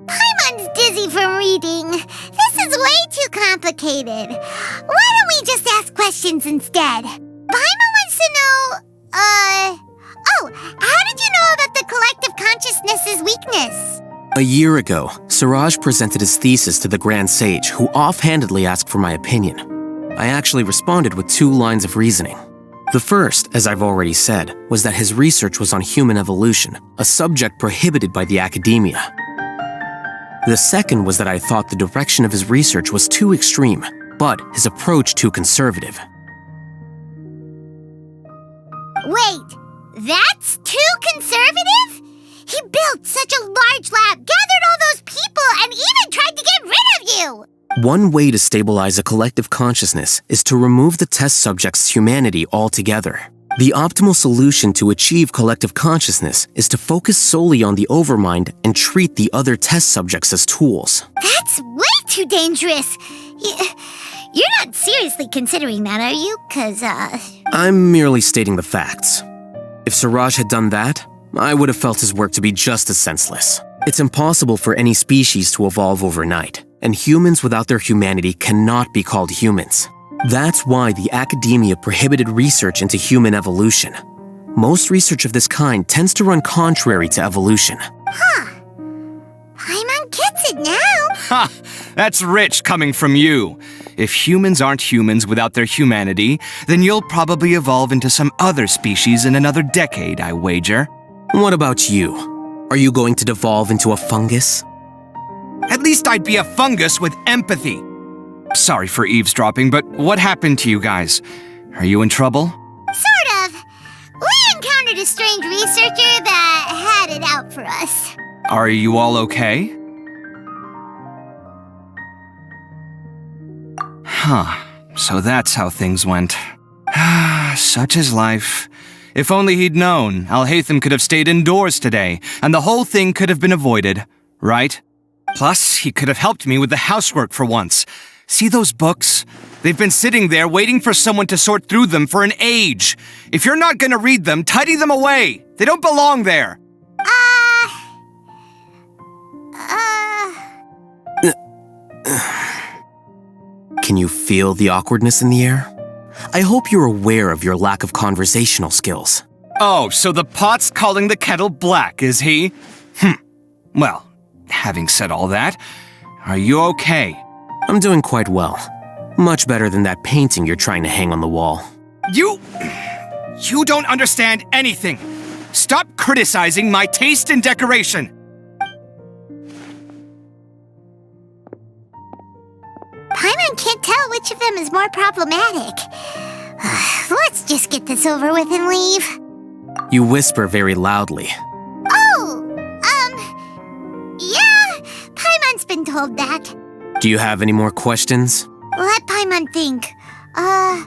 Paimon's dizzy from reading. This is way too complicated. Why don't we just ask questions instead? Paimon wants to know, how did you know about the collective consciousness's weakness? A year ago, Suraj presented his thesis to the Grand Sage, who offhandedly asked for my opinion. I actually responded with 2 lines of reasoning. The first, as I've already said, was that his research was on human evolution, a subject prohibited by the academia. The second was that I thought the direction of his research was too extreme, but his approach too conservative. Wait, that's too conservative? He built such a large lab, gathered all those people, and even tried to get rid of you! One way to stabilize a collective consciousness is to remove the test subject's humanity altogether. The optimal solution to achieve collective consciousness is to focus solely on the overmind and treat the other test subjects as tools. That's way too dangerous. You're not seriously considering that, are you? 'Cause, I'm merely stating the facts. If Suraj had done that, I would have felt his work to be just as senseless. It's impossible for any species to evolve overnight, and humans without their humanity cannot be called humans. That's why the academia prohibited research into human evolution. Most research of this kind tends to run contrary to evolution. Paimon gets it now. Ha! That's rich coming from you. If humans aren't humans without their humanity, then you'll probably evolve into some other species in another decade, I wager. What about you? Are you going to devolve into a fungus? At least I'd be a fungus with empathy. Sorry for eavesdropping, but what happened to you guys? Are you in trouble? Sort of. We encountered a strange researcher that had it out for us. Are you all okay? So that's how things went. Such is life. If only he'd known, Alhaitham could have stayed indoors today, and the whole thing could have been avoided, right? Plus, he could have helped me with the housework for once. See those books? They've been sitting there waiting for someone to sort through them for an age. If you're not gonna read them, tidy them away. They don't belong there. Can you feel the awkwardness in the air? I hope you're aware of your lack of conversational skills. Oh, so the pot's calling the kettle black, is he? Well, having said all that, are you okay? I'm doing quite well. Much better than that painting you're trying to hang on the wall. You don't understand anything. Stop criticizing my taste in decoration. Paimon can't tell which of them is more problematic. Let's just get this over with and leave. You whisper very loudly. Yeah, Paimon's been told that. Do you have any more questions? Let Paimon think. By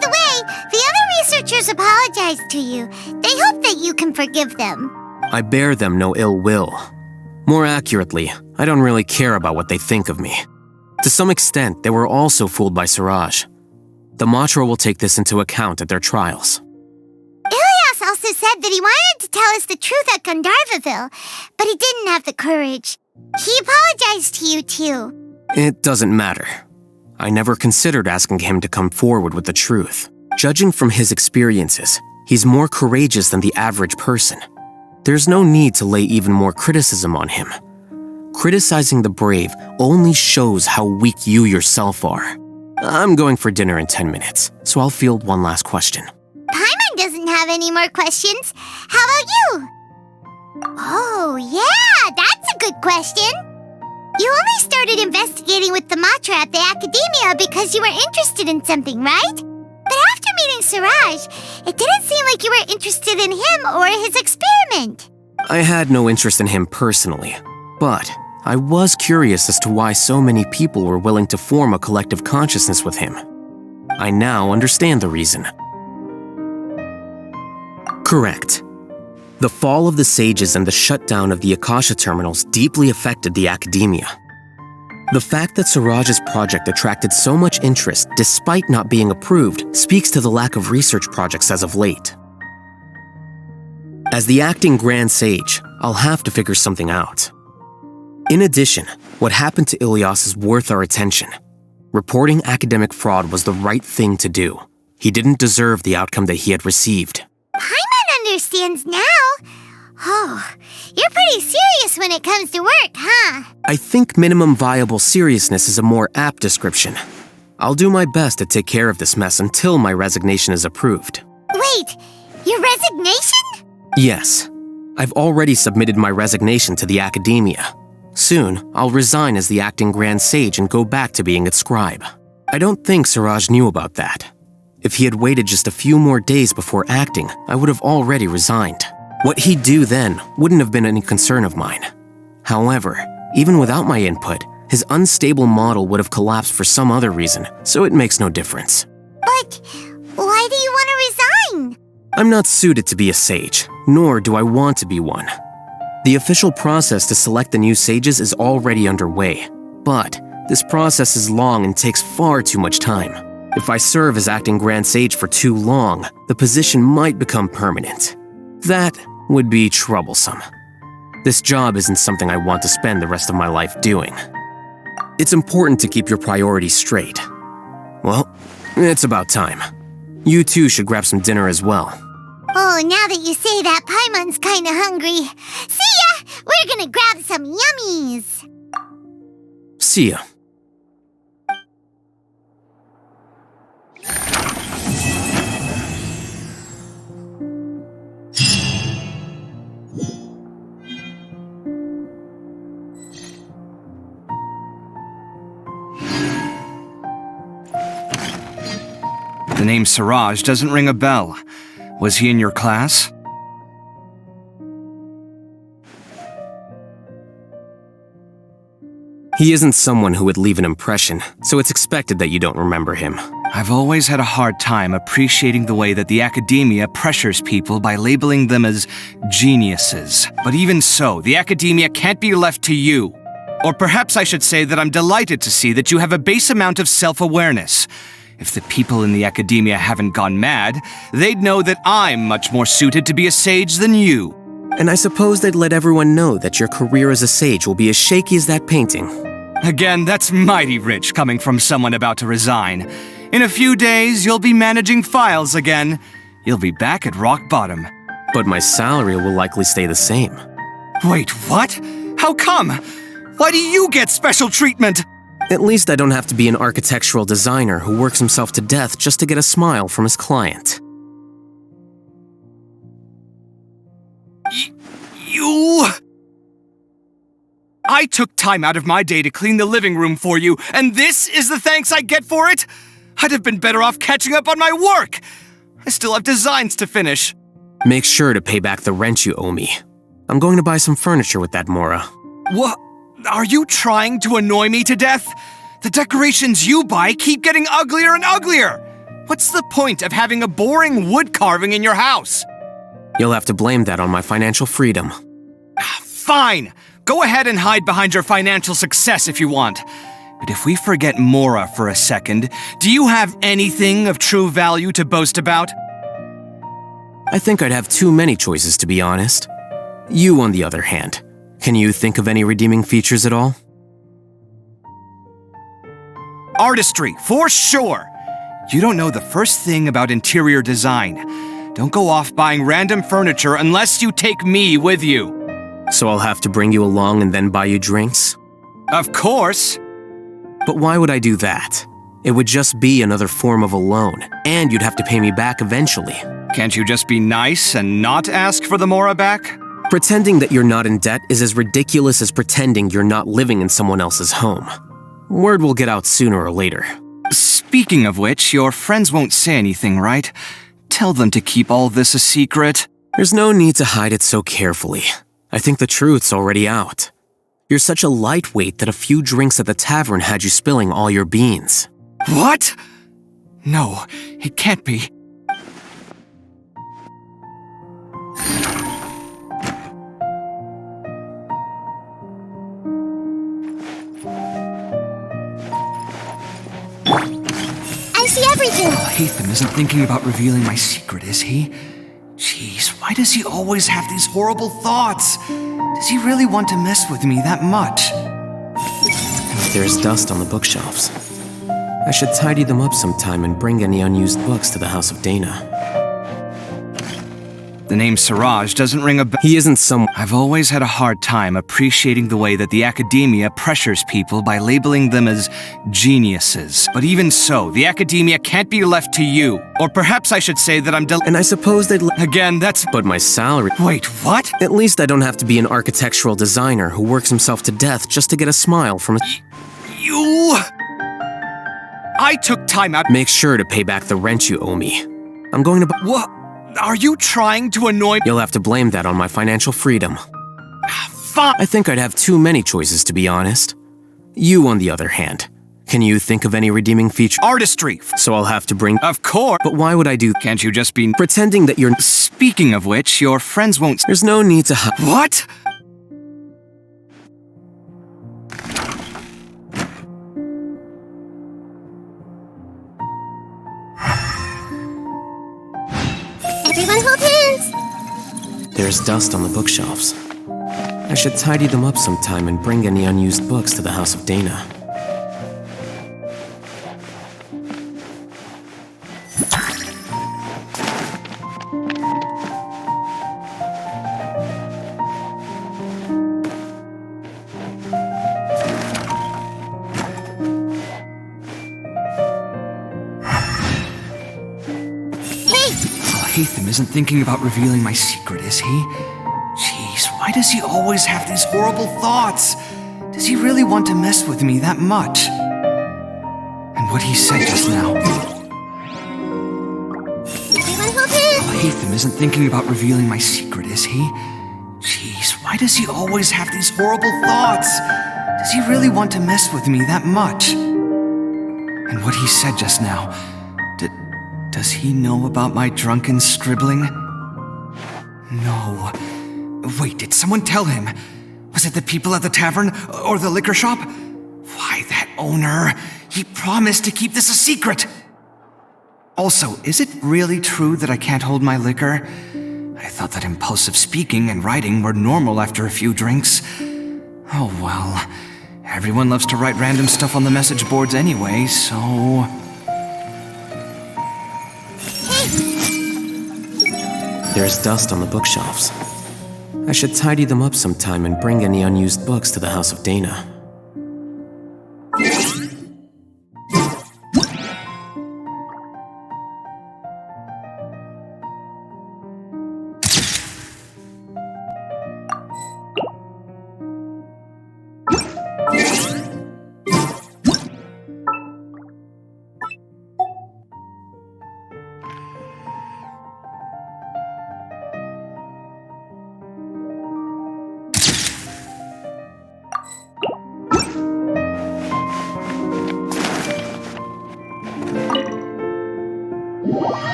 the way, the other researchers apologized to you. They hope that you can forgive them. I bear them no ill will. More accurately, I don't really care about what they think of me. To some extent, they were also fooled by Suraj. The Matra will take this into account at their trials. Ilias also said that he wanted to tell us the truth at Gandharvaville, but he didn't have the courage. He apologized to you too. It doesn't matter. I never considered asking him to come forward with the truth. Judging from his experiences, he's more courageous than the average person. There's no need to lay even more criticism on him. Criticizing the brave only shows how weak you yourself are. I'm going for dinner in 10 minutes, so I'll field one last question. Paimon doesn't have any more questions. How about you? Oh, yeah, that's a good question. You only started investigating with the Matra at the Academia because you were interested in something, right? But after meeting Suraj, it didn't seem like you were interested in him or his experiment. I had no interest in him personally, but I was curious as to why so many people were willing to form a collective consciousness with him. I now understand the reason. Correct. The fall of the sages and the shutdown of the Akasha terminals deeply affected the academia. The fact that Suraj's project attracted so much interest despite not being approved speaks to the lack of research projects as of late. As the acting Grand Sage, I'll have to figure something out. In addition, what happened to Ilyas is worth our attention. Reporting academic fraud was the right thing to do. He didn't deserve the outcome that he had received. Paimon understands now. Oh, you're pretty serious when it comes to work, huh? I think minimum viable seriousness is a more apt description. I'll do my best to take care of this mess until my resignation is approved. Wait, your resignation? Yes. I've already submitted my resignation to the academia. Soon, I'll resign as the acting Grand Sage and go back to being its scribe. I don't think Suraj knew about that. If he had waited just a few more days before acting, I would have already resigned. What he'd do then wouldn't have been any concern of mine. However, even without my input, his unstable model would have collapsed for some other reason, so it makes no difference. But why do you want to resign? I'm not suited to be a sage, nor do I want to be one. The official process to select the new sages is already underway, but this process is long and takes far too much time. If I serve as acting Grand Sage for too long, the position might become permanent. That would be troublesome. This job isn't something I want to spend the rest of my life doing. It's important to keep your priorities straight. Well, it's about time. You two should grab some dinner as well. Oh, now that you say that, Paimon's kinda hungry. See ya! We're gonna grab some yummies! See ya. The name Suraj doesn't ring a bell. Was he in your class? He isn't someone who would leave an impression, so it's expected that you don't remember him. I've always had a hard time appreciating the way that the academia pressures people by labeling them as geniuses. But even so, the academia can't be left to you. Or perhaps I should say that I'm delighted to see that you have a base amount of self-awareness. If the people in the academia haven't gone mad, they'd know that I'm much more suited to be a sage than you. And I suppose they'd let everyone know that your career as a sage will be as shaky as that painting. Again, that's mighty rich coming from someone about to resign. In a few days, you'll be managing files again. You'll be back at rock bottom. But my salary will likely stay the same. Wait, what? How come? Why do you get special treatment? At least I don't have to be an architectural designer who works himself to death just to get a smile from his client. You... I took time out of my day to clean the living room for you, and this is the thanks I get for it? I'd have been better off catching up on my work. I still have designs to finish. Make sure to pay back the rent you owe me. I'm going to buy some furniture with that, Mora. What? Are you trying to annoy me to death? The decorations you buy keep getting uglier and uglier. What's the point of having a boring wood carving in your house? You'll have to blame that on my financial freedom. Fine. Go ahead and hide behind your financial success if you want. But if we forget Mora for a second, do you have anything of true value to boast about? I think I'd have too many choices, to be honest. You, on the other hand, can you think of any redeeming features at all? Artistry, for sure. You don't know the first thing about interior design. Don't go off buying random furniture unless you take me with you. So I'll have to bring you along and then buy you drinks? Of course. But why would I do that? It would just be another form of a loan, and you'd have to pay me back eventually. Can't you just be nice and not ask for the Mora back? Pretending that you're not in debt is as ridiculous as pretending you're not living in someone else's home. Word will get out sooner or later. Speaking of which, your friends won't say anything, right? Tell them to keep all this a secret. There's no need to hide it so carefully. I think the truth's already out. You're such a lightweight that a few drinks at the tavern had you spilling all your beans. What? No, it can't be. Alhaitham isn't thinking about revealing my secret, is he? Jeez, why does he always have these horrible thoughts? Does he really want to mess with me that much? There's dust on the bookshelves. I should tidy them up sometime and bring any unused books to the House of Dana. The name Siraj doesn't ring a bell. He isn't someone. I've always had a hard time appreciating the way that the academia pressures people by labeling them as geniuses. But even so, the academia can't be left to you. Or perhaps I should say that I'm And I suppose they'd Again, that's... But my salary... Wait, what? At least I don't have to be an architectural designer who works himself to death just to get a smile from a... You... I took time out... Make sure to pay back the rent you owe me. I'm going to... What? Are you trying to annoy... You'll have to blame that on my financial freedom. Fine. I think I'd have too many choices, to be honest. You, on the other hand, can you think of any redeeming feature? Artistry. So I'll have to bring... Of course. But why would I do... Can't you just be... Pretending that you're... Speaking of which, your friends won't... There's no need to... What? Everyone hold hands! There's dust on the bookshelves. I should tidy them up sometime and bring any unused books to the House of Dana. Alhaitham isn't thinking about revealing my secret, is he? Jeez, why does he always have these horrible thoughts? Does he really want to mess with me that much? And what he said just now... Alhaitham isn't thinking about revealing my secret, is he? Jeez, why does he always have these horrible thoughts? Does he really want to mess with me that much? And what he said just now... Does he know about my drunken scribbling? No. Wait, did someone tell him? Was it the people at the tavern or the liquor shop? Why, that owner. He promised to keep this a secret. Also, is it really true that I can't hold my liquor? I thought that impulsive speaking and writing were normal after a few drinks. Oh well. Everyone loves to write random stuff on the message boards anyway, so... There's dust on the bookshelves. I should tidy them up sometime and bring any unused books to the House of Dana.